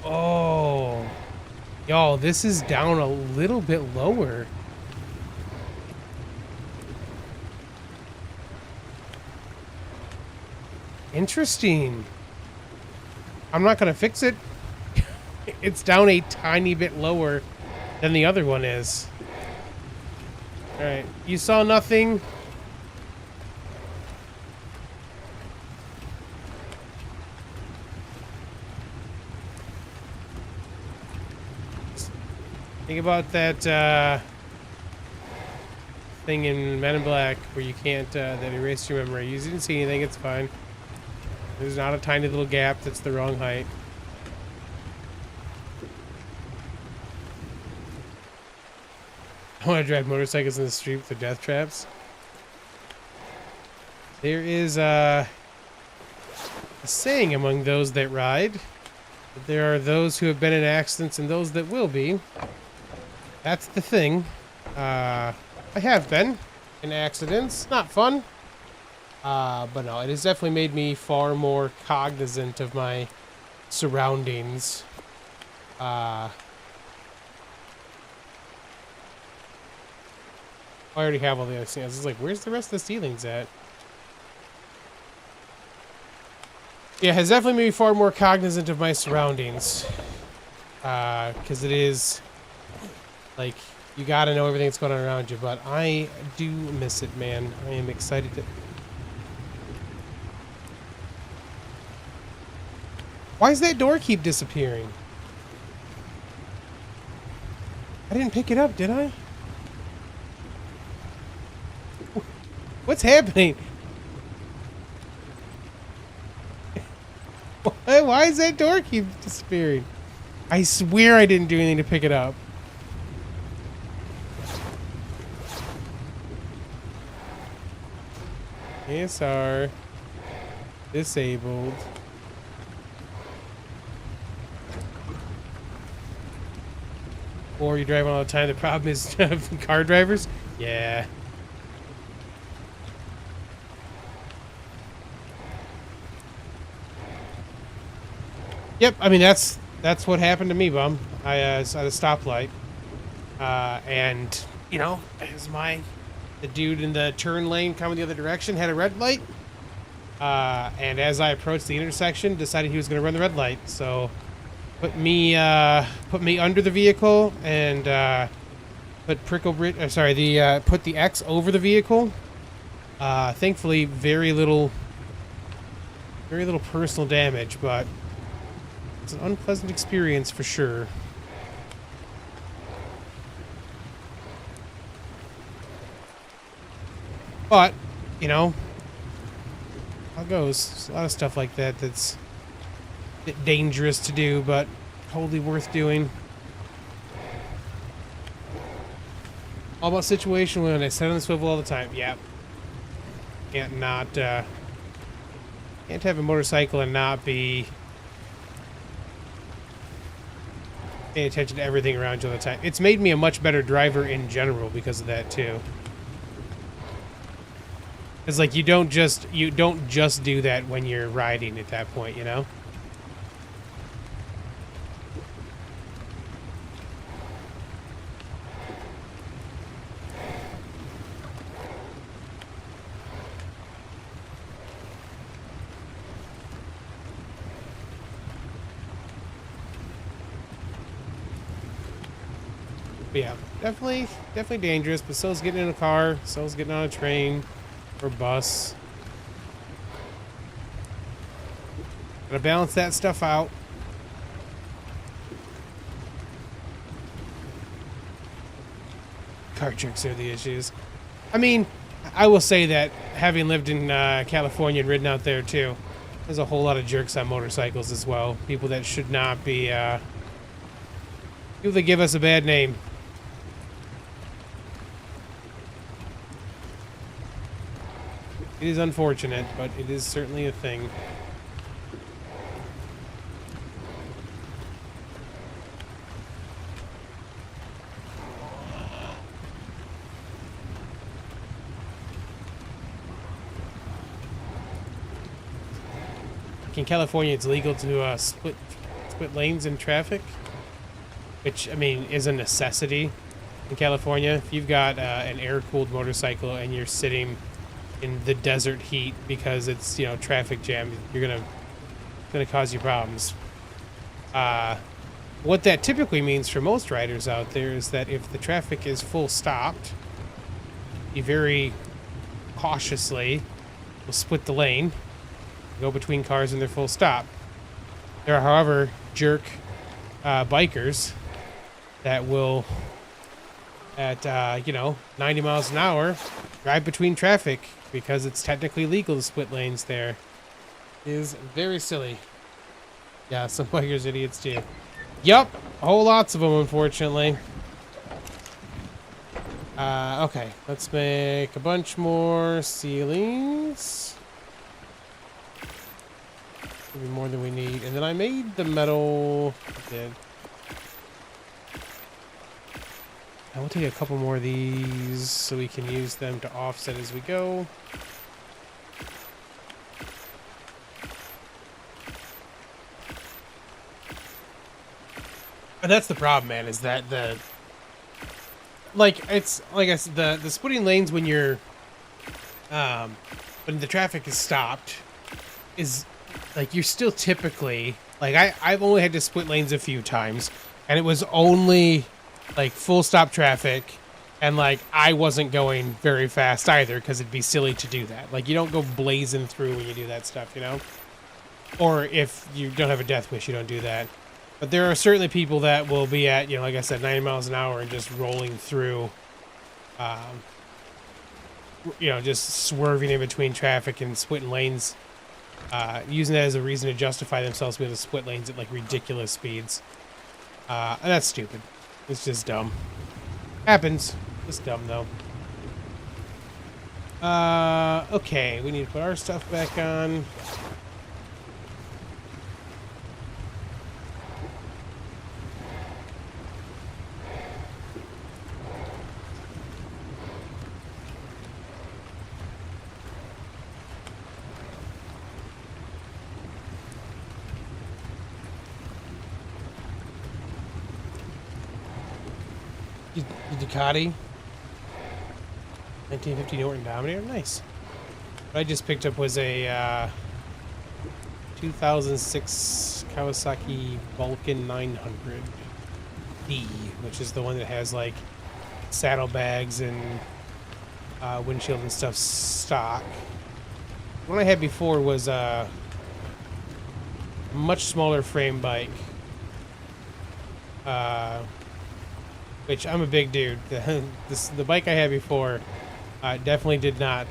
S1: Oh, y'all, this is down a little bit lower. Interesting. I'm not gonna fix it. It's down a tiny bit lower than the other one is. All right, you saw nothing. Think about that thing in Men in Black where you can't, that erased your memory. You didn't see anything, it's fine. There's not a tiny little gap that's the wrong height. I want to drive motorcycles in the street with the death traps. There is a saying among those that ride that there are those who have been in accidents and those that will be. That's the thing. I have been in accidents. Not fun. But no, it has definitely made me far more cognizant of my surroundings. I already have all the other things. I was like, where's the rest of the ceilings at? Yeah, it has definitely made me far more cognizant of my surroundings. Because it is, like, you gotta know everything that's going on around you. But I do miss it, man. I am excited to... Why does that door keep disappearing? I didn't pick it up, did I? What's happening? Why does that door keep disappearing? I swear I didn't do anything to pick it up. ASR. Disabled. Or you drive all the time. The problem is car drivers. Yeah. Yep. I mean that's what happened to me, bum. I was at a stoplight, and you know, as the dude in the turn lane coming the other direction had a red light, and as I approached the intersection, decided he was going to run the red light. So. Put me under the vehicle and put put the X over the vehicle. Thankfully, very little personal damage, but it's an unpleasant experience for sure. But you know, how it goes. There's a lot of stuff like that that's dangerous to do, but totally worth doing. All about situation when I sit on the swivel all the time. Yeah. Can't have a motorcycle and not be paying attention to everything around you all the time. It's made me a much better driver in general because of that too. It's like you don't just do that when you're riding at that point, you know? But yeah, definitely dangerous, but so's getting in a car, so's getting on a train or bus. Gotta balance that stuff out. Car jerks are the issues. I mean, I will say that having lived in California and ridden out there too, there's a whole lot of jerks on motorcycles as well. People that should not be, people that give us a bad name. It is unfortunate, but it is certainly a thing. In California, it's legal to split lanes in traffic, which, I mean, is a necessity in California. If you've got an air-cooled motorcycle and you're sitting in the desert heat because it's, you know, traffic jam, you're gonna cause you problems. What that typically means for most riders out there is that if the traffic is full stopped, you very cautiously will split the lane, go between cars and they're full stop. There are, however, jerk bikers that will, at you know, 90 miles an hour, drive between traffic because it's technically legal to split lanes there. It is very silly. Yeah, some bikers are idiots too. Yup, whole lots of them, unfortunately. Okay, let's make a bunch more ceilings. Maybe more than we need. And then I made the metal. I did. I will take a couple more of these so we can use them to offset as we go. And that's the problem, man, is that it's like I said, the splitting lanes when you're when the traffic is stopped is like you're still typically like I've only had to split lanes a few times, and it was only like full stop traffic, and like I wasn't going very fast either because it'd be silly to do that. Like you don't go blazing through when you do that stuff, you know? Or if you don't have a death wish, you don't do that. But there are certainly people that will be at, you know, like I said, 90 miles an hour and just rolling through, you know, just swerving in between traffic and splitting lanes, using that as a reason to justify themselves being able to split lanes at like ridiculous speeds. And that's stupid. It's just dumb. Happens. It's dumb though. Okay, we need to put our stuff back on. Ducati 1950 Norton Dominator, nice. What I just picked up was a 2006 Kawasaki Vulcan 900D, which is the one that has like saddlebags and windshield and stuff stock. The one I had before was a much smaller frame bike. Which I'm a big dude. The bike I had before definitely did not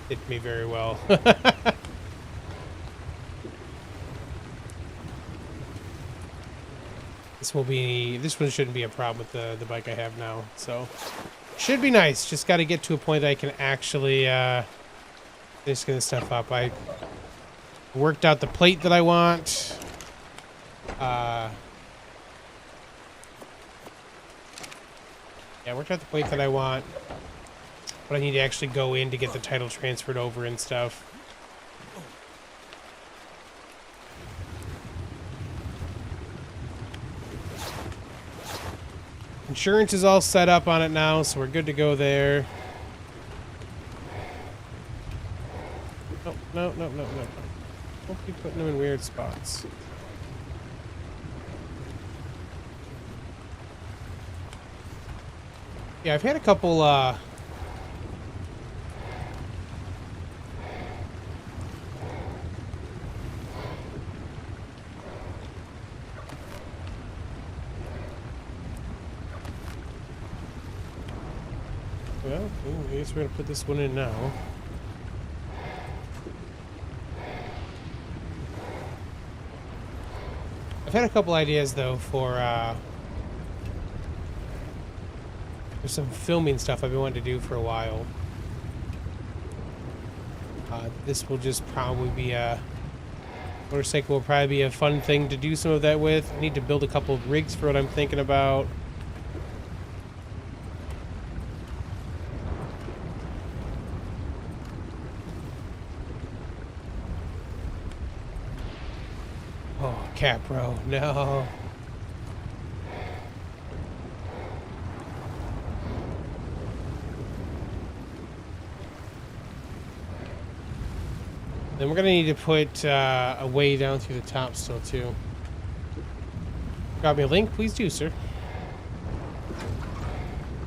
S1: fit me very well. This one shouldn't be a problem with the bike I have now. So should be nice. Just got to get to a point that I can actually finish this stuff up. I worked out the plate that I want. Yeah, I worked out the plate that I want, but I need to actually go in to get the title transferred over and stuff. Insurance is all set up on it now, so we're good to go there. No. Don't be putting them in weird spots. Yeah, I've had a couple, guess we're gonna put this one in now. I've had a couple ideas though for some filming stuff I've been wanting to do for a while. This will just probably be a motorcycle. Will probably be a fun thing to do some of that with. I need to build a couple of rigs for what I'm thinking about. Oh, Capro, no. Then we're gonna need to put a way down through the top still too. Got me a link? Please do, sir.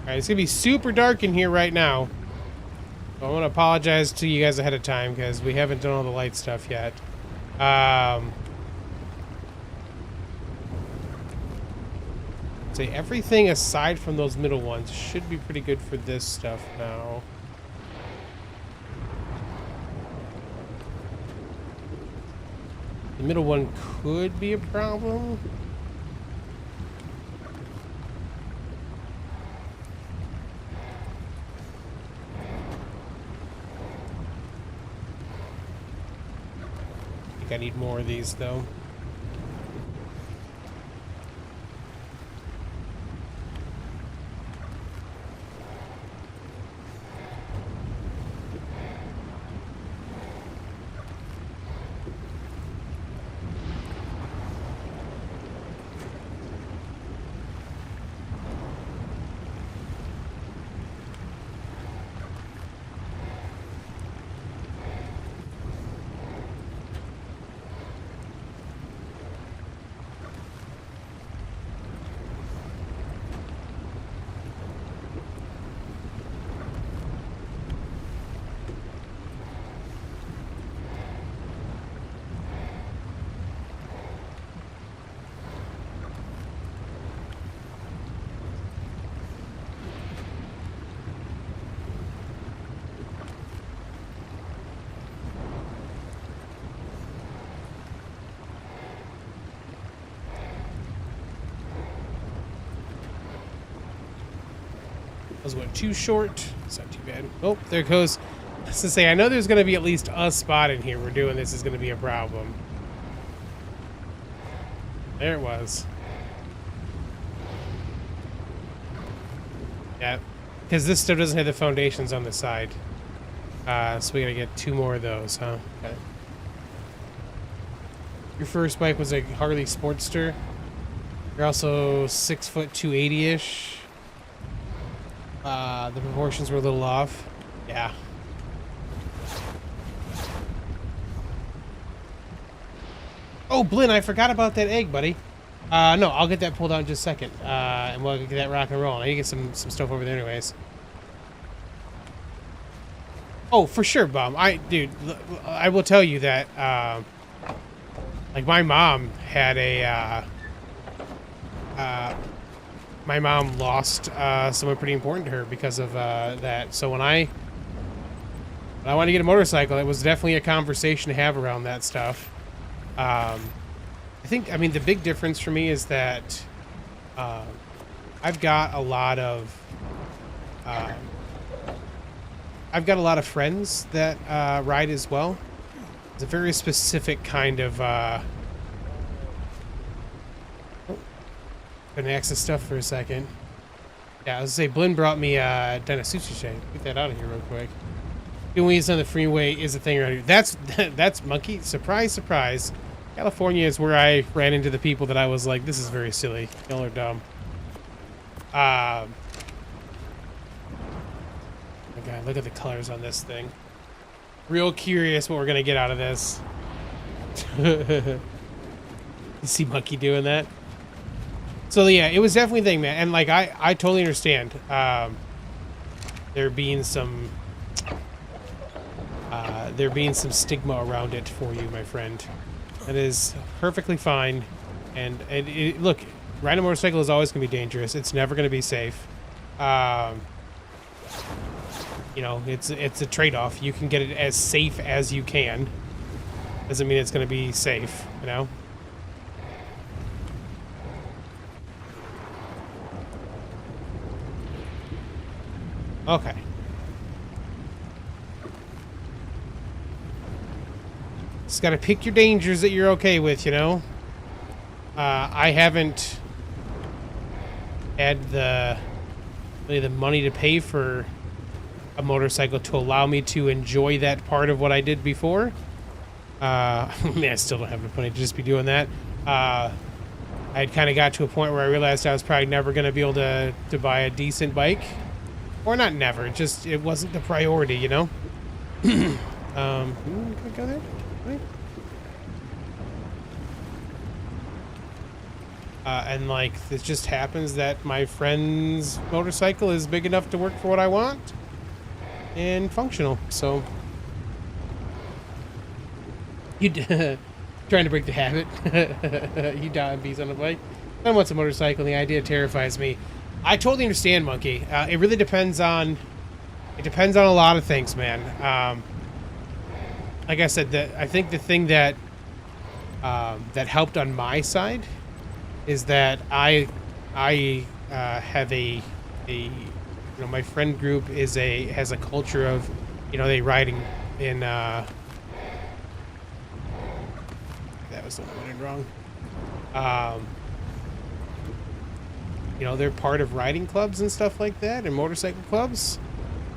S1: Alright, it's gonna be super dark in here right now. So I want to apologize to you guys ahead of time because we haven't done all the light stuff yet. Say everything aside from those middle ones should be pretty good for this stuff now. The middle one could be a problem. I think I need more of these though. Was what, too short? It's not too bad. Oh, there it goes. I was to say, I know there's going to be at least a spot in here where doing this is going to be a problem. There it was. Yeah, because this stuff doesn't have the foundations on the side. So we got to get 2 more of those, huh? Okay. Your first bike was a Harley Sportster. You're also 6 foot 280-ish. The proportions were a little off. Yeah. Oh, Blinn, I forgot about that egg, buddy. No, I'll get that pulled out in just a second. And we'll get that rock and roll. I need to get some stuff over there anyways. Oh, for sure, Bum. Dude, I will tell you that, like, my mom had a, my mom lost someone pretty important to her because of that. So when I wanted to get a motorcycle, it was definitely a conversation to have around that stuff. I mean, the big difference for me is that I've got a lot of friends that ride as well. It's a very specific kind of gonna access stuff for a second. Yeah, I was gonna say, Blinn brought me Denasushi Shade. Get that out of here real quick. Doing weeds on the freeway is a thing around here. That's monkey. Surprise, surprise. California is where I ran into the people that I was like, this is very silly. Y'all are dumb. Oh my god, look at the colors on this thing. Real curious what we're gonna get out of this. You see Monkey doing that? So yeah, it was definitely a thing, man. And like, I totally understand there being some stigma around it for you, my friend. That is perfectly fine. And look, riding a motorcycle is always going to be dangerous. It's never going to be safe. you know, it's a trade-off. You can get it as safe as you can. Doesn't mean it's going to be safe, you know? Okay. Just got to pick your dangers that you're okay with, you know? I haven't had really the money to pay for a motorcycle to allow me to enjoy that part of what I did before. I mean, I still don't have enough money to just be doing that. I had kind of got to a point where I realized I was probably never going to be able to buy a decent bike. Or not never, just it wasn't the priority, you know? Can I go there? Right. And like, it just happens that my friend's motorcycle is big enough to work for what I want and functional. So you trying to break the habit. You die bees on a bike. I want a motorcycle. And the idea terrifies me. I totally understand, Monkey. It really depends on. It depends on a lot of things, man. Like I said, I think the thing that that helped on my side is that I have a you know, my friend group has a culture of, you know, they riding in that was the one I did wrong. You know, they're part of riding clubs and stuff like that, and motorcycle clubs.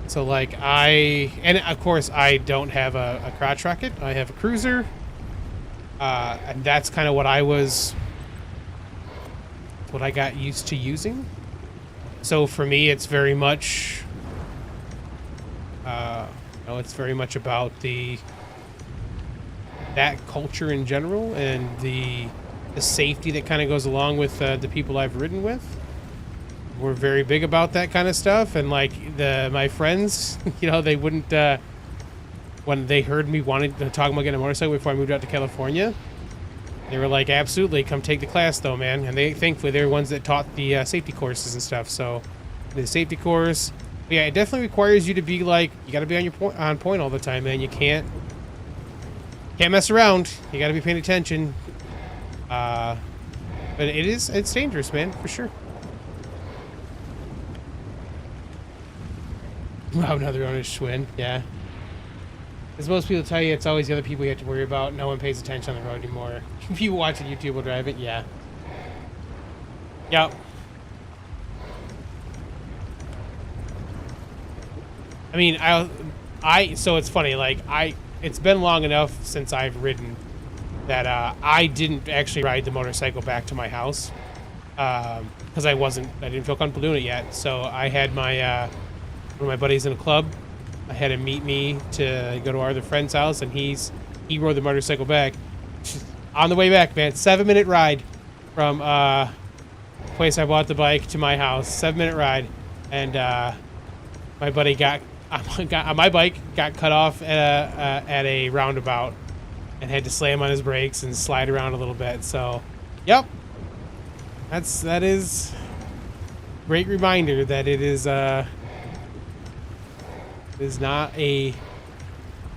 S1: So like and of course I don't have a crotch rocket. I have a cruiser, and that's kind of what I got used to using. So for me, it's very much, you know, it's very much about that culture in general and the safety that kind of goes along with the people I've ridden with. We're very big about that kind of stuff, and like my friends, you know, they wouldn't when they heard me wanting to talk about getting a motorcycle before I moved out to California. They were like, absolutely, come take the class though, man. And thankfully they're ones that taught the safety courses and stuff. So the safety course, yeah, it definitely requires you to be like, you got to be on point all the time, man. You can't mess around. You got to be paying attention. But it's dangerous, man, for sure. Wow, another owner's Schwinn, yeah. As most people tell you, it's always the other people you have to worry about. No one pays attention on the road anymore. If you watch a YouTube will drive it, yeah. Yep. I mean, so it's funny, like, it's been long enough since I've ridden that I didn't actually ride the motorcycle back to my house. Because I didn't feel comfortable doing it yet. So I had one of my buddies in a club. I had him meet me to go to our other friend's house, and he rode the motorcycle back. On the way back, man, 7-minute ride from the place I bought the bike to my house. 7-minute ride, and my buddy got my bike got cut off at a roundabout, and had to slam on his brakes and slide around a little bit. So, yep, that is a great reminder that it is not a, you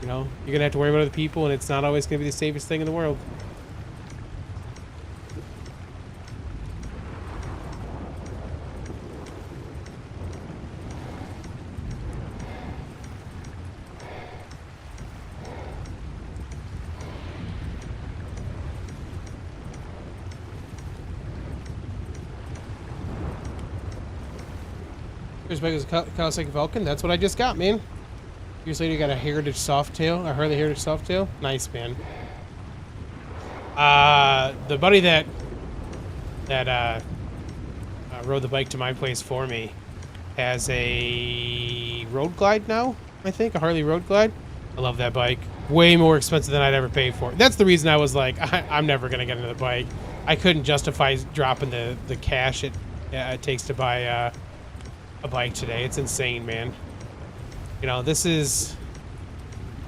S1: know, you're gonna have to worry about other people, and it's not always gonna be the safest thing in the world. Here's Mega's Kawasaki Vulcan. That's what I just got, man. Years later, you got a Heritage Softail, a Harley Heritage Softail. Nice, man. The buddy that rode the bike to my place for me has a Road Glide now, I think, a Harley Road Glide. I love that bike. Way more expensive than I'd ever pay for it. That's the reason I was like, I'm never gonna get another bike. I couldn't justify dropping the cash it takes to buy a bike today. It's insane, man. You know,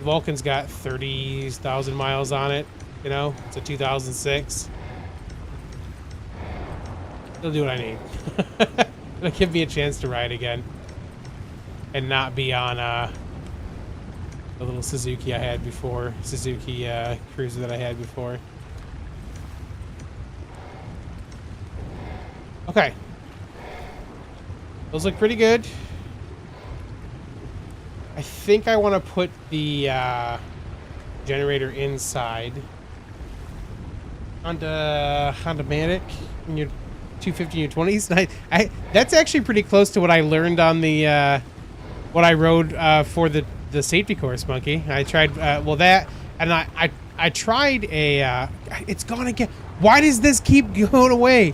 S1: Vulcan's got 30,000 miles on it. You know, it's a 2006. It'll do what I need. It'll give me a chance to ride again. and not be on the little Suzuki I had before, Suzuki Cruiser that I had before. Okay. Those look pretty good. I think I want to put the generator inside. Honda Matic in your 250 and your 20s. That's actually pretty close to what I learned on the what I rode for the safety course, Monkey. I tried well that, and I tried a it's gone again. Why does this keep going away?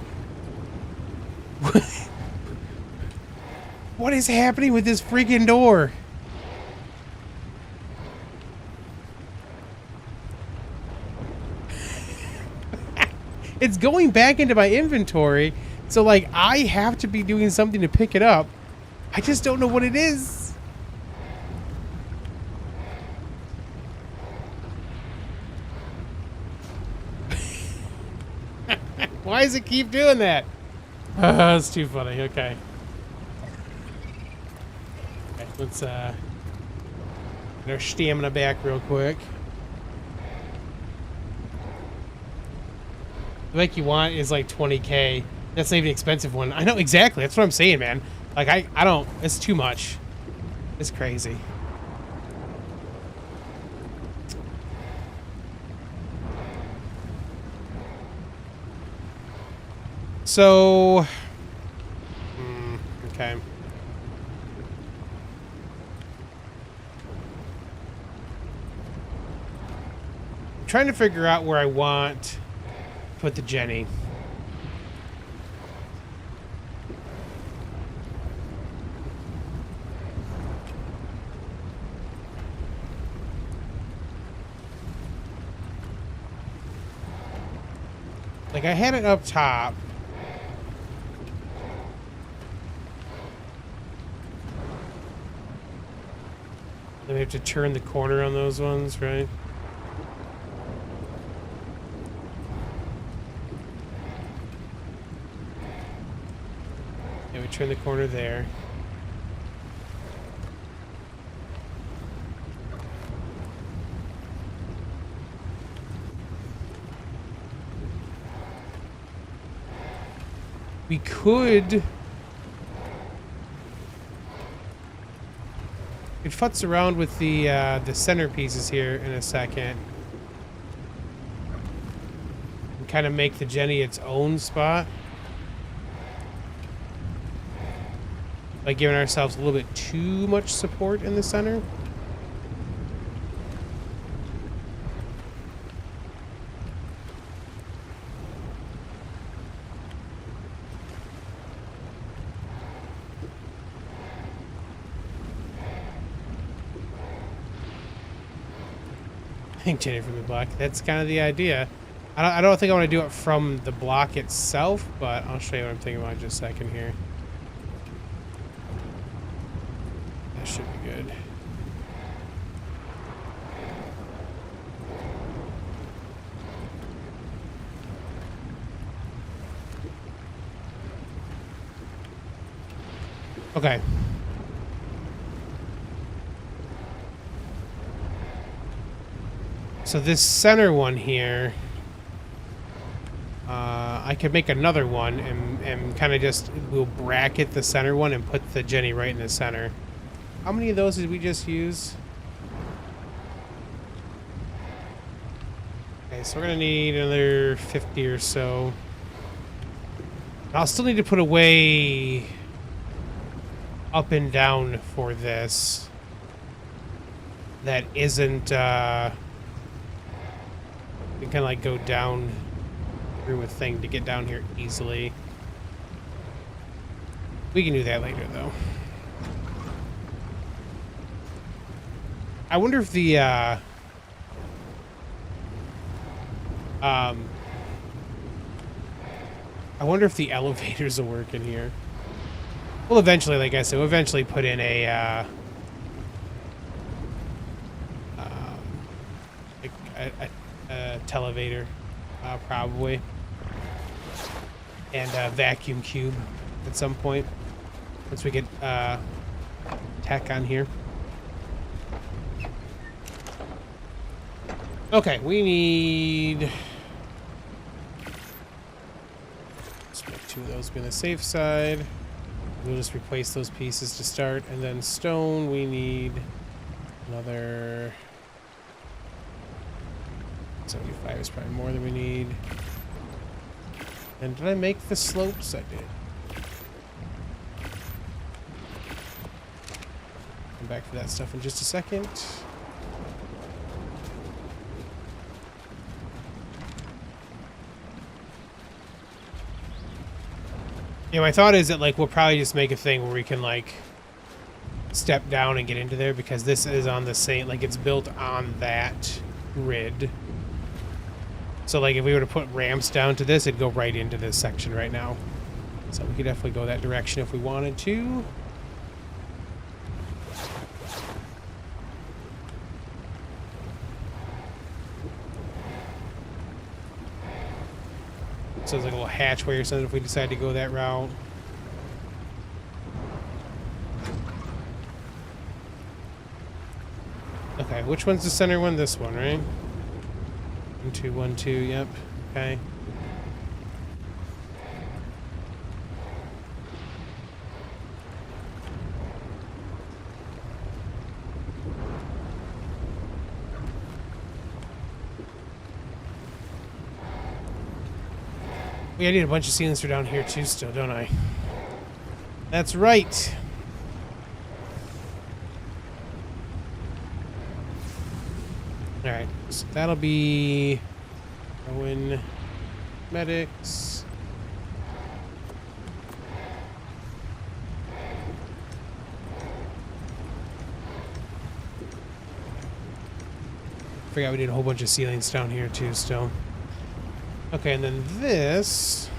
S1: What is happening with this freaking door? It's going back into my inventory, so like I have to be doing something to pick it up. I just don't know what it is. Why does it keep doing that? That's too funny. Okay. Okay, let's get our stamina back real quick. The bike you want is like 20K. That's not even an expensive one. I know exactly. That's what I'm saying, man. Like I don't. It's too much. It's crazy. So, okay. I'm trying to figure out where I want to put the Jenny. Like I had it up top. Then we have to turn the corner on those ones, right? Yeah, we turn the corner there. We could... It futz around with the centerpieces here in a second. And kind of make the Jenny its own spot. By giving ourselves a little bit too much support in the center. I think Jenny from the block. That's kind of the idea. I don't think I want to do it from the block itself, but I'll show you what I'm thinking about in just a second here. That should be good. Okay. So this center one here, I could make another one and kind of just, we'll bracket the center one and put the Jenny right in the center. How many of those did we just use? Okay, so we're gonna need another 50 or so. I'll still need to put away up and down for this. That isn't, we can kind of like go down through a thing to get down here easily. We can do that later though. I wonder if the I wonder if the elevators will work in here. Well, eventually, like I said, we'll eventually put in a televator, probably, and a vacuum cube at some point once we get tech on here. Okay, we need... let's make 2 of those be on the safe side. We'll just replace those pieces to start. And then stone, we need another... 75 is probably more than we need. And did I make the slopes? I did. Come back for that stuff in just a second. Yeah, my thought is that, like, we'll probably just make a thing where we can, like, step down and get into there, because this is on the same, like, it's built on that grid. So, like, if we were to put ramps down to this, it'd go right into this section right now. So we could definitely go that direction if we wanted to. So it's like a little hatchway or something if we decide to go that route. Okay, which one's the center one? This one, right? 1, 2, 1, 2, yep. Okay. Yeah, I need a bunch of ceilings for down here too still, don't I? That's right. Alright, so that'll be Owen medics. Forgot we did a whole bunch of ceilings down here too still. Okay, and then this...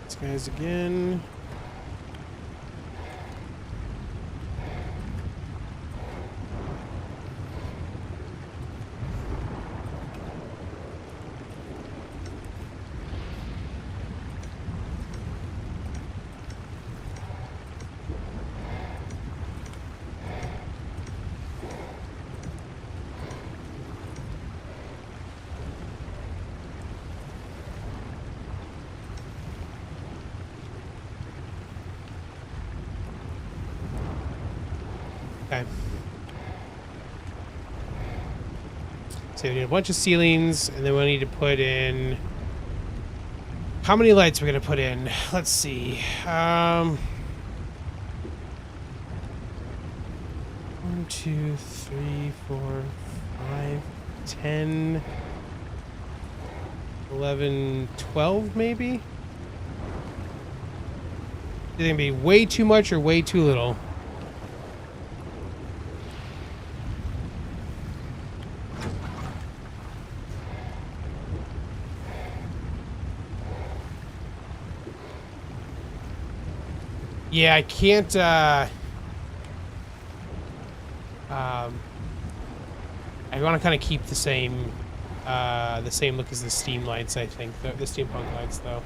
S1: These guys again. Okay. So we need a bunch of ceilings, and then we need to put in... How many lights we're going to put in? Let's see. 1, 2, 3, 4, 5, 10, 11, 12 maybe? Is it going to be way too much or way too little? Yeah, I can't, I want to kind of keep the same look as the steam lights, I think. The steampunk lights, though.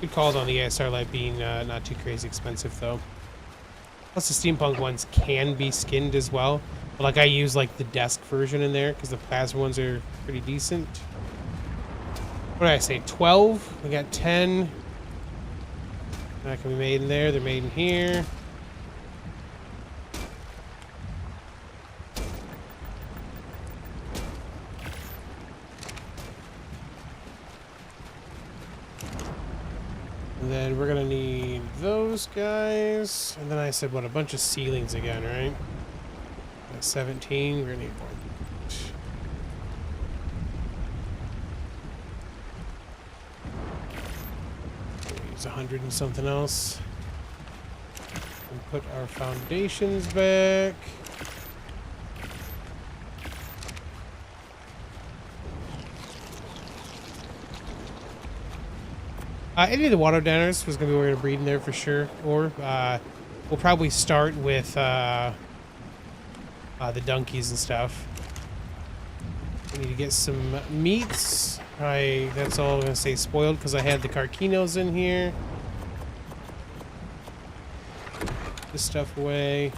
S1: Good calls on the ASR light being not too crazy expensive, though. Plus, the steampunk ones can be skinned as well. But, like, I use, like, the desk version in there, because the plasma ones are pretty decent. What did I say? 12? We got 10. That can be made in there. They're made in here. those guys. And then I said, what, a bunch of ceilings again, right? 17, we're gonna need more. Use 100 and something else. And put our foundations back. Any of the water downers was going to be where we're going to breed in there for sure. Or we'll probably start with the donkeys and stuff. We need to get some meats. That's all I'm going to say spoiled because I had the carcinos in here. This stuff away.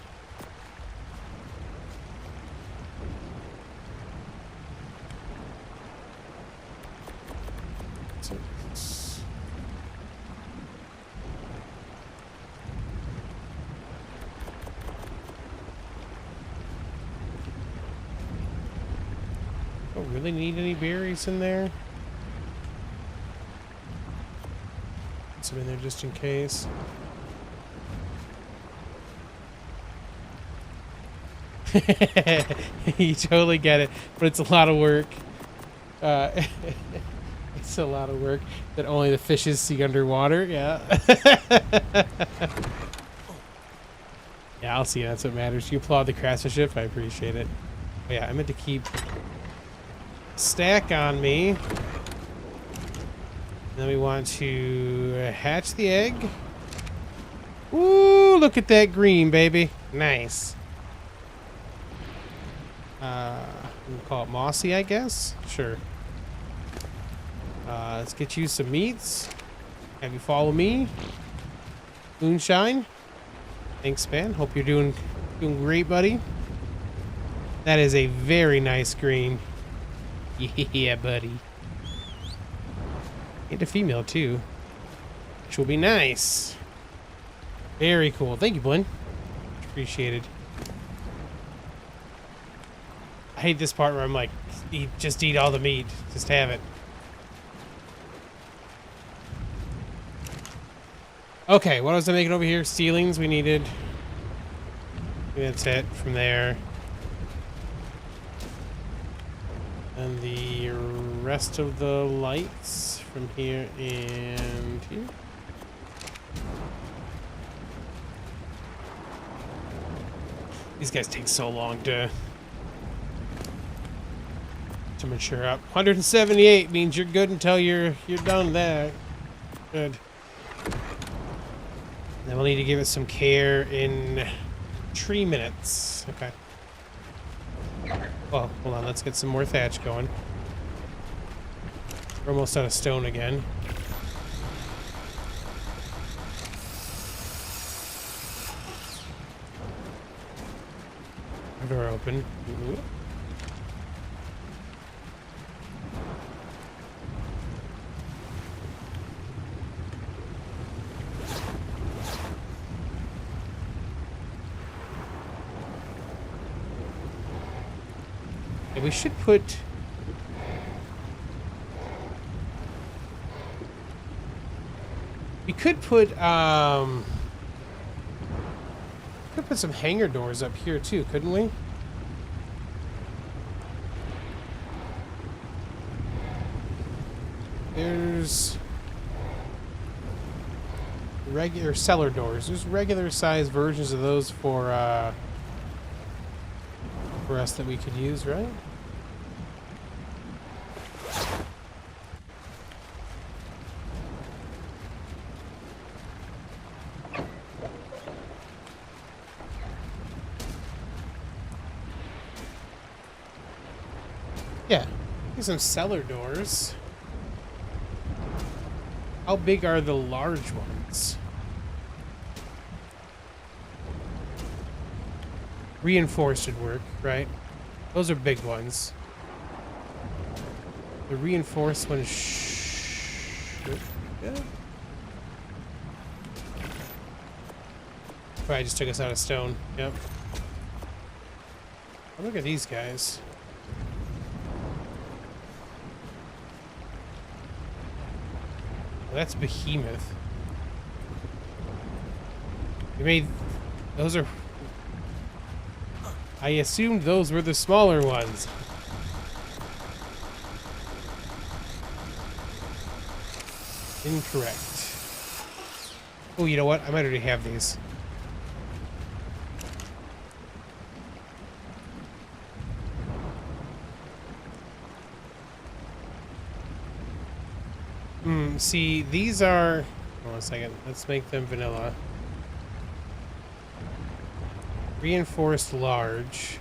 S1: Don't really need any berries in there. Put some in there just in case. You totally get it, but it's a lot of work. It's a lot of work that only the fishes see underwater. Yeah. Yeah, I'll see. That's what matters. You applaud the craftsmanship. I appreciate it. Oh, yeah, I meant to keep stack on me. Then we want to hatch the egg. Ooh, look at that green, baby. Nice. We'll call it mossy, I guess. Sure. Let's get you some meats. Have you follow me. Moonshine. Thanks, man. Hope you're doing great, buddy. That is a very nice green. Yeah, buddy. And a female, too. Which will be nice. Very cool. Thank you, Blinn. Appreciated. I hate this part where I'm like, just eat all the meat. Just have it. Okay, what was I making over here? Ceilings we needed. That's it from there. And the rest of the lights from here and here. These guys take so long to mature up. 178 means you're good until you're done there. Good. Then we'll need to give it some care in 3 minutes. Okay. Well, hold on. Let's get some more thatch going. We're almost out of stone again. Door open. Ooh. We should put... We could put some hangar doors up here too, couldn't we? There's regular cellar doors. There's regular size versions of those for us that we could use, right? Yeah, here's some cellar doors. How big are the large ones? Reinforced would work, right? Those are big ones. The reinforced one should... Yeah. Probably just took us out of stone. Yep. Oh, look at these guys. Well, that's behemoth. You made... Those are... I assumed those were the smaller ones. Incorrect. Oh, you know what? I might already have these. See, these are... Hold on a second. Let's make them vanilla. Reinforced large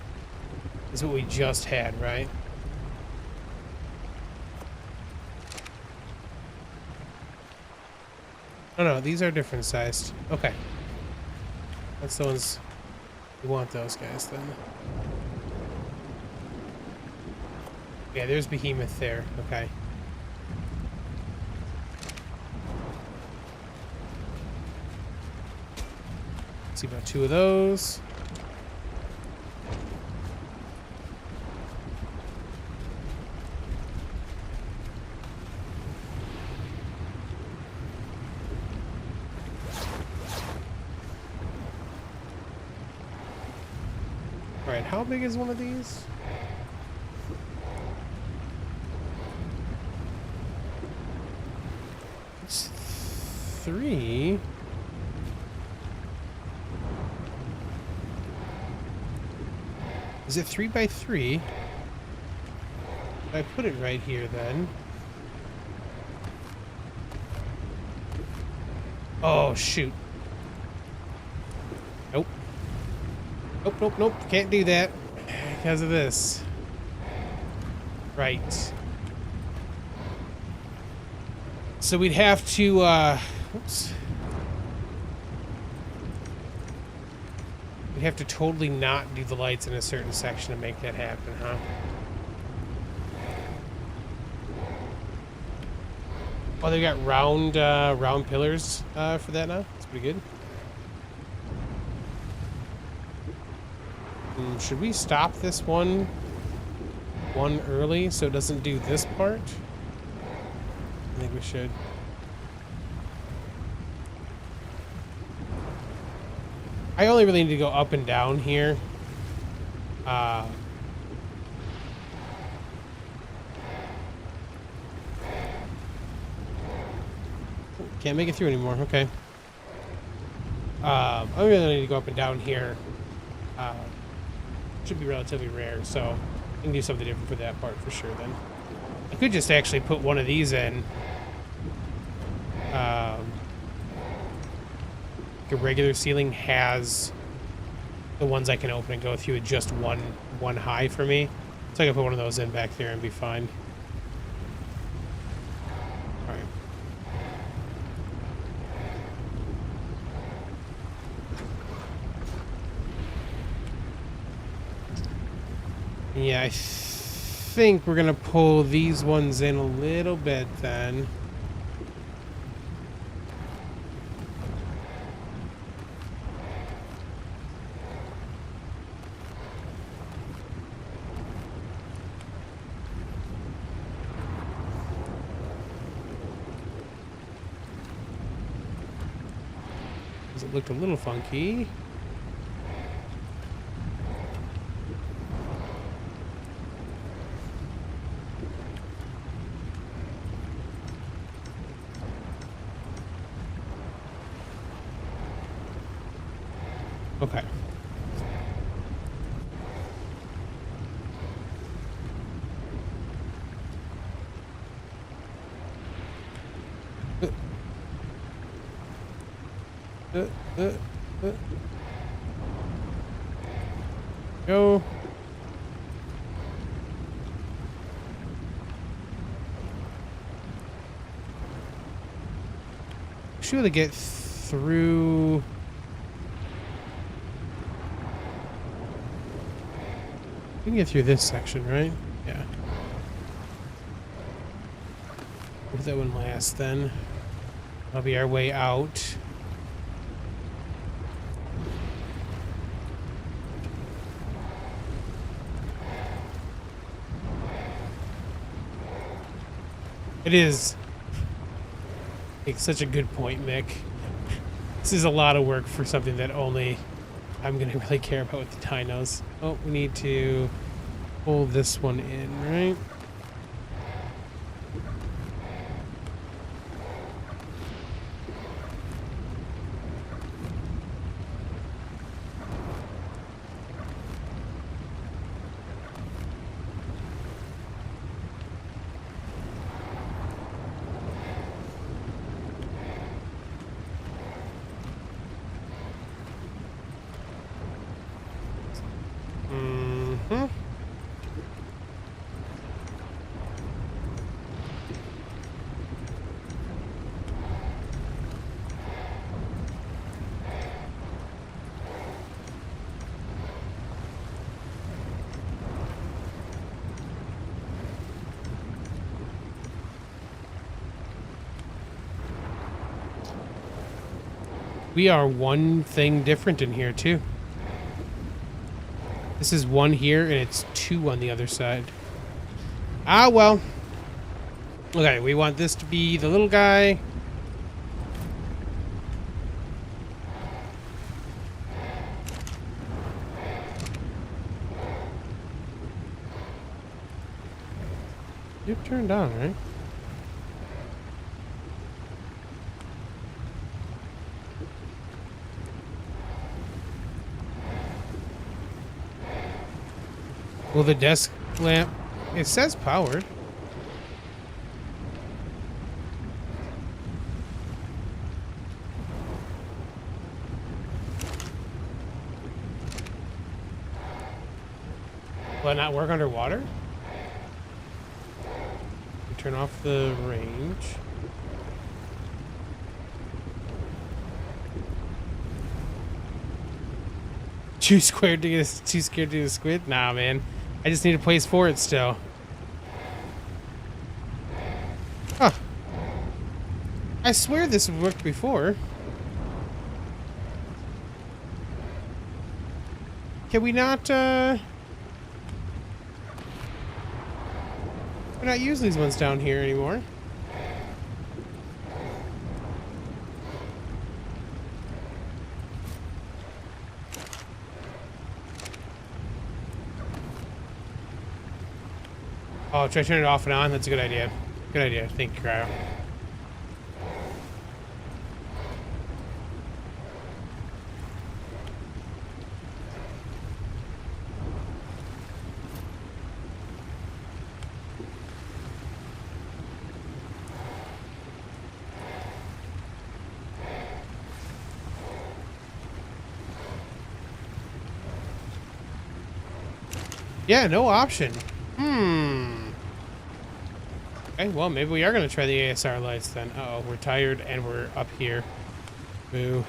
S1: is what we just had, right? Oh no, these are different sized. Okay. That's the ones... We want those guys then. Yeah, there's Behemoth there. Okay. See about 2 of those. All right, how big is one of these? It's 3. Is it 3 by 3? If I put it right here, then. Oh, shoot. Nope. Nope, nope, nope. Can't do that because of this. Right. So we'd have to, oops. We'd have to totally not do the lights in a certain section to make that happen, huh? Oh, they got round pillars for that now? That's pretty good. Should we stop this one early so it doesn't do this part? I think we should. I only really need to go up and down here. Can't make it through anymore. Okay. I really need to go up and down here. Should be relatively rare, so I can do something different for that part for sure then. I could just actually put one of these in. A regular ceiling has the ones I can open and go through with just one high for me. So I can put one of those in back there and be fine. Alright. Yeah, I think we're gonna pull these ones in a little bit then. It looked a little funky. Okay. Go. Should we get through? We can get through this section, right? Yeah. We'll do that one last then. That'll be our way out. It is. It's such a good point, Mick. This is a lot of work for something that only I'm gonna really care about with the dinos. Oh, we need to pull this one in, right? Mm-hmm. We are one thing different in here, too. This is one here, and it's two on the other side. Ah, well. Okay, we want this to be the little guy. You're turned on, right? Will the desk lamp... It says powered. Will it not work underwater? Turn off the range. Too scared to get too scared to get a squid? Nah, man. I just need a place for it still. Huh. I swear this has worked before. Can we not, we're not using these ones down here anymore. Oh, try to turn it off and on? That's a good idea. Good idea. Thank you, Cryo. Yeah, no option. Okay, well, maybe we are going to try the ASR lights then. Uh-oh, we're tired and we're up here. Boo.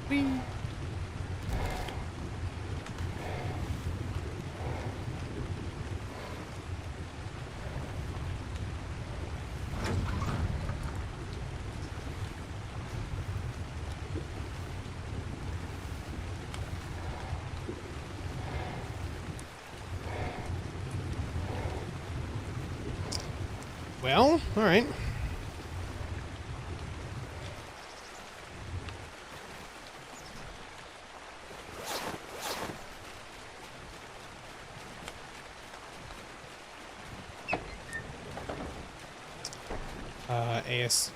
S1: Whee. Well, all right. AS.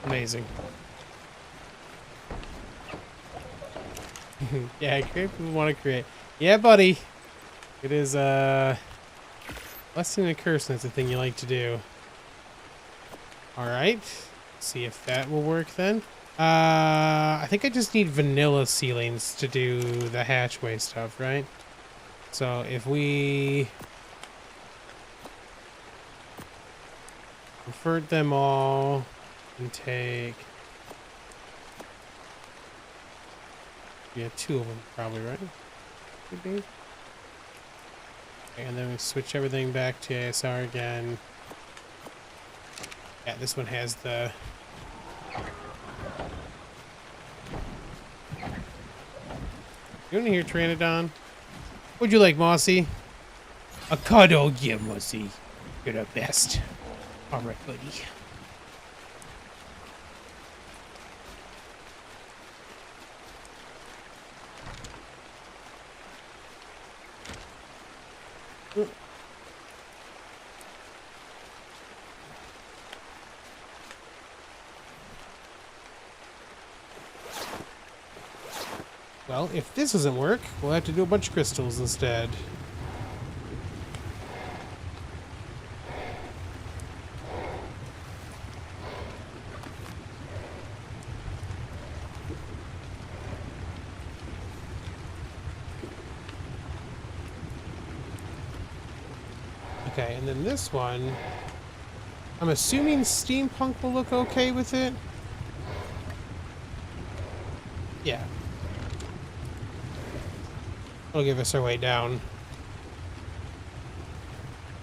S1: Amazing. Yeah, create people want to create. Yeah, buddy. It is, blessing and a curse, that's the thing you like to do. Alright. See if that will work then. I think I just need vanilla ceilings to do the hatchway stuff, right? So if we convert them all and take... Yeah, two of them probably, right? Could be. And then we switch everything back to ASR again. Yeah, this one has the You in here, Pteranodon? What'd you like, Mossy? A cuddle, yeah, Mossy. You're the best. All right, buddy. Well, if this doesn't work, we'll have to do a bunch of crystals instead. Okay, and then this one, I'm assuming steampunk will look okay with it. Yeah. It'll give us our way down.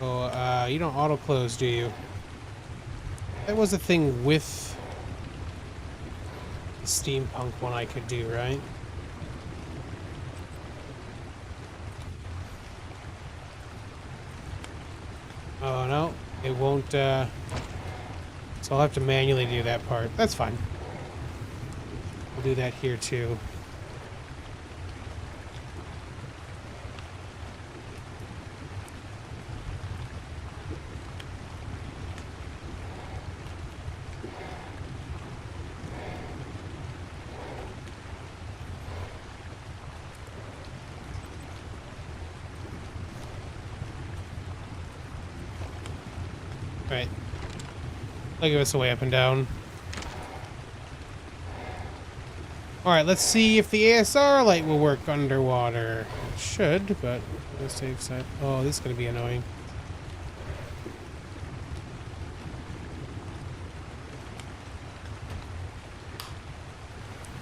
S1: Oh, you don't auto close, do you? That was a thing with the steampunk one I could do, right? Oh no, it won't, so I'll have to manually do that part. That's fine. We'll do that here too. Right. They'll give us a way up and down. Alright, let's see if the ASR light will work underwater. It should, but let's safe side. Oh, this is going to be annoying.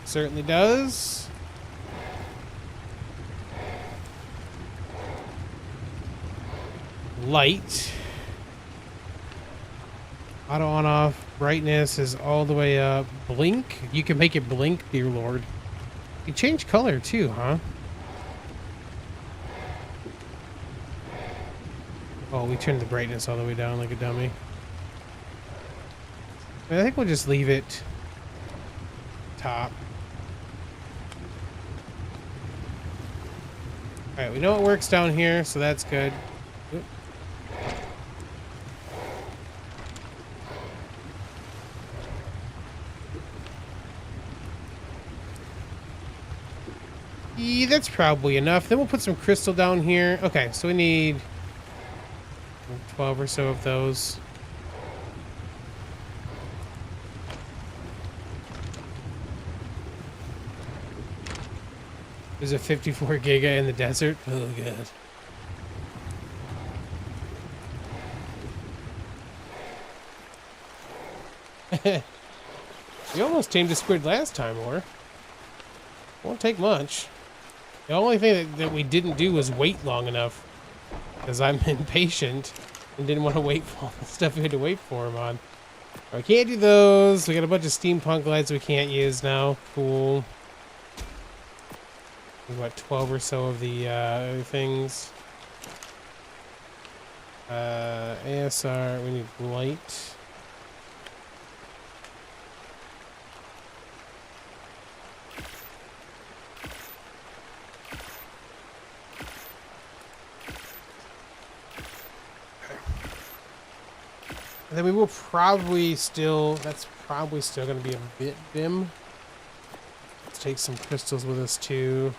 S1: Certainly does. Light. Auto on off. Brightness is all the way up. Blink? You can make it blink, dear lord. You change color too, huh? Oh, we turned the brightness all the way down like a dummy. I think we'll just leave it top. Alright, we know it works down here, so that's good. Oop. Yeah, that's probably enough. Then we'll put some crystal down here. Okay, so we need 12 or so of those. There's a 54 giga in the desert. Oh, God. We almost tamed a squid last time, or won't take much. The only thing that we didn't do was wait long enough, because I'm impatient and didn't want to wait for all the stuff we had to wait for him on. We can't do those. We got a bunch of steampunk lights we can't use now. Cool. We've got 12 or so of the other things. ASR, we need light. And then we will probably still, that's probably still going to be a bit dim. Let's take some crystals with us too.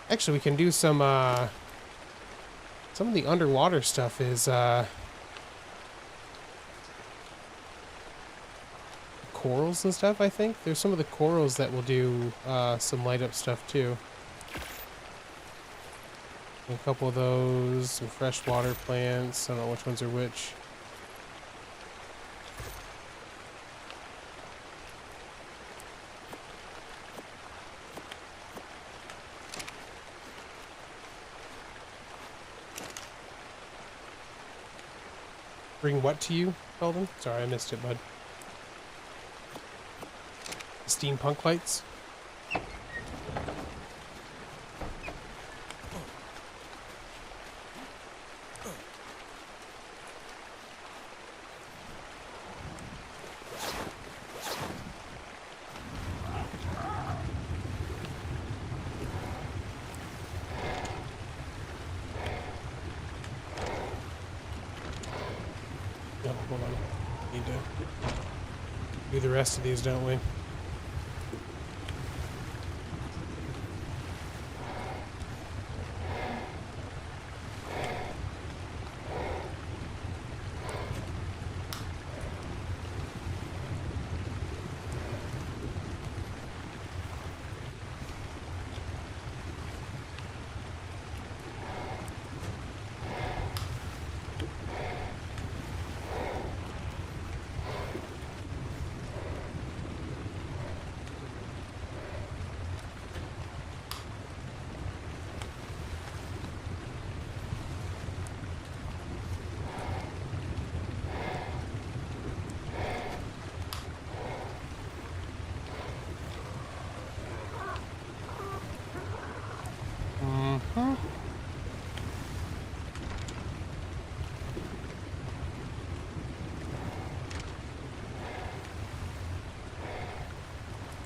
S1: Actually, we can do some of the underwater stuff is corals and stuff, I think. There's some of the corals that will do some light up stuff too. A couple of those, some freshwater plants. I don't know which ones are which. Bring what to you, Sheldon? Sorry, I missed it, bud. Steampunk lights? hold on. Need to do the rest of these, don't we?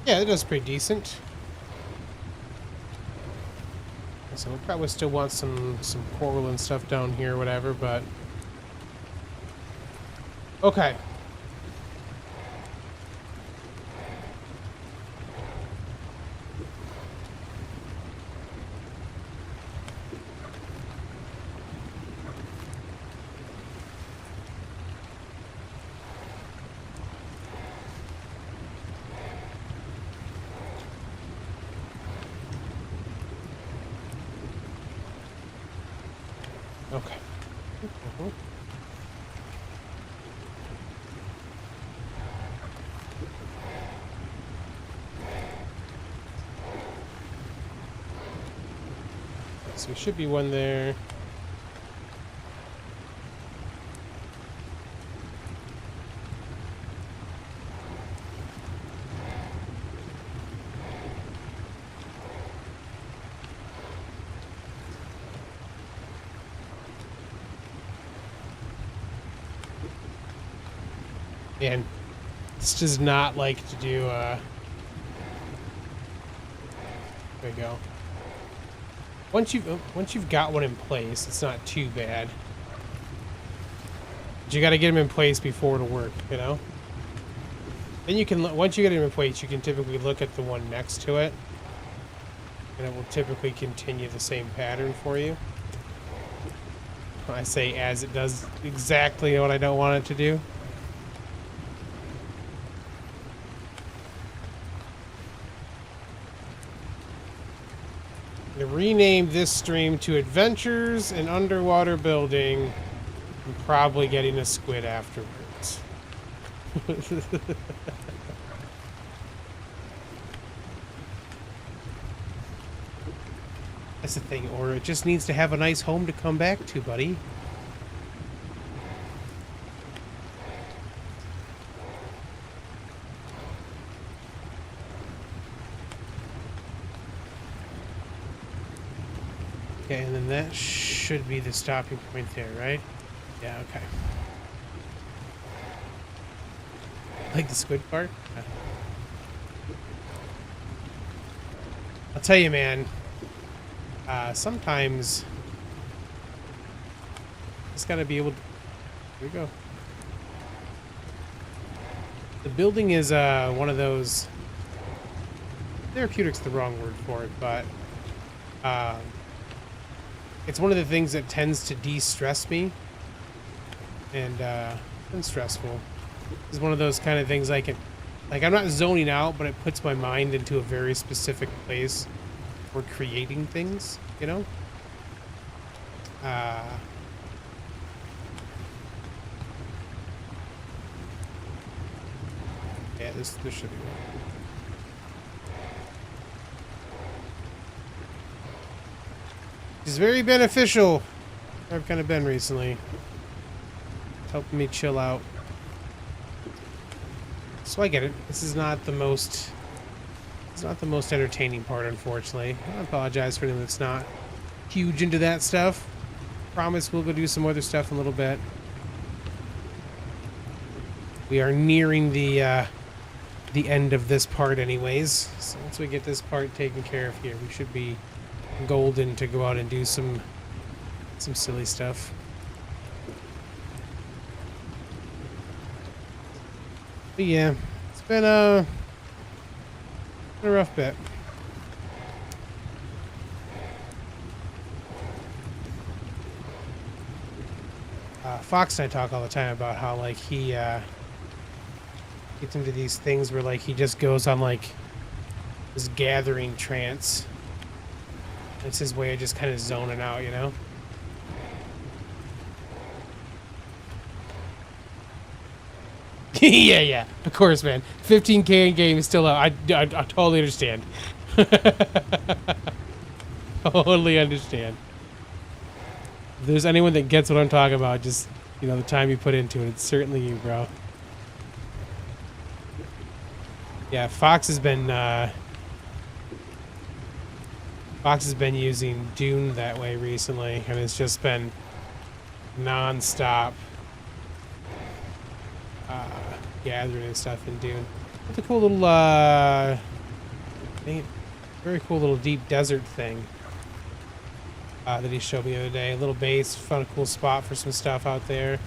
S1: Yeah, it does pretty decent. So we'll probably still want some coral and stuff down here, whatever, but okay. Okay. So there should be one there. And this does not like to do, there we go. Once you've got one in place, it's not too bad. But you got to get them in place before it'll work, you know? Then you can, once you get them in place, you can typically look at the one next to it. And it will typically continue the same pattern for you. I say as it does exactly what I don't want it to do. Rename this stream to Adventures in Underwater Building and probably getting a squid afterwards. That's the thing, or it just needs to have a nice home to come back to, buddy. Okay, and then that should be the stopping point there, right? Yeah, okay. Like the squid part? Yeah. I'll tell you, man, sometimes just gotta be able to... Here we go. The building is one of those... Therapeutic's the wrong word for it, but... it's one of the things that tends to de-stress me, and been stressful. It's one of those kind of things I can, like, I'm not zoning out, but it puts my mind into a very specific place for creating things, you know? Yeah, this should be one. It's very beneficial. I've kind of been recently. It's helping me chill out. So I get it. This is not the most... It's not the most entertaining part, unfortunately. I apologize for anyone that's not huge into that stuff. Promise we'll go do some other stuff in a little bit. We are nearing the end of this part anyways. So once we get this part taken care of here, we should be golden to go out and do some silly stuff. But yeah, it's been a rough bit. Fox and I talk all the time about how like he gets into these things where like he just goes on like this gathering trance. It's his way of just kind of zoning out, you know? Yeah, of course, man. 15K in game is still out. I totally understand. Totally understand. If there's anyone that gets what I'm talking about, just, you know, the time you put into it, it's certainly you, bro. Yeah, Fox has been using Dune that way recently, and it's just been non-stop gathering and stuff in Dune. It's a cool little very cool little deep desert thing that he showed me the other day. A little base, found a cool spot for some stuff out there.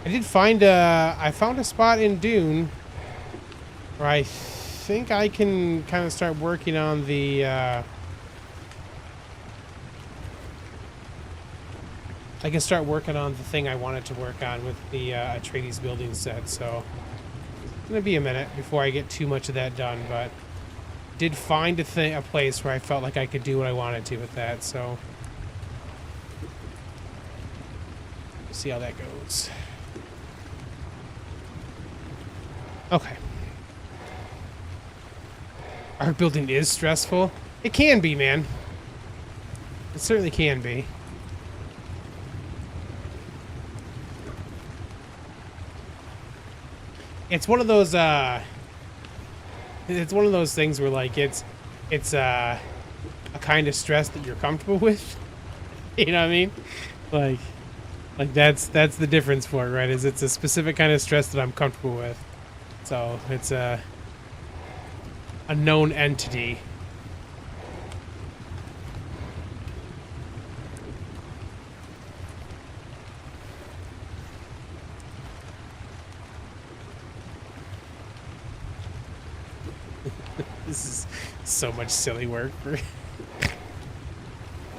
S1: I found a spot in Dune where I think I can kind of start working on the thing I wanted to work on with the Atreides building set, so it's gonna be a minute before I get too much of that done, but did find a place where I felt like I could do what I wanted to with that, so we'll see how that goes. Okay. ARK building is stressful. It can be, man. It certainly can be. It's one of those things where like it's a kind of stress that you're comfortable with. You know what I mean? Like that's the difference for it, right? Is it's a specific kind of stress that I'm comfortable with. So it's a known entity. This is so much silly work for it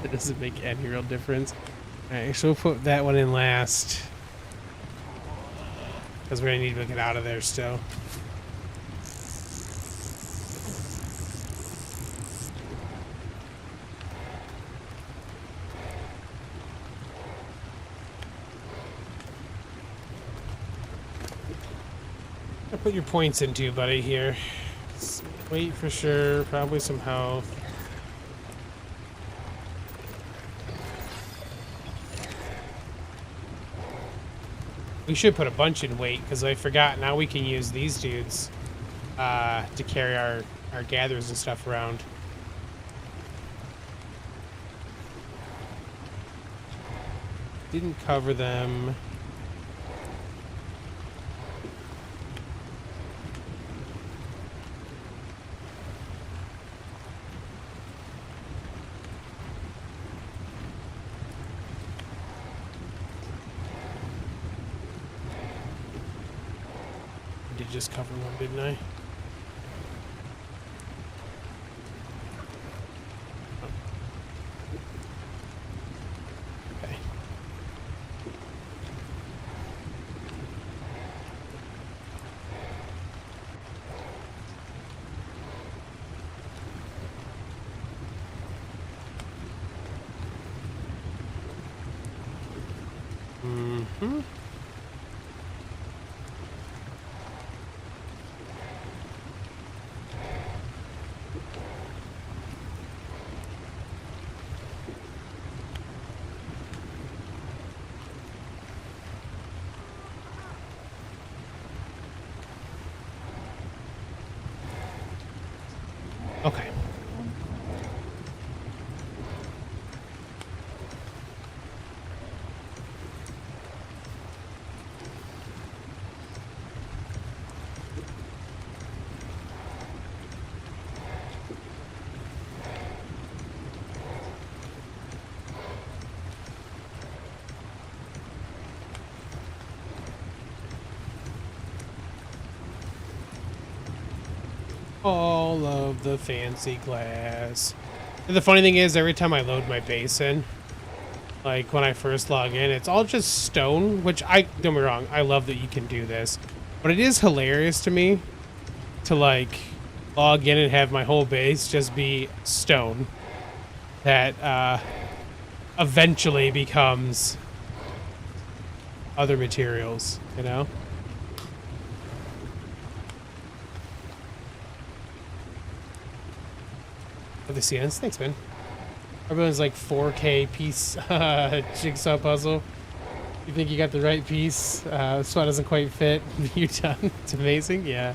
S1: doesn't make any real difference. Alright, so we'll put that one in last, because we're gonna need to get out of there still. I'll put your points into, buddy, here. Weight for sure, probably some health. We should put a bunch in weight, because I forgot, now we can use these dudes to carry our gatherers and stuff around. Didn't cover them. Just cover one, didn't I? Okay. Mm-hmm. Okay. All of the fancy glass. And the funny thing is, every time I load my base in, like when I first log in, it's all just stone, which don't get me wrong, I love that you can do this. But it is hilarious to me to like log in and have my whole base just be stone that eventually becomes other materials, you know? Oh, the CNs? Thanks, man. Everyone's like 4K piece jigsaw puzzle. You think you got the right piece? This one doesn't quite fit. You're done. It's amazing. Yeah.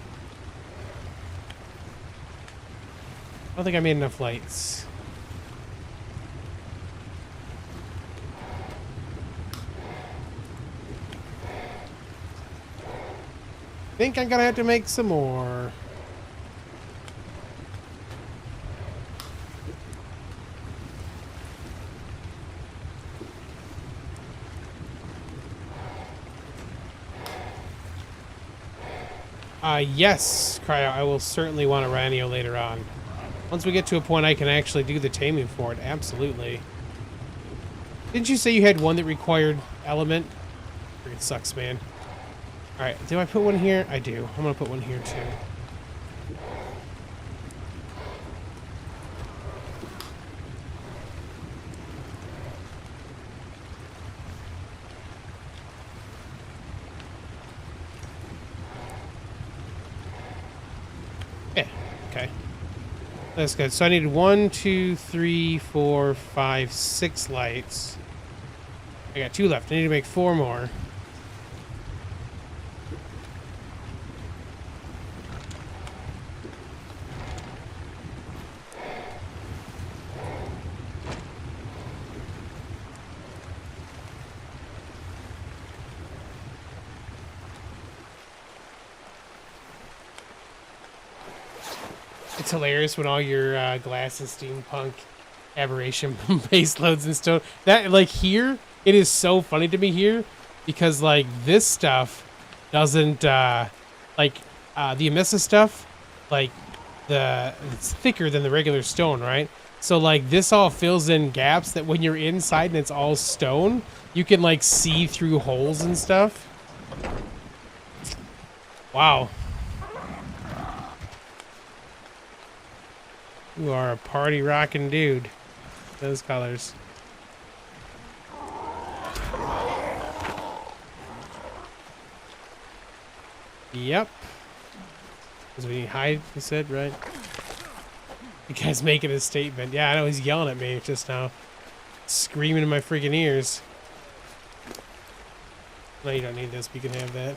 S1: I don't think I made enough lights. Think I'm gonna have to make some more. Yes, Cryo, I will certainly want a Ranio later on. Once we get to a point I can actually do the taming for it, absolutely. Didn't you say you had one that required element? Freaking sucks, man. Alright, do I put one here? I do. I'm gonna put one here, too. Yeah, okay. That's good. So I need 1, 2, 3, 4, 5, 6 lights. I got 2 left. I need to make 4 more. It's hilarious when all your glass and steampunk aberration base loads and stone. That, like, here, it is so funny to me here because, like, this stuff doesn't, like, the Amissa stuff, like, it's thicker than the regular stone, right? So, like, this all fills in gaps that when you're inside and it's all stone, you can, like, see through holes and stuff. Wow. You are a party rocking dude. Those colors. Yep. Because we hide, you said, right? The guy's making a statement. Yeah, I know, he's yelling at me just now. Screaming in my freaking ears. No, you don't need this, but you can have that.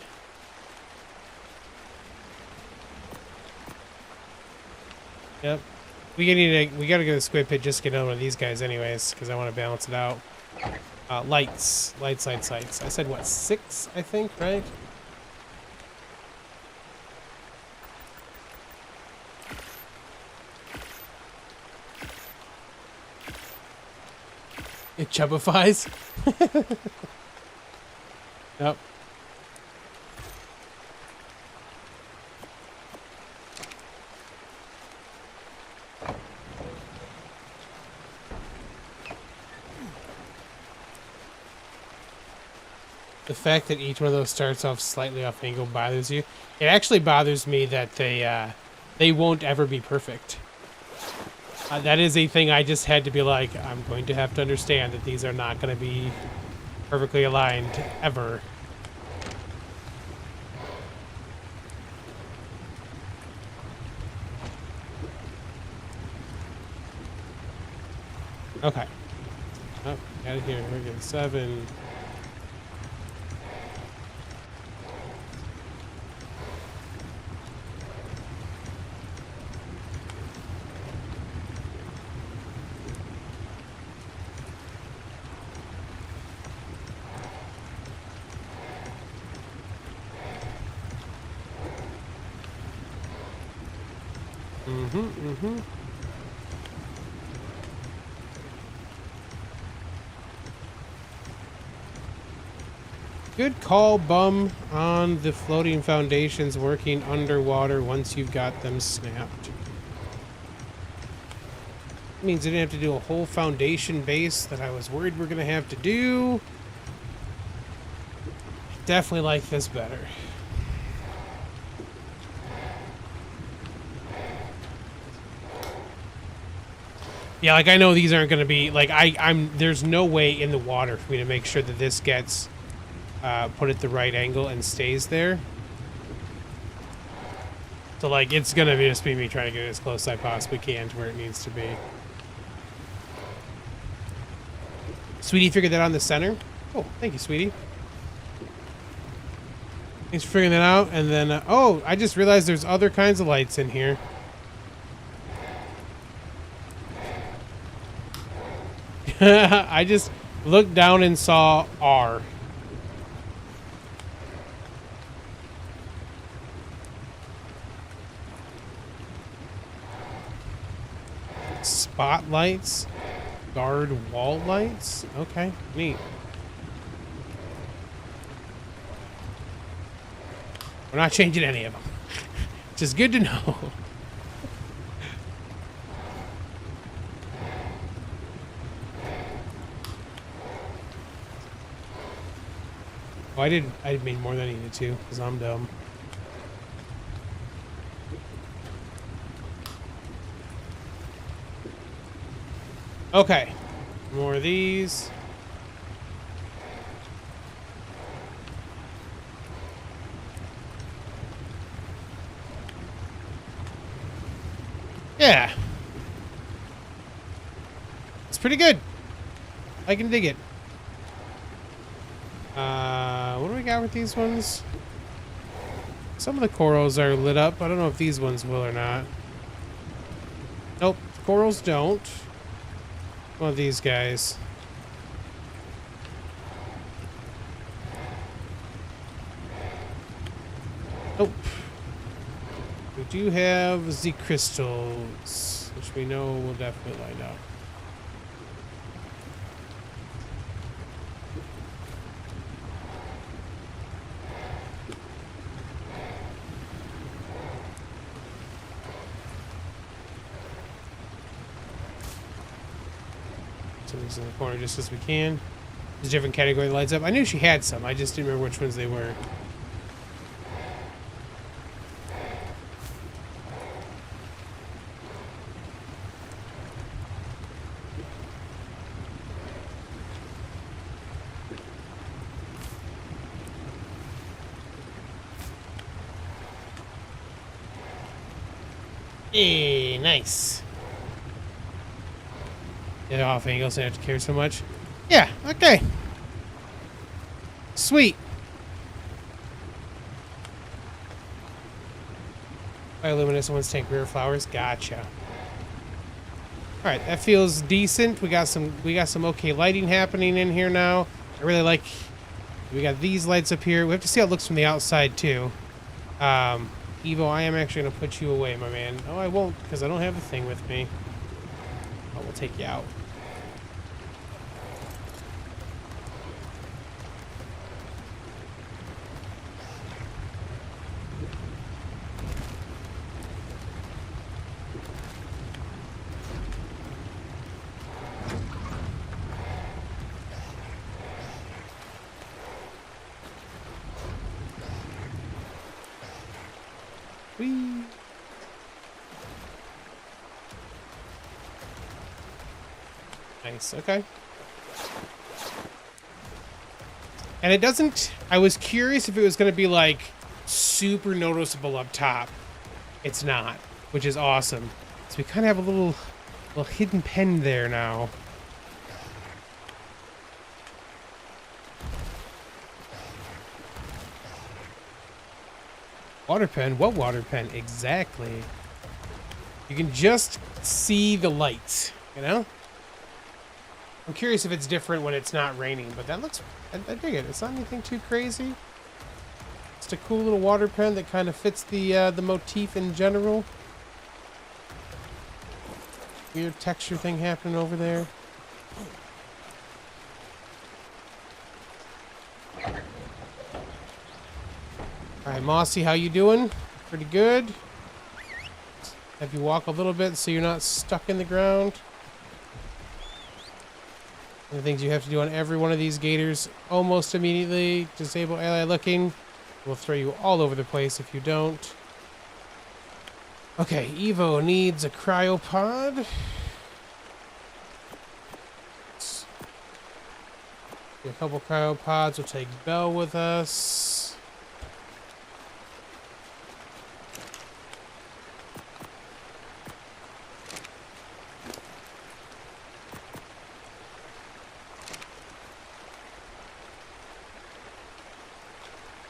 S1: Yep. We gotta go to the squid pit just to get another one of these guys anyways, because I want to balance it out. Lights. Lights. I said, what, 6, I think, right? It chubbifies? Yep. The fact that each one of those starts off slightly off angle bothers you. It actually bothers me that they won't ever be perfect. That is a thing I just had to be like, I'm going to have to understand that these are not going to be perfectly aligned ever. Okay. Oh, got it here. We're getting 7. Good call, bum, on the floating foundations working underwater once you've got them snapped. Means I didn't have to do a whole foundation base that I was worried we're gonna have to do. Definitely like this better. Yeah, like I know these aren't gonna be like there's no way in the water for me to make sure that this gets put at the right angle and stays there. So like it's gonna just be me trying to get it as close as I possibly can to where it needs to be. Sweetie figured that out in the center. Oh, thank you, Sweetie. Thanks for figuring that out. And then, oh, I just realized there's other kinds of lights in here. I just looked down and saw R. Spotlights. Guard wall lights? Okay, neat. We're not changing any of them. Which is good to know. Oh, I made more than I needed to, because I'm dumb. Okay, more of these. Yeah. It's pretty good. I can dig it. What do we got with these ones? Some of the corals are lit up. I don't know if these ones will or not. Nope, corals don't. One of these guys. Nope. We do have the crystals, which we know will definitely light up. These in the corner just as we can. There's a different category that lights up. I knew she had some. I just didn't remember which ones they were. Hey, nice. Get off angle so I don't have to carry so much. Yeah, okay. Sweet. Bioluminescent ones tank rare flowers. Gotcha. Alright, that feels decent. We got some okay lighting happening in here now. I really like we got these lights up here. We have to see how it looks from the outside too. Evo, I am actually gonna put you away, my man. Oh, I won't, because I don't have the thing with me. Oh, we'll take you out. Whee! Nice, okay. And it doesn't... I was curious if it was going to be, like, super noticeable up top. It's not, which is awesome. So we kind of have a little hidden pen there now. Water pen? What water pen? Exactly. You can just see the lights, you know? I'm curious if it's different when it's not raining, but that looks... I dig it. It's not anything too crazy. Just a cool little water pen that kind of fits the motif in general. Weird texture thing happening over there. Hi, Mossy, how you doing? Pretty good. Have you walk a little bit so you're not stuck in the ground. And the things you have to do on every one of these gators almost immediately. Disable ally looking. We'll throw you all over the place if you don't. Okay, Evo needs a cryopod. A couple cryopods. We'll take Belle with us.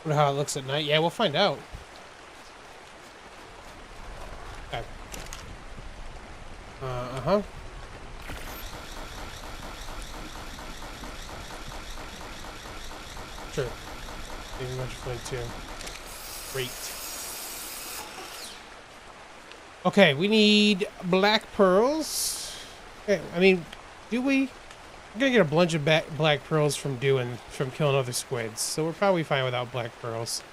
S1: Wonder how it looks at night. Yeah, we'll find out. Okay. Uh-huh. Sure. Maybe much fun too. Great. Okay, we need black pearls. Okay, I mean, do we? I'm gonna get a bunch of black pearls from killing other squids, so we're probably fine without black pearls.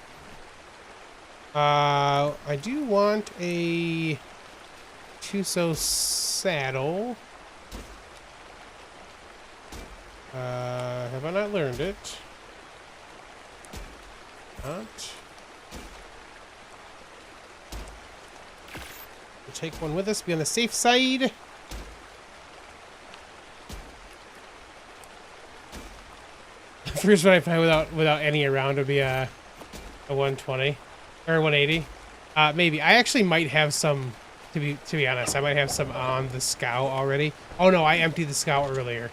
S1: I do want a Tuso saddle. Have I not learned it? Not. We'll take one with us, be on the safe side. First one I find without any around would be a 120 or 180. Maybe I actually might have some. To be honest, I might have some on the scow already. Oh no, I emptied the scow earlier.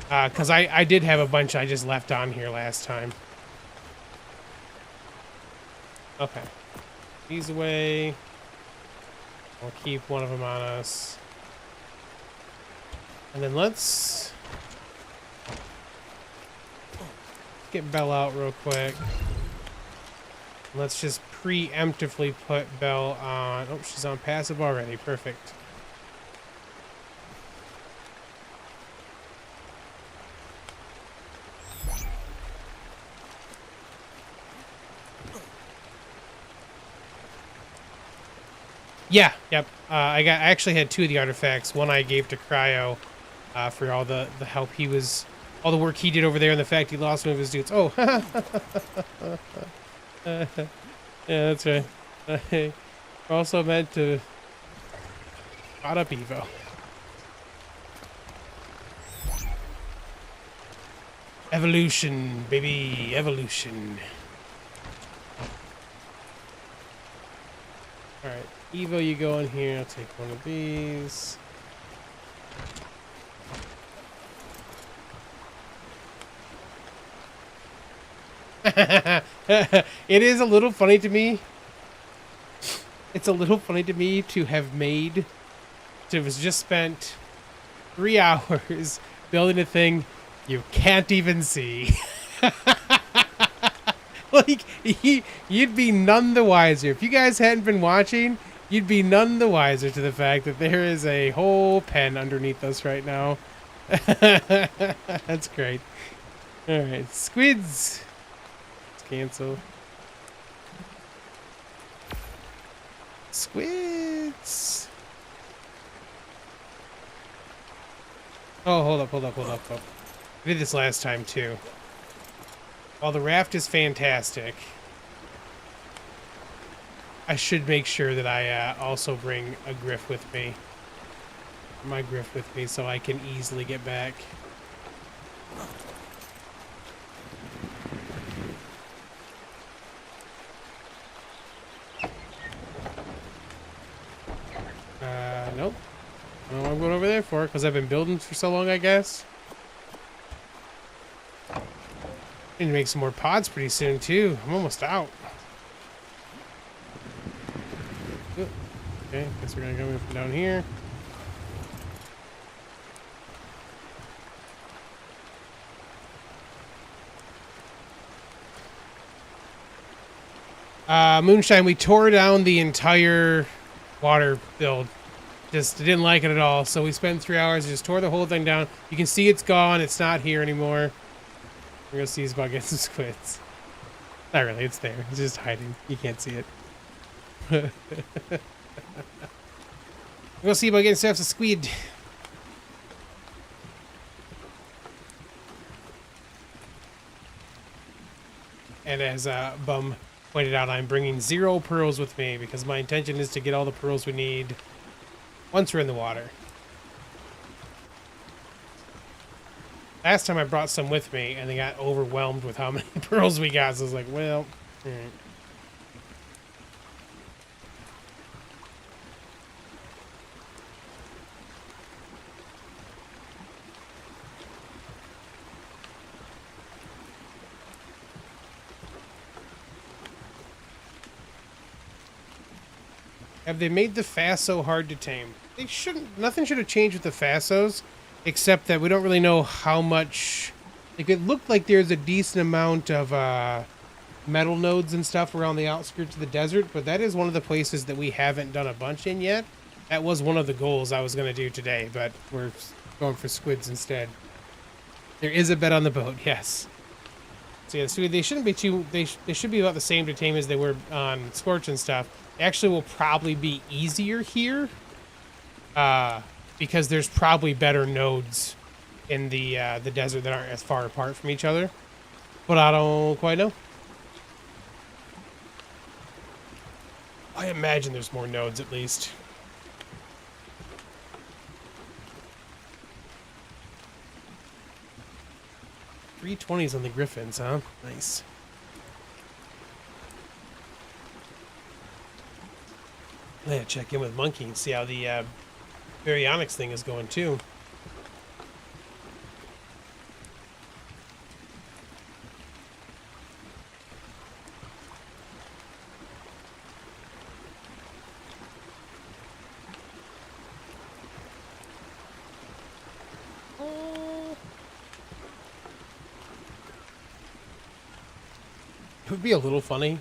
S1: Cause I did have a bunch I just left on here last time. Okay, these away. We'll keep one of them on us, and then let's get Belle out real quick. Let's just preemptively put Belle on. Oh, she's on passive already. Perfect. Yeah, yep. I actually had 2 of the artifacts. One I gave to Cryo for all the help he was, all the work he did over there, and the fact he lost one of his dudes. Oh, yeah, that's right. We're also meant to spot up Evo. Evolution, baby, evolution. All right. Evo, you go in here. I'll take one of these. It is a little funny to me. It's a little funny to me to have just spent 3 hours building a thing you can't even see. Like, you'd be none the wiser. If you guys hadn't been watching, you'd be none the wiser to the fact that there is a whole pen underneath us right now. That's great. Alright, squids. Let's cancel. Squids. Oh, hold up. I did this last time, too. While the raft is fantastic, I should make sure that I also bring a griff with me. My griff with me so I can easily get back. Nope. I don't know what I'm going over there for, because I've been building for so long, I guess. Need to make some more pods pretty soon, too. I'm almost out. Ooh. Okay, guess we're gonna go from down here. Moonshine, we tore down the entire water build. Just didn't like it at all, so we spent 3 hours and just tore the whole thing down. You can see it's gone. It's not here anymore. We're gonna see about getting some squids. Not really, it's there. It's just hiding. You can't see it. We'll see about getting ourselves a squid. And as Bum pointed out, I'm bringing 0 pearls with me because my intention is to get all the pearls we need once we're in the water. Last time I brought some with me and they got overwhelmed with how many pearls we got, so I was like, well... Have they made the Fass so hard to tame? They shouldn't. Nothing should have changed with the Fassos, except that we don't really know how much. Like, it looked like there's a decent amount of metal nodes and stuff around the outskirts of the desert, but that is one of the places that we haven't done a bunch in yet. That was one of the goals I was going to do today, but we're going for squids instead. There is a bed on the boat, yes. So yeah, so they shouldn't be too. They should be about the same to tame as they were on Scorch and stuff. Actually will probably be easier here because there's probably better nodes in the desert that aren't as far apart from each other, but I don't quite know. I imagine there's more nodes at least. $320s on the Griffins, huh? Nice. Yeah, check in with Monkey and see how the Baryonyx thing is going too. It would be a little funny.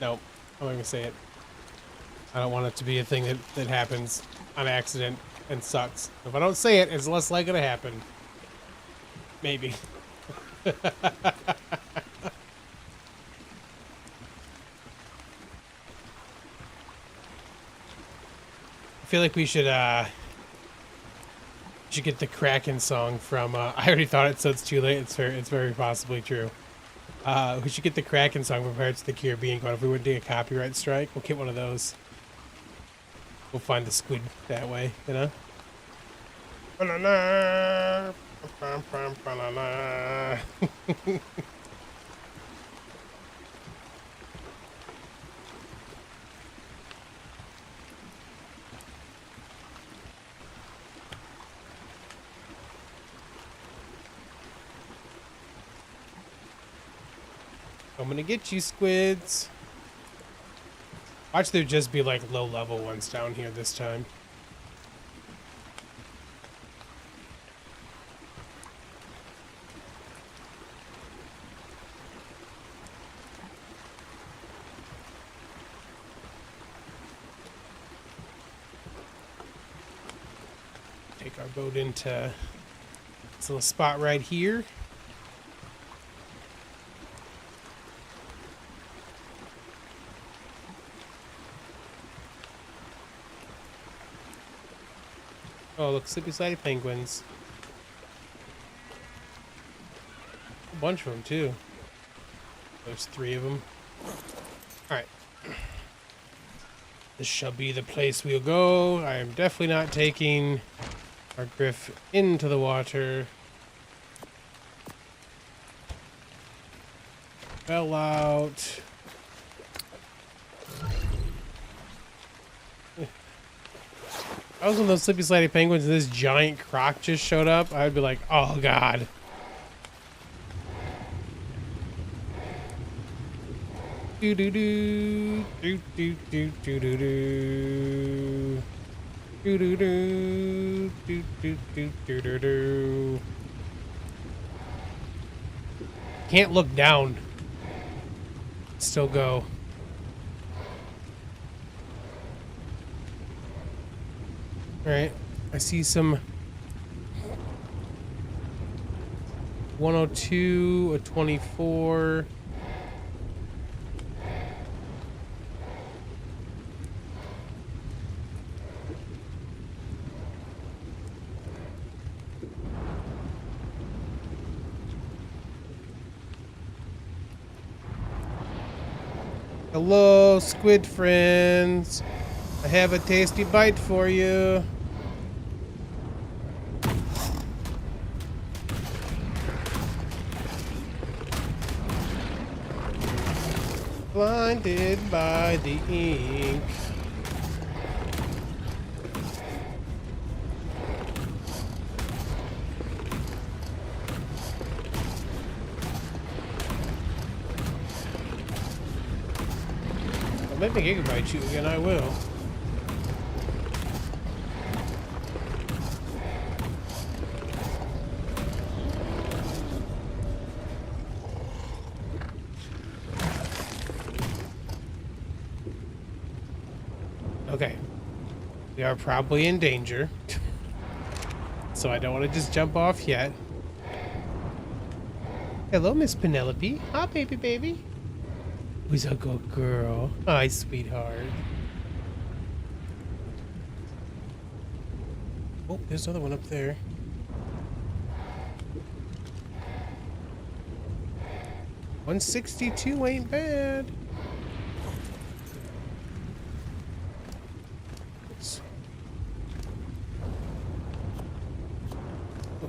S1: No. I'm not gonna say it. I don't want it to be a thing that happens on accident and sucks. If I don't say it, it's less likely to happen. Maybe. I feel like we should get the Kraken song from I already thought it, so it's too late. It's very possibly true. We should get the Kraken song from Pirates of the Caribbean going. If we wouldn't do a copyright strike, we'll get one of those. We'll find the squid that way, you know? I'm gonna get you, squids. Watch there just be like low-level ones down here this time. Take our boat into this little spot right here. Oh, look, sleepy-sided penguins. A bunch of them, too. There's 3 of them. Alright. This shall be the place we'll go. I am definitely not taking our griff into the water. Fell out. I was one of those sleepy slidey penguins and this giant croc just showed up. I'd be like, oh god. Do do do do do do do do do do do do do do do do do. Can't look down. Still go. Alright, I see some 102, a 24. Hello, squid friends. I have a tasty bite for you. Blinded by the ink. Let me gigabyte you again, I will. Okay. We are probably in danger. So I don't want to just jump off yet. Hello, Miss Penelope. Hi, baby. Who's a good girl? Hi, sweetheart. Oh, there's another one up there. $162 ain't bad. Oops.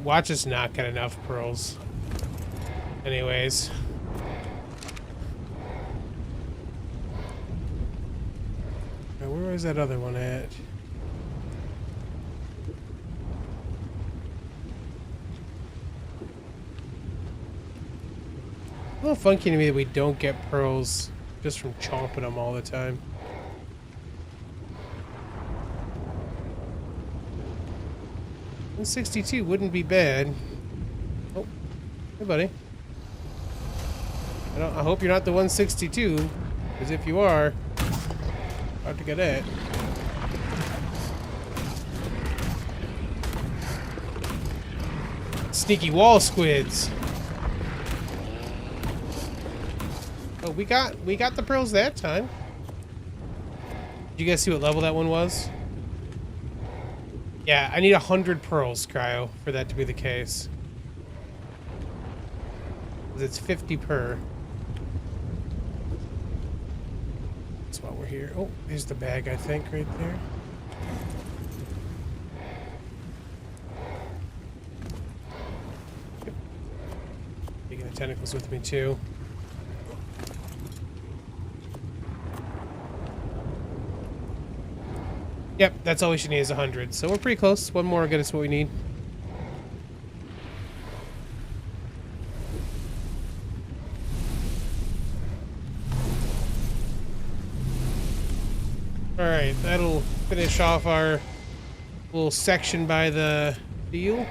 S1: Watch us not get enough pearls. Anyways. Where is that other one at? A little funky to me that we don't get pearls just from chomping them all the time. $162 wouldn't be bad. Oh, hey buddy. I hope you're not the 162, because if you are, hard to get it. Sneaky wall squids. Oh, we got the pearls that time. Did you guys see what level that one was? Yeah, I need 100 pearls, Cryo, for that to be the case. 'Cause it's 50 per. That's why we're here. Oh, there's the bag, I think, right there. Yep. Taking the tentacles with me, too. Yep, that's all we should need is 100. So we're pretty close. One more will get us what we need. Alright, that'll finish off our little section by the field.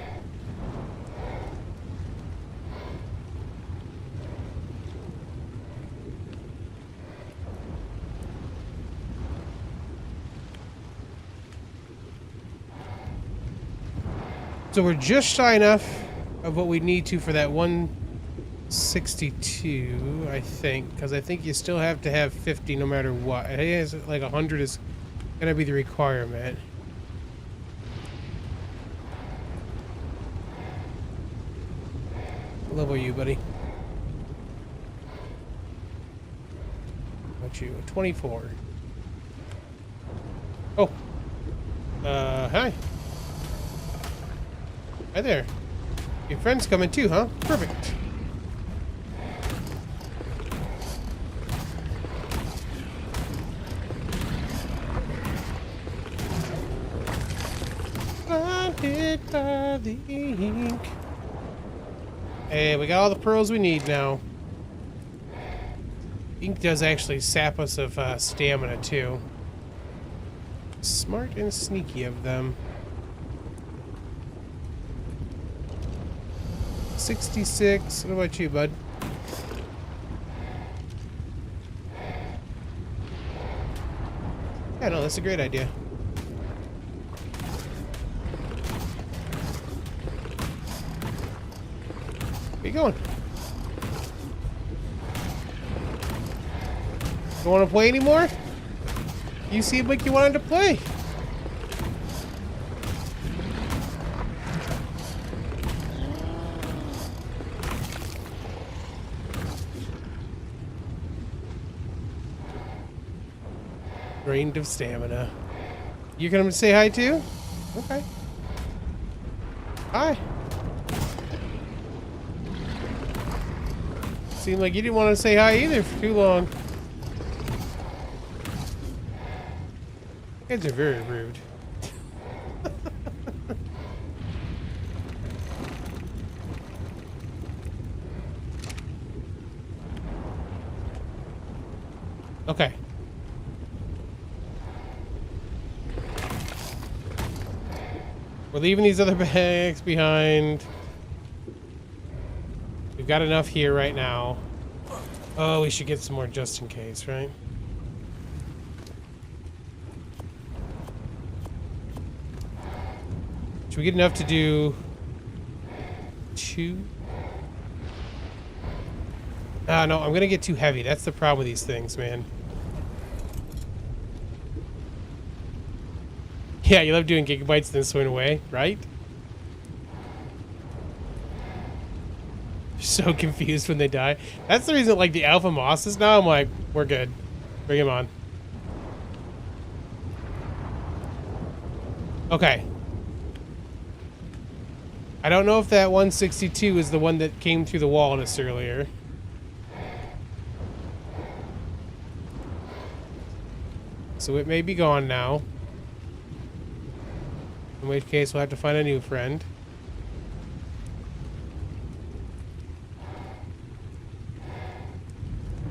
S1: So we're just shy enough of what we need to for that 162, I think, because I think you still have to have 50 no matter what. I think it's like 100 is gonna be the requirement. What level are you, buddy? What you? 24. Oh. Hi. Hi there. Your friend's coming too, huh? Perfect. Blinded by the ink. Hey, we got all the pearls we need now. Ink does actually sap us of stamina too. Smart and sneaky of them. 66. What about you, bud? Yeah, no, that's a great idea. Where you going? Don't want to play anymore? You seem like you wanted to play. Drained of stamina. You gonna say hi too? Okay. Hi. Seemed like you didn't want to say hi either for too long. You guys are very rude. Okay. We're leaving these other bags behind. We've got enough here right now. Oh, we should get some more just in case, right? Should we get enough to do 2? Ah, no, I'm gonna get too heavy. That's the problem with these things, man. Yeah, you love doing gigabytes and then swimming away, right? So confused when they die. That's the reason, like, the alpha mosses now, I'm like, we're good. Bring him on. Okay. I don't know if that 162 is the one that came through the wall on us earlier. So it may be gone now. In which case, we'll have to find a new friend.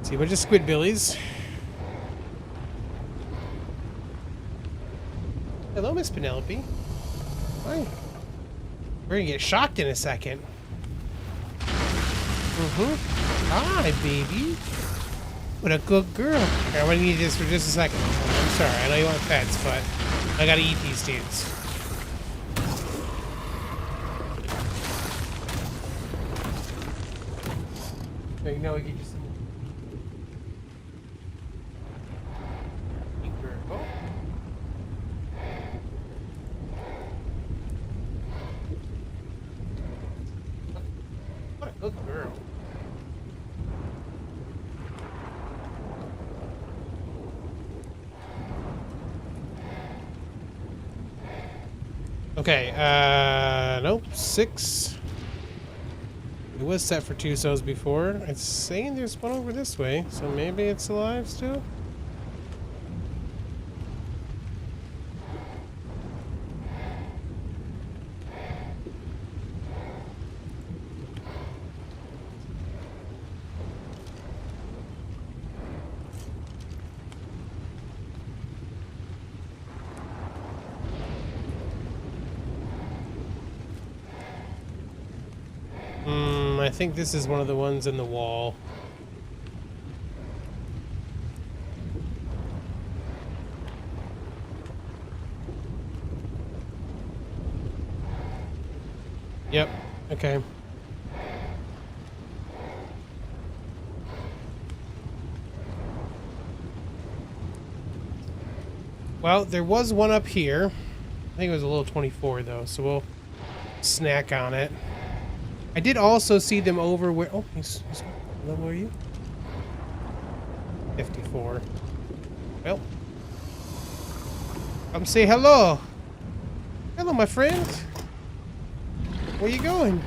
S1: See a bunch of squidbillies. Hello, Miss Penelope. Hi. We're gonna get shocked in a second. Hi, baby. What a good girl. Okay, I'm gonna need this for just a second. I'm sorry, I know you want pets, but I gotta eat these dudes. Okay, now we can just... What a good girl. Okay, nope, 6. It was set for 2 souls before. It's saying there's one over this way, so maybe it's alive still? I think this is one of the ones in the wall. Yep, okay. Well, there was one up here. I think it was a little 24 though, so we'll snack on it. I did also see them over where... Oh, he's what level are you? 54. Well. Come say hello. Hello, my friend. Where you going?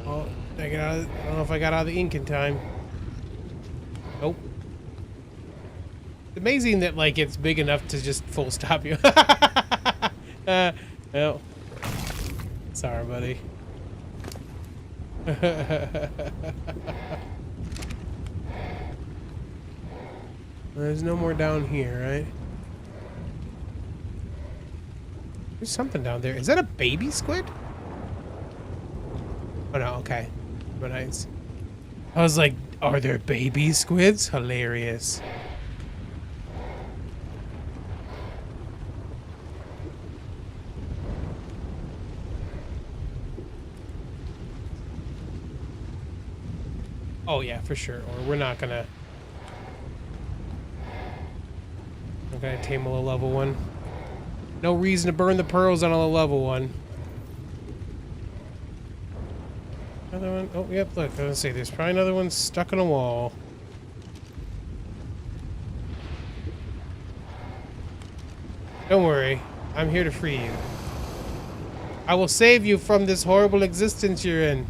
S1: Oh, I don't know if I got out of the ink in time. Nope. It's amazing that, like, it's big enough to just full stop you. Well. Sorry, buddy. There's no more down here, right? There's something down there. Is that a baby squid? Oh no, okay. But nice. I was like, are there baby squids? Hilarious. Oh yeah, for sure. Or we're not gonna tame a level 1. No reason to burn the pearls on a level 1. Another one. Oh, yep, look. I was gonna say, there's probably another one stuck in a wall. Don't worry. I'm here to free you. I will save you from this horrible existence you're in.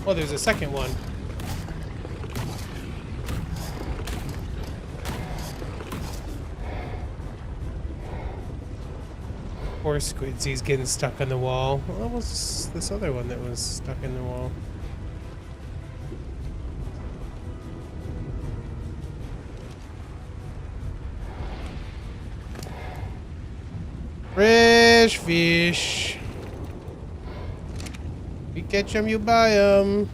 S1: Oh, there's a second one. Poor Squidsy's getting stuck on the wall. What was this other one that was stuck in the wall? Fresh fish. You catch them, you buy them.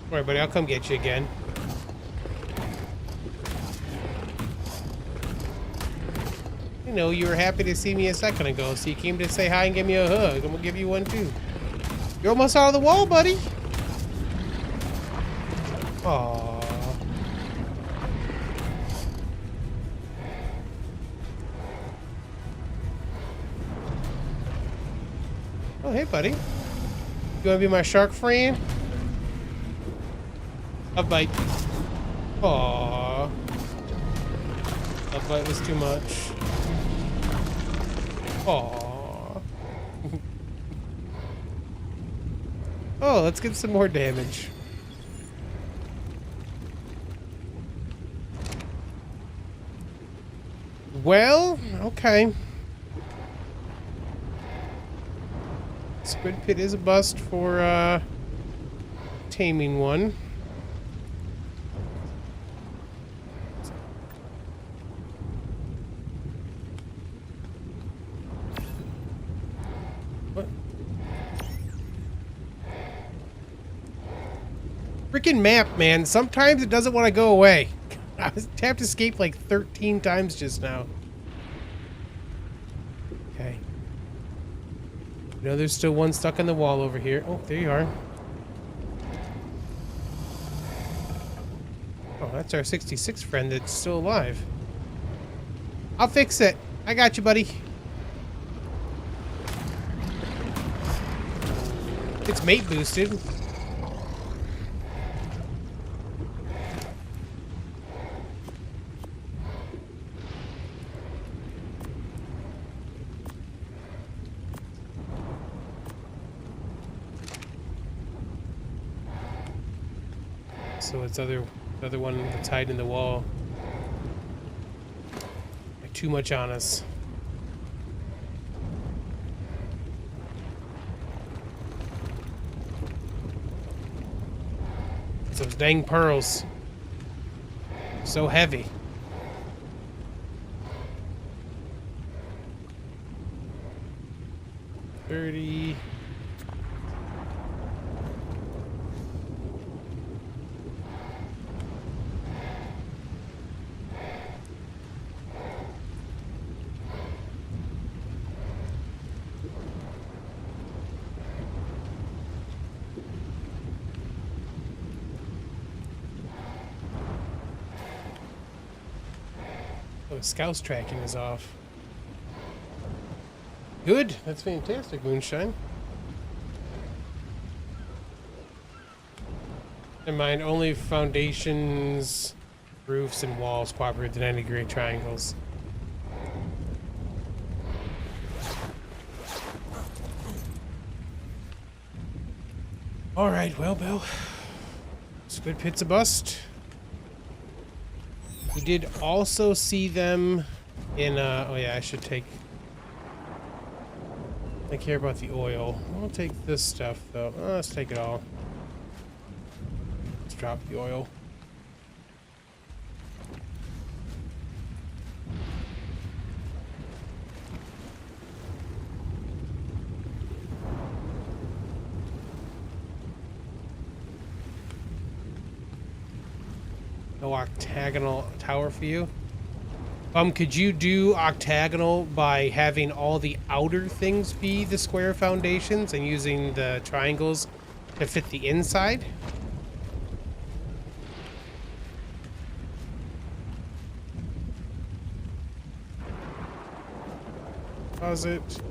S1: Don't worry, buddy. I'll come get you again. You know, you were happy to see me a second ago, so you came to say hi and give me a hug. I'm gonna give you one too. You're almost out of the wall, buddy. Aww. Oh, hey, buddy. You wanna be my shark friend? A bite. Aww. A bite was too much. Aww. Oh, let's get some more damage. Well, okay. Squid Pit is a bust for taming one. What? Freaking map, man. Sometimes it doesn't want to go away. I tapped escape like 13 times just now. Okay. You know, there's still one stuck in the wall over here. Oh, there you are. Oh, that's our 66 friend that's still alive. I'll fix it. I got you, buddy. It's mate boosted. So it's other one that's hiding in the wall. Like too much on us. It's those dang pearls. So heavy. $30. Oh, Scout's tracking is off. Good. That's fantastic, Moonshine. Never mind. Only foundations, roofs, and walls cooperate with the 90-degree triangles. All right. Well, Bill. Squid Pit's a bust. We did also see them in, oh yeah, I should take... I care about the oil. I'll take this stuff, though. Let's take it all. Let's drop the oil. No octagonal tower for you. Could you do octagonal by having all the outer things be the square foundations and using the triangles to fit the inside? Pause it.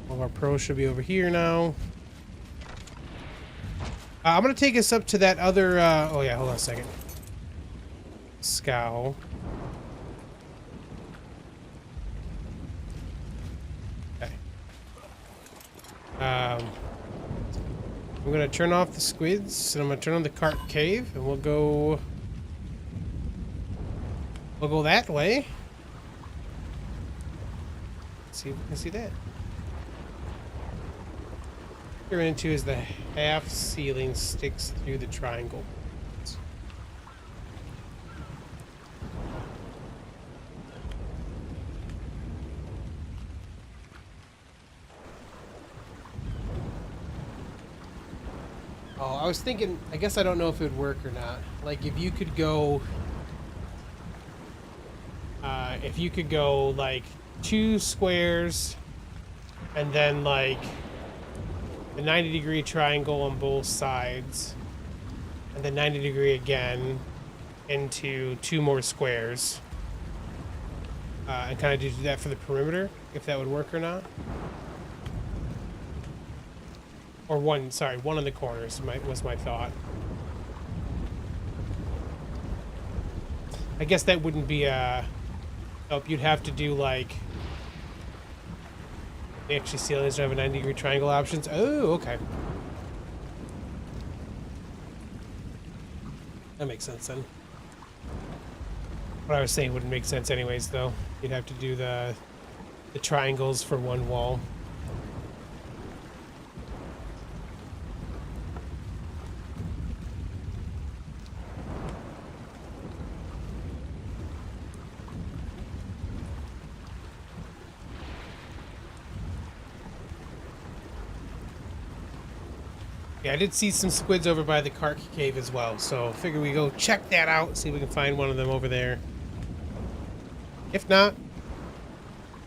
S1: All of our pros should be over here now. I'm gonna take us up to that other, oh yeah, hold on a second. Scow. Okay. I'm gonna turn off the squids, and I'm gonna turn on the cart cave, and we'll go that way. Let's see if we can see that. What we're into is the half ceiling sticks through the triangle. Oh, I was thinking, I guess I don't know if it would work or not. Like, if you could go, like, 2 squares, and then, like, a 90-degree triangle on both sides, and then 90-degree again into 2 more squares, and kind of do that for the perimeter, if that would work or not. Or one on the corners was my thought. I guess that wouldn't be a... Nope, you'd have to do, like... They actually ceilings don't have a 90-degree triangle options. Oh, okay. That makes sense then. What I was saying wouldn't make sense anyways, though. You'd have to do the triangles for one wall. Yeah, I did see some squids over by the Kark cave as well, so figure we go check that out, see if we can find one of them over there. If not,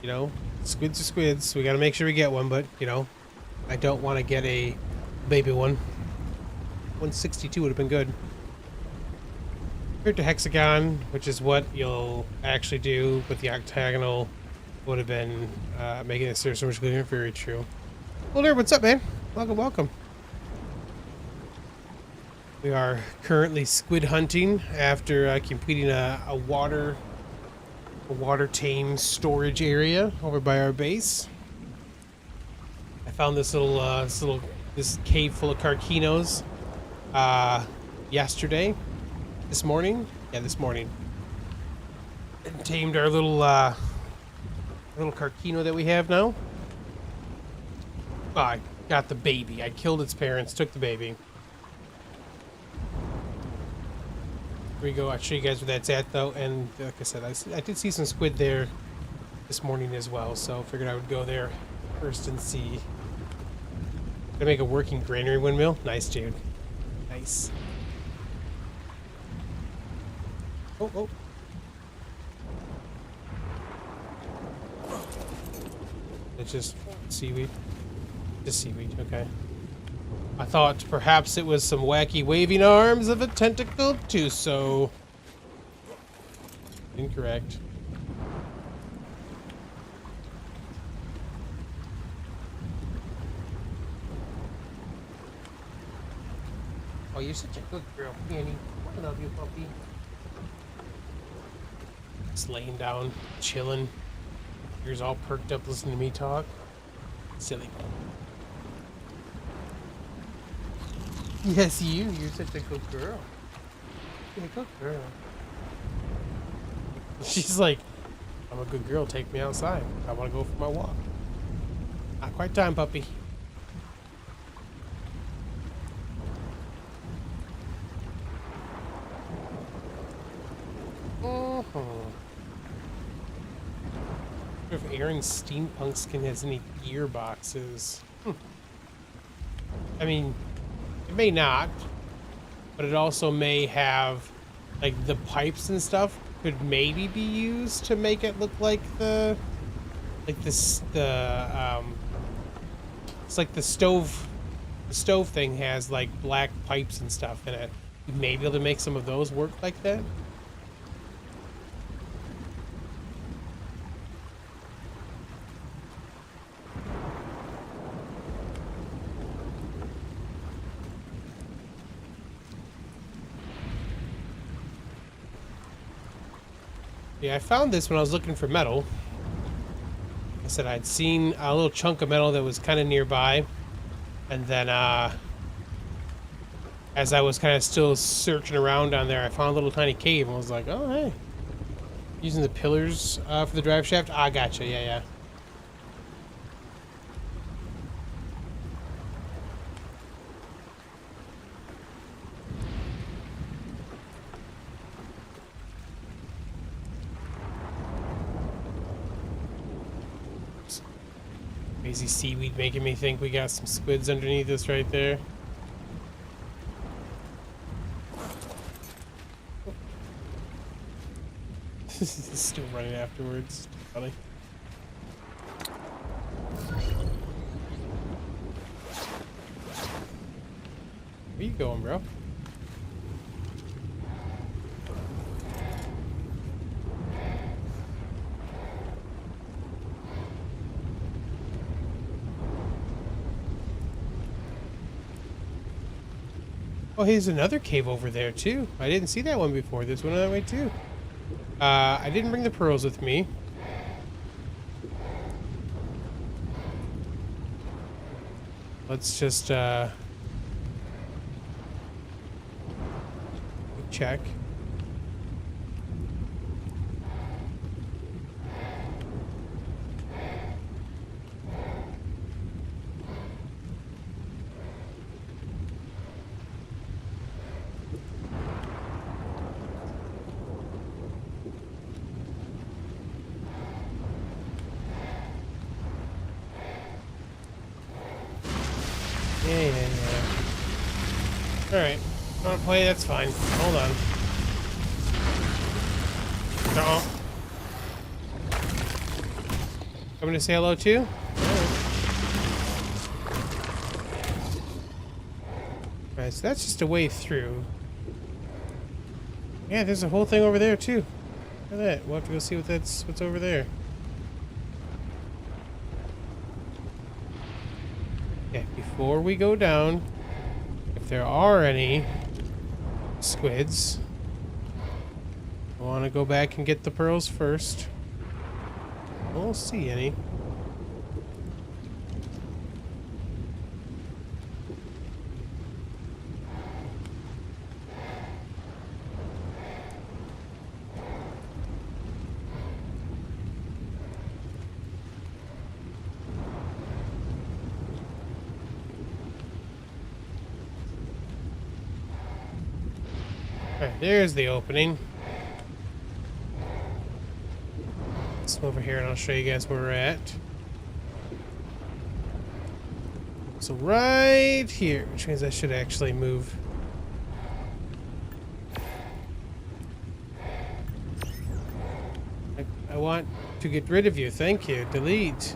S1: you know, squids are squids. We gotta make sure we get one, but, you know, I don't want to get a baby one. 162 would have been good. Compared to hexagon, which is what you'll actually do with the octagonal, would have been making this so much cleaner. Very true. Well, there, what's up, man? Welcome, welcome. We are currently squid hunting after completing a water tame storage area over by our base. I found this this cave full of carcinos this morning, and tamed our little carcino that we have now. Oh, I got the baby. I killed its parents, took the baby. Here we go. I'll show you guys where that's at, though. And like I said, I did see some squid there this morning as well, so figured I would go there first and see. Gonna make a working granary windmill. Nice, dude. Nice. Oh, oh. It's just seaweed. Just seaweed, okay. I thought perhaps it was some wacky waving arms of a tentacled Tuso. Incorrect. Oh, you're such a good girl, Annie. I love you, puppy. Just laying down, chilling. Ears all perked up listening to me talk. Silly. Yes, you're such a good girl. You're a good girl. She's like, I'm a good girl, take me outside. I want to go for my walk. Not quite time, puppy. If Aaron Steampunk Skin has any gearboxes. I mean, it may not, but it also may have like the pipes and stuff could maybe be used to make it look like it's like the stove thing has like black pipes and stuff in it. You may be able to make some of those work like that. Yeah, I found this when I was looking for metal. I said I'd seen a little chunk of metal that was kind of nearby, and then as I was kind of still searching around down there, I found a little tiny cave and was like, oh hey, using the pillars for the drive shaft. Ah, gotcha. Yeah, yeah. Crazy seaweed making me think we got some squids underneath us right there. Still running afterwards. Funny. Where you going, bro? Oh, here's another cave over there, too. I didn't see that one before. There's one that way, too. I didn't bring the pearls with me. Let's just, check. Yeah. Alright. Want to play? That's fine. Hold on. No. Coming to say hello too? Alright, so that's just a way through. Yeah, there's a whole thing over there too. Look at that. We'll have to go see what's over there. Before we go down, if there are any squids, I want to go back and get the pearls first. I won't see any. Alright, there's the opening. Let's come over here and I'll show you guys where we're at. So right here, which means I should actually move. I want to get rid of you. Thank you. Delete.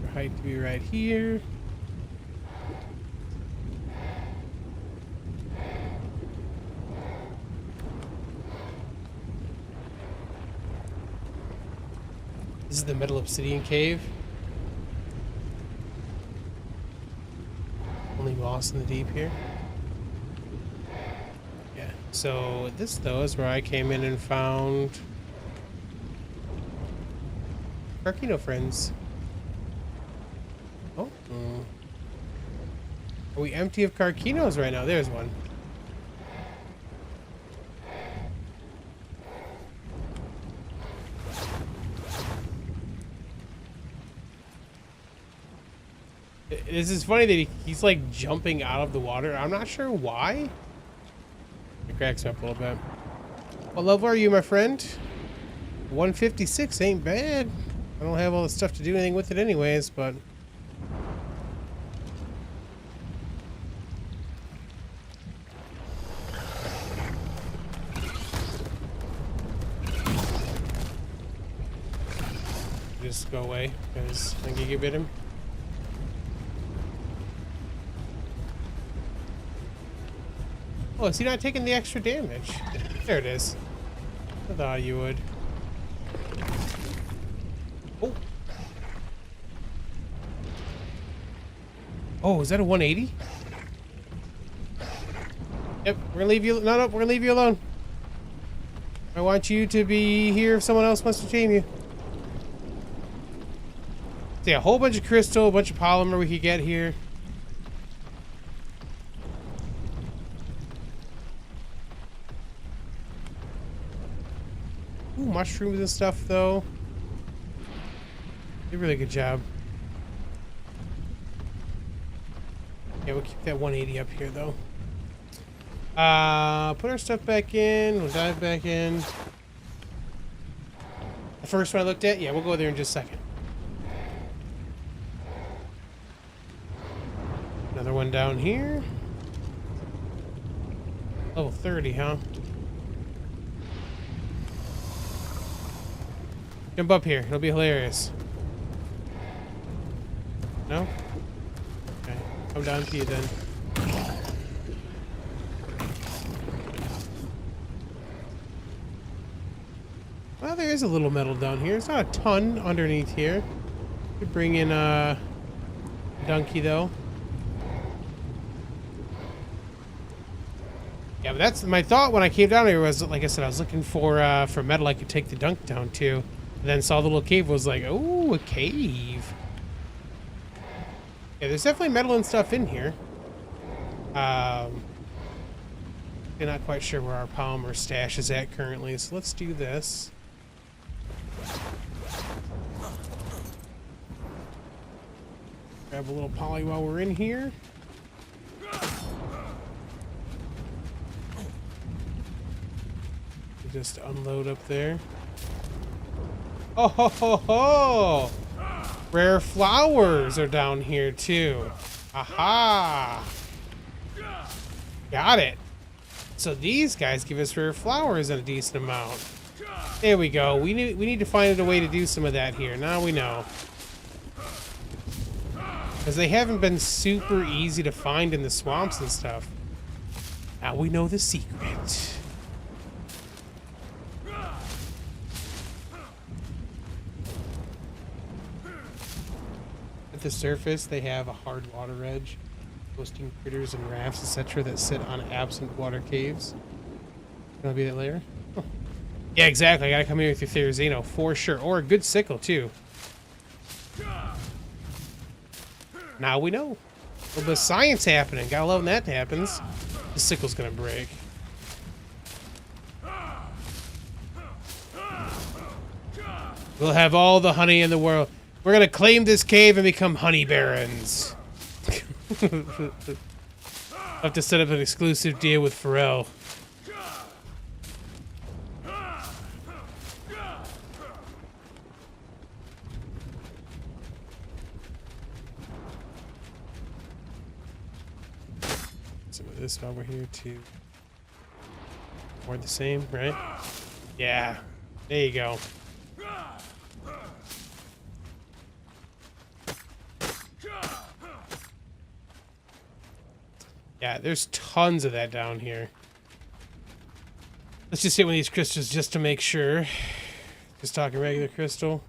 S1: Your height to be right here. This is the metal obsidian cave. Only moss in the deep here. Yeah, so this though is where I came in and found Carkino friends. Oh. Are we empty of Carkinos right now? There's one. This is funny that he's like jumping out of the water. I'm not sure why. It cracks me up a little bit. What level are you, my friend? 156 ain't bad. I don't have all the stuff to do anything with it anyways, but... just go away because I think you bit him. Oh, is he not taking the extra damage? There it is. I thought you would. Oh. Oh, is that a 180? Yep, we're gonna leave you. No, we're gonna leave you alone. I want you to be here if someone else wants to tame you. So yeah, a whole bunch of crystal, a bunch of polymer we could get here. Ooh, mushrooms and stuff, though. Did a really good job. Yeah, we'll keep that 180 up here, though. Put our stuff back in. We'll dive back in. The first one I looked at? Yeah, we'll go there in just a second. Another one down here. Level 30, huh? Jump up here. It'll be hilarious. No? Okay. Come down to you then. Well, there is a little metal down here. It's not a ton underneath here. Could bring in a donkey though. Yeah, but that's my thought when I came down here was, like I said, I was looking for metal I could take the dunk down to. And then saw the little cave, was like, oh, a cave. Yeah, there's definitely metal and stuff in here. I'm not quite sure where our polymer stash is at currently, so let's do this. Grab a little poly while we're in here. Just unload up there. Oh ho ho ho! Rare flowers are down here too. Aha! Got it. So these guys give us rare flowers in a decent amount. There we go. We need to find a way to do some of that here. Now we know. Because they haven't been super easy to find in the swamps and stuff. Now we know the secret. At the surface, they have a hard water edge, hosting critters and rafts, etc. that sit on absent water caves. Gonna be that layer? Oh. Yeah, exactly. I gotta come here with your Therizino for sure, or a good sickle too. Now we know. A little bit of science happening. Gotta love when that happens. The sickle's gonna break. We'll have all the honey in the world. We're gonna claim this cave and become honey barons. I'll have to set up an exclusive deal with Pharrell. Some of this while we're here too. More the same, right? Yeah. There you go. Yeah, there's tons of that down here. Let's just hit one of these crystals just to make sure. Just talking regular crystal.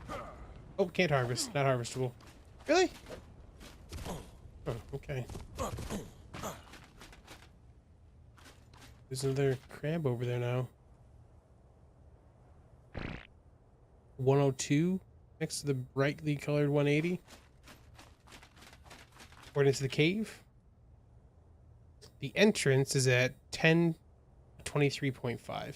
S1: Oh, can't harvest. Not harvestable. Really? Oh, okay. There's another crab over there now. 102 next to the brightly colored 180. According to the cave. The entrance is at 1023.5.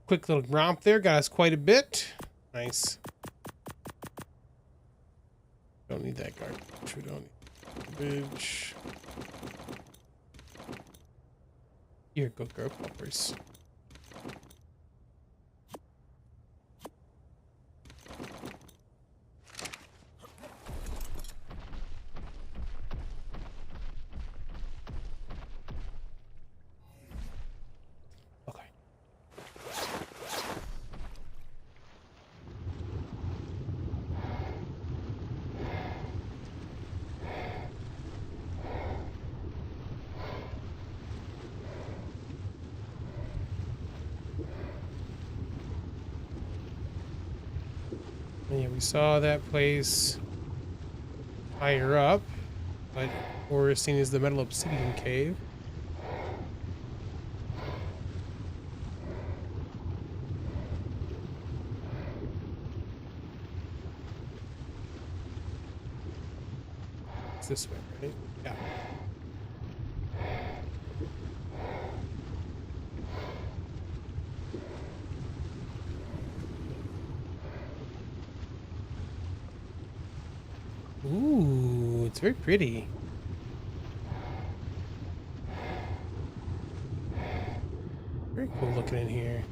S1: Quick little romp there, got us quite a bit. Nice. Don't need that garbage. We don't need garbage. Here, go grow poppers. We saw that place higher up, but what we're seeing is the metal obsidian cave. It's this way, right? Yeah. Ooh, it's very pretty. Very cool looking in here.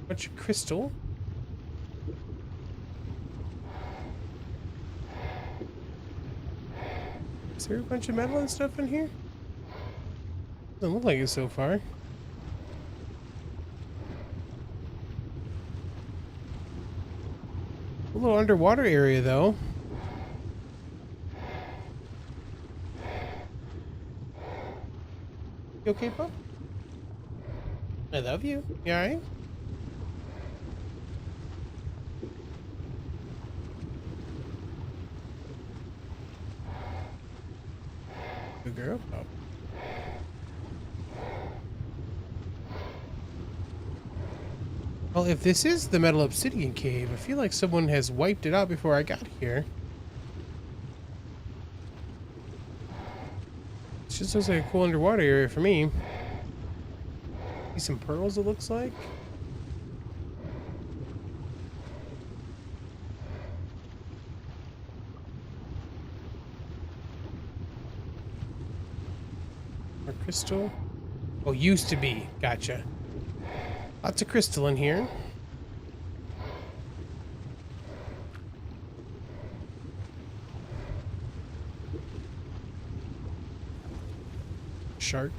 S1: Bunch of crystal. Is there a bunch of metal and stuff in here? Doesn't look like it so far. A little underwater area, though. You okay, Pop? I love you. You alright? Good girl. Oh. Well, if this is the metal obsidian cave, I feel like someone has wiped it out before I got here. It just looks like a cool underwater area for me. See some pearls, it looks like. More crystal. Oh, used to be. Gotcha. Lots of crystal in here. Shark.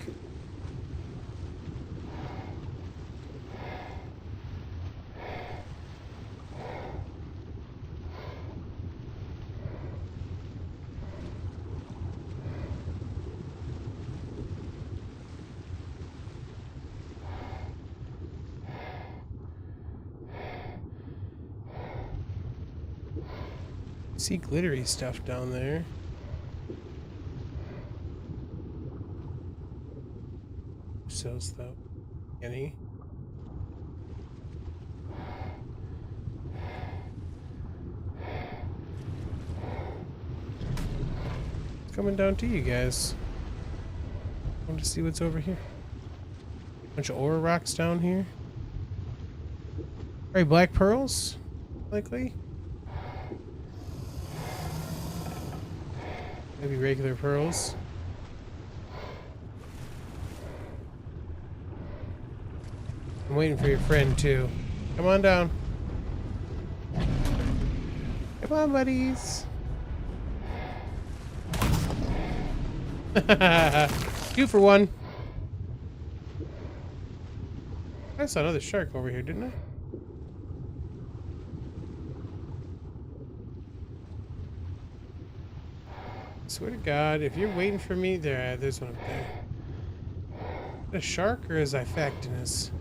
S1: See glittery stuff down there. Sells stuff. Any? Coming down to you guys. I want to see what's over here. Bunch of ore rocks down here. Alright, black pearls, likely. Maybe regular pearls. I'm waiting for your friend too. Come on down. Come on, buddies. 2 for 1. I saw another shark over here, didn't I? Swear to God, if you're waiting for me, there's one up there. Is that a shark or is Iphaactinus?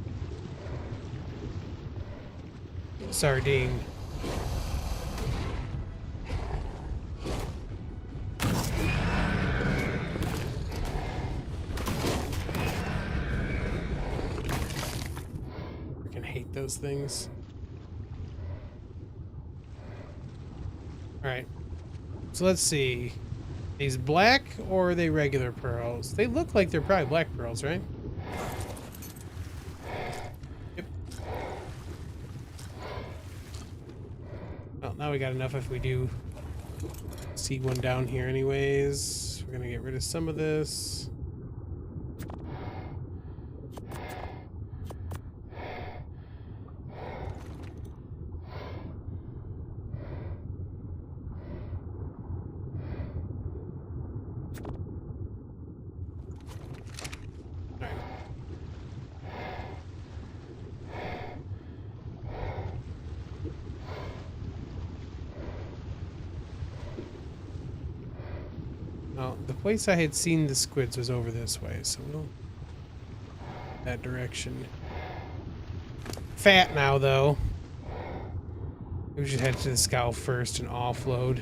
S1: Sardine. Freaking hate those things. Alright. So let's see. These black or are they regular pearls? They look like they're probably black pearls, right? Yep. Well, now we got enough if we do see one down here anyways. We're gonna get rid of some of this. The place I had seen the squids was over this way, so we'll that direction. fat now, though. We should head to the scout first and offload.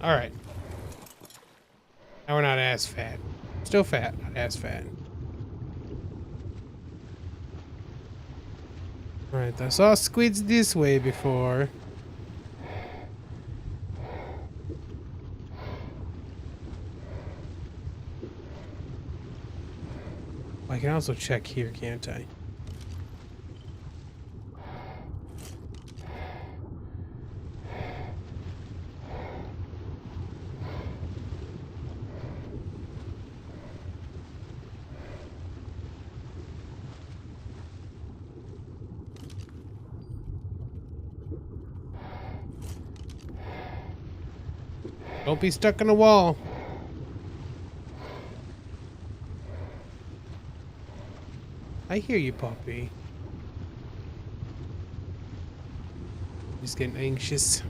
S1: All right. Now we're not as fat. Still fat, not as fat. All right, I saw squids this way before. I can also check here, can't I? Don't be stuck in a wall. I hear you, puppy. Just getting anxious.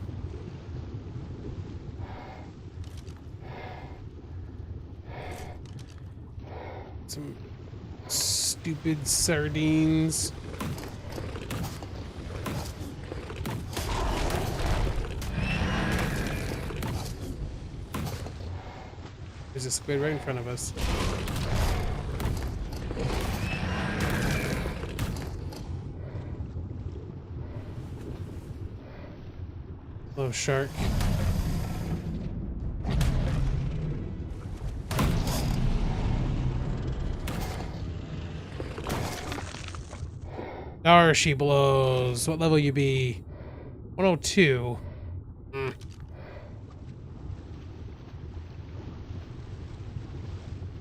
S1: Some stupid sardines. There's a squid right in front of us. Hello, shark. There she blows. What level you be? 102.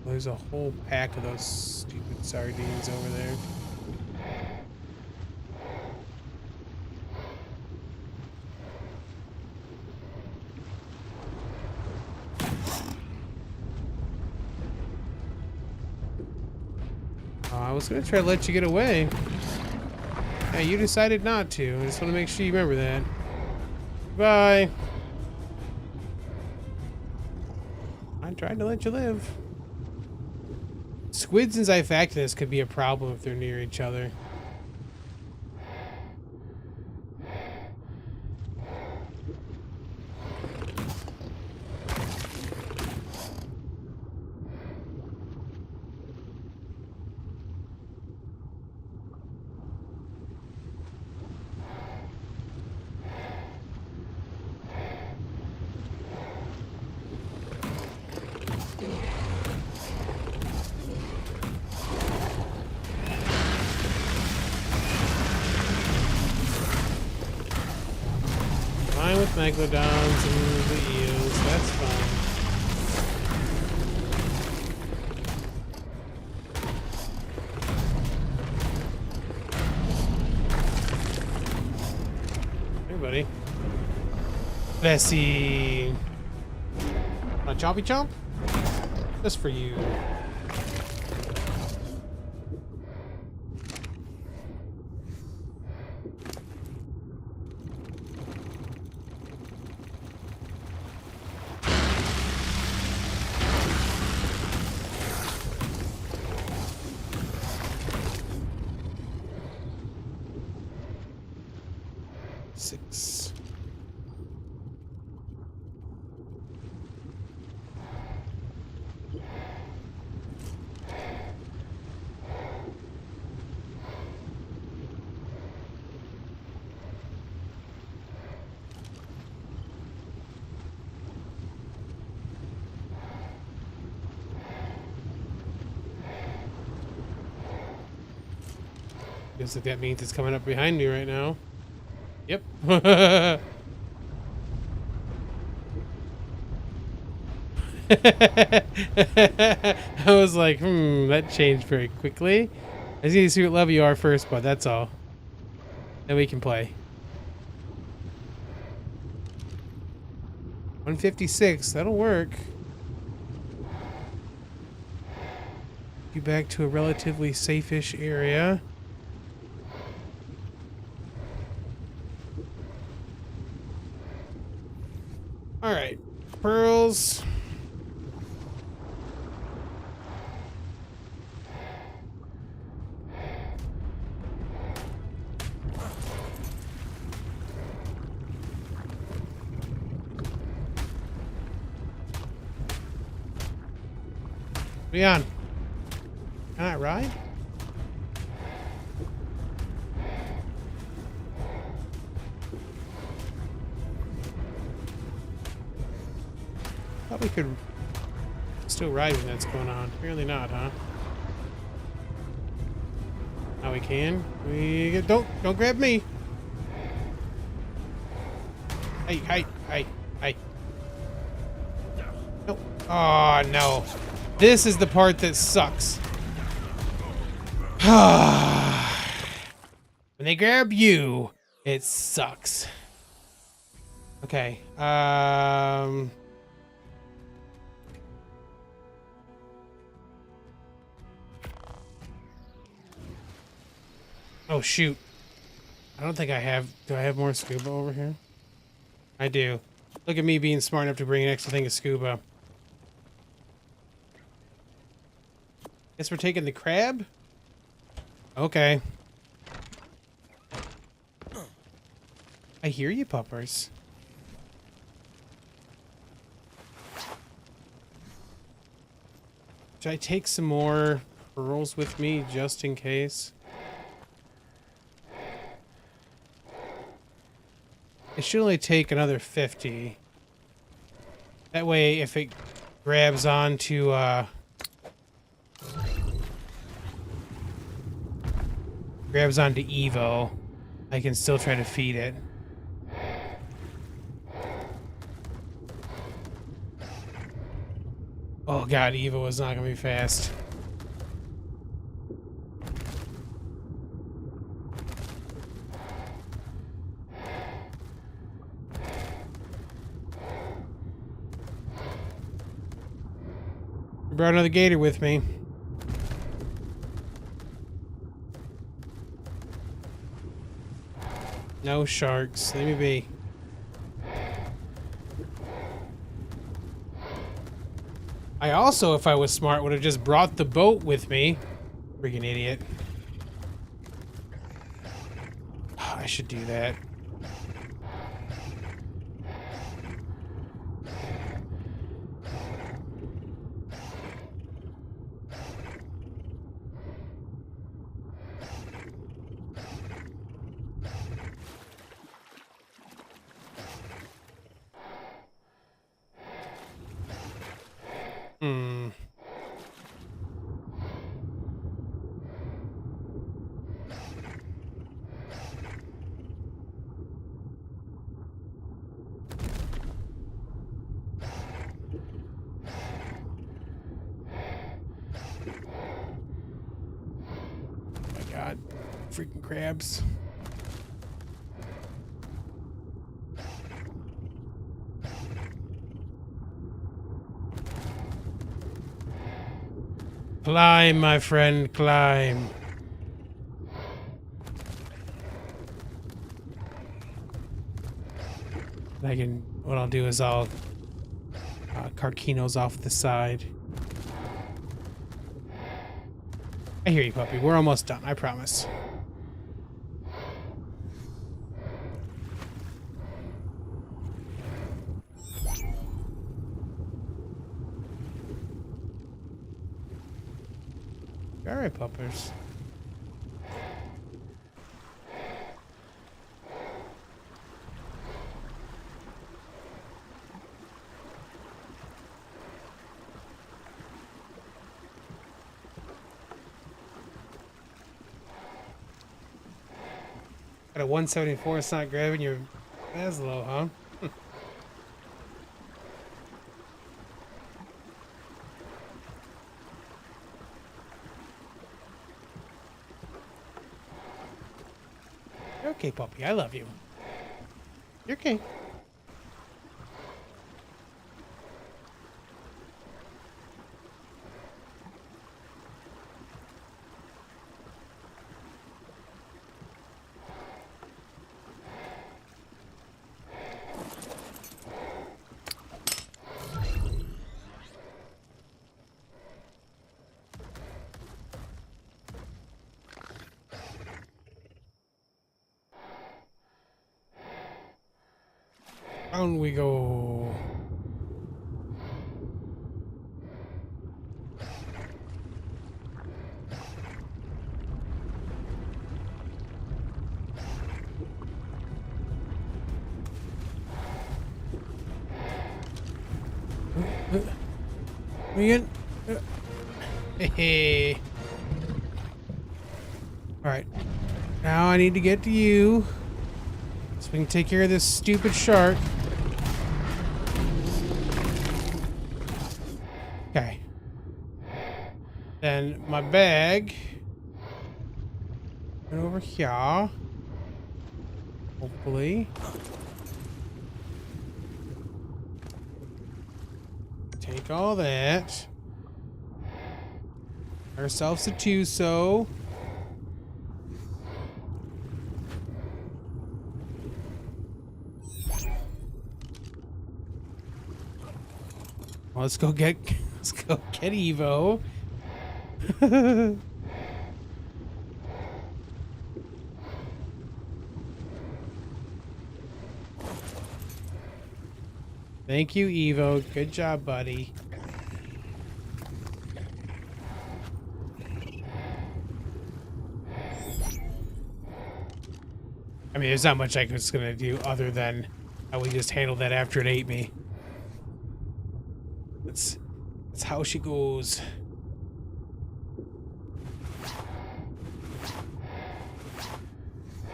S1: There's a whole pack of those stupid sardines over there. I was gonna try to let you get away. Yeah, you decided not to. I just want to make sure you remember that. Bye. I tried to let you live. Squids and Zyphactinus could be a problem if they're near each other. With megalodons and the eels, that's fine. Hey, buddy. Let's see. A choppy chomp? Just for you. Six. Feels like that means it's coming up behind me right now. Yep. I was like, that changed very quickly. I just need to see what level you are first, but that's all. Then we can play. 156, that'll work. You back to a relatively safe-ish area. All right, pearls. Leon, can I ride? Thought we could still ride when that's going on. Apparently not, huh? Now we can. Don't grab me. Hey. No. Oh no. This is the part that sucks. When they grab you, it sucks. Okay. Oh shoot. I don't think I have. Do I have more scuba over here? I do. Look at me being smart enough to bring an extra thing of scuba. Guess we're taking the crab? Okay. I hear you, puppers. Should I take some more pearls with me just in case? I should only take another 50. That way, if it grabs onto, Evo, I can still try to feed it. Oh god, Evo is not gonna be fast. I brought another gator with me. No sharks. Leave me be. I also, if I was smart, would have just brought the boat with me. Freaking idiot. I should do that. God, freaking crabs. Climb, my friend, climb. What I'll do is I'll Carquinos off the side. I hear you, puppy. We're almost done, I promise. All right, puppers. At a 174, it's not grabbing your Maslow, huh? You're okay, puppy. I love you. You're okay. Down we go. We get. Hey. All right. Now I need to get to you, so we can take care of this stupid shark. Okay. Then my bag. And over here. Hopefully. Take all that. Ourselves a two-so. Let's go get Evo. Thank you, Evo. Good job, buddy. I mean, there's not much I was gonna do other than how we just handled that after it ate me. That's how she goes.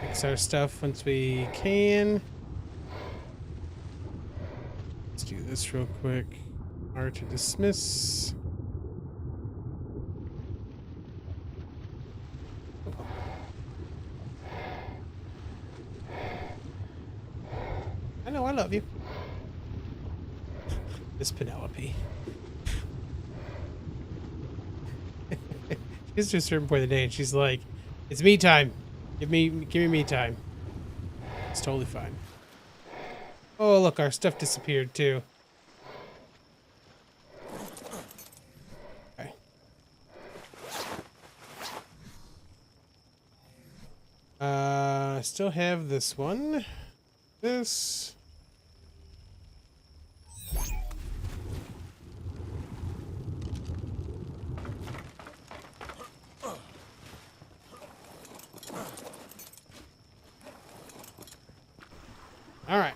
S1: Fix our stuff once we can. Let's do this real quick. R to dismiss. I know, I love you. Miss Penelope. It's just a certain point of the day, and she's like, "It's me time. Give me me time." It's totally fine. Oh, look, our stuff disappeared too. Okay. I still have this one. This. All right.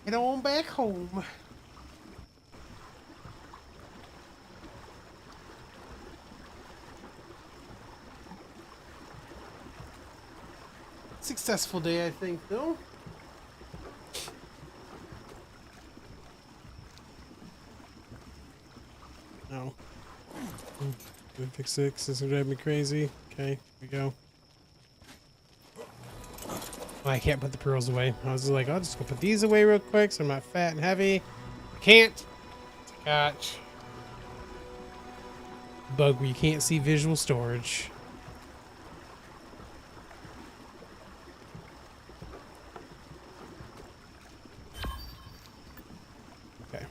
S1: Get on back home. Successful day, I think, though. No. Fix 6 doesn't drive me crazy. Okay, here we go. Oh, I can't put the pearls away. I was like, I'll just go put these away real quick so I'm not fat and heavy. I can't. Gotcha. Bug where you can't see visual storage. Okay.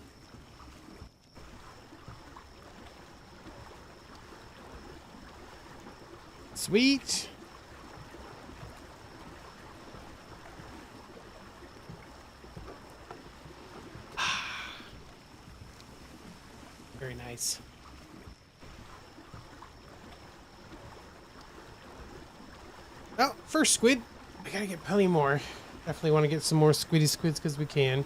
S1: Sweet. Very nice. Oh, first squid. I gotta get plenty more. Definitely want to get some more squiddy squids because we can.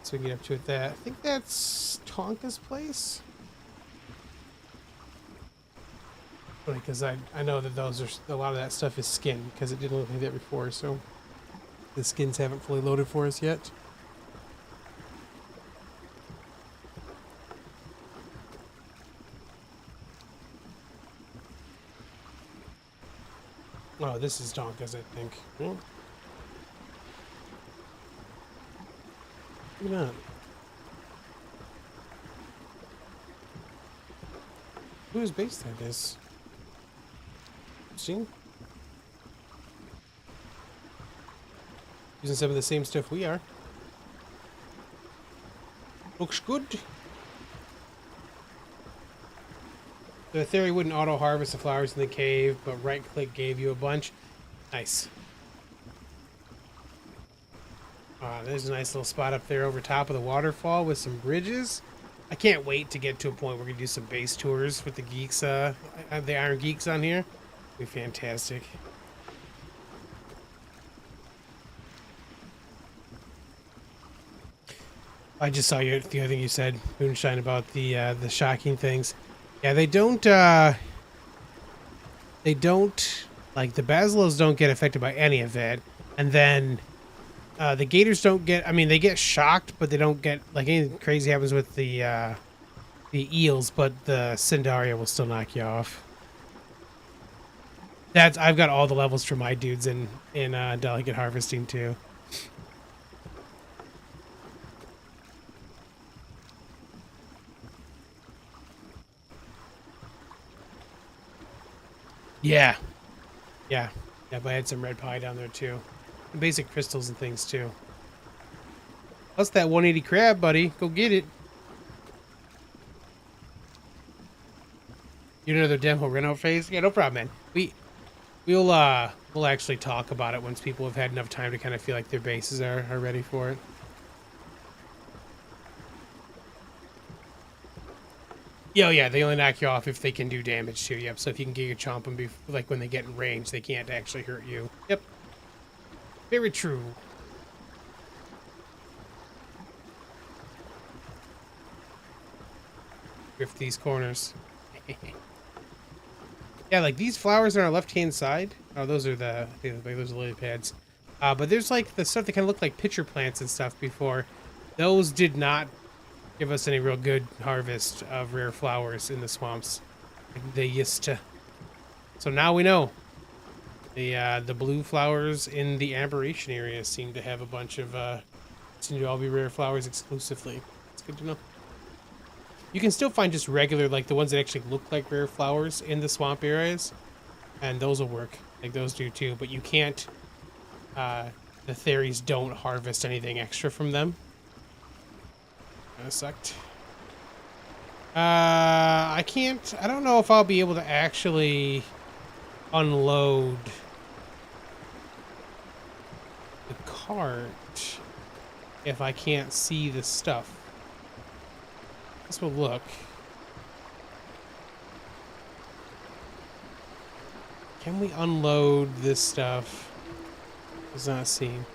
S1: So we can get up to it that. I think that's Tonka's place. Because I know that those are a lot of that stuff is skin because it didn't look like that before. So the skins haven't fully loaded for us yet. Oh, this is Tonka's, I think. Hmm. Look at that. Whose base that is? See? Using some of the same stuff we are. Looks good. The theory wouldn't auto-harvest the flowers in the cave, but right-click gave you a bunch. Nice. There's a nice little spot up there over top of the waterfall with some bridges. I can't wait to get to a point where we can do some base tours with the Geeks, the IronGeeks on here. It'll be fantastic. I just saw the other thing you said, Moonshine, about the shocking things. Yeah, they don't, like, the basilos don't get affected by any of it. And then, the gators don't get, I mean, they get shocked, but they don't get, like, anything crazy happens with the eels, but the Cindaria will still knock you off. I've got all the levels for my dudes in Delicate Harvesting, too. Yeah. Yeah. Yeah, but I had some red pie down there, too. And basic crystals and things, too. Plus that 180 crab, buddy. Go get it. You know another demo rent-out phase? Yeah, no problem, man. We'll actually talk about it once people have had enough time to kind of feel like their bases are ready for it. Yeah, they only knock you off if they can do damage to you. Yep, so if you can get your chomp them, like when they get in range, they can't actually hurt you. Yep. Very true. Grift these corners. Yeah, like these flowers on our left-hand side. Oh, those are those are lily pads. But there's like the stuff that kind of look like pitcher plants and stuff before. Those did not give us any real good harvest of rare flowers in the swamps. They used to. So now we know. The blue flowers in the aberration area seem to have a bunch of seem to all be rare flowers exclusively. It's good to know. You can still find just regular, like the ones that actually look like rare flowers in the swamp areas, and those will work. Like those do too, but you can't. The fairies don't harvest anything extra from them. That sucked. I can't. I don't know if I'll be able to actually unload the cart if I can't see the stuff. This will look. Can we unload this stuff? Does not seem.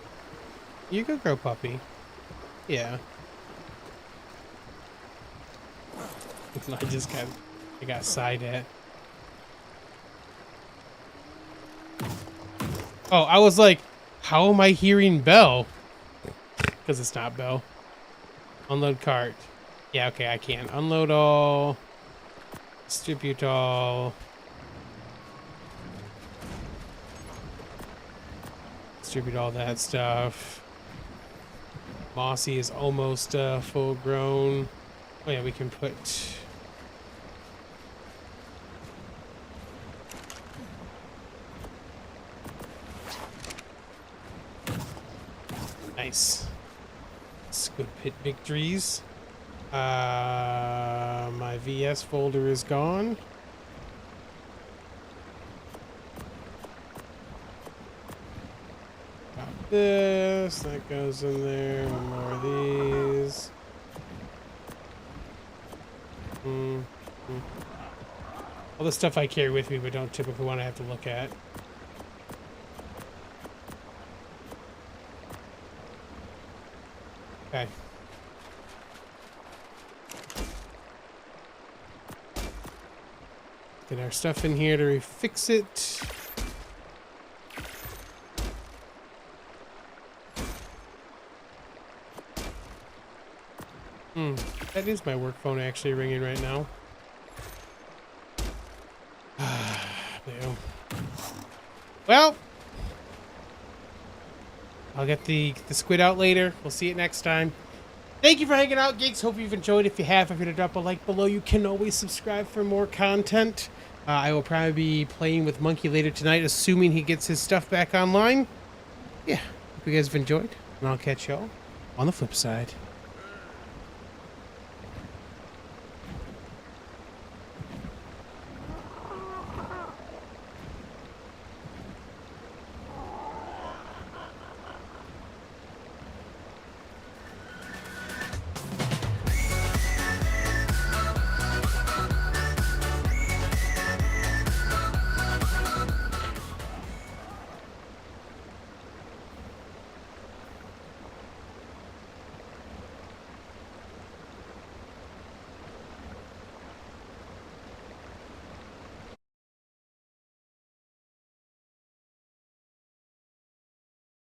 S1: You go, grow puppy. Yeah. I got side at. Oh, I was like, how am I hearing Bell? Because it's not Bell. Unload cart. Yeah, okay, I can. Unload all. Distribute all. Distribute all that stuff. Mossy is almost full grown. Oh yeah, we can put... Nice. Squid pit victories. My VS folder is gone. Got this. That goes in there. More of these. All the stuff I carry with me but don't typically want to have to look at. Okay. Get our stuff in here to refix it. That is my work phone actually ringing right now. Well, I'll get the squid out later. We'll see it next time. Thank you for hanging out, Geeks. Hope you've enjoyed. If you have, if you're going to drop a like below, you can always subscribe for more content. I will probably be playing with Monkey later tonight, assuming he gets his stuff back online. Yeah, hope you guys have enjoyed, and I'll catch y'all on the flip side.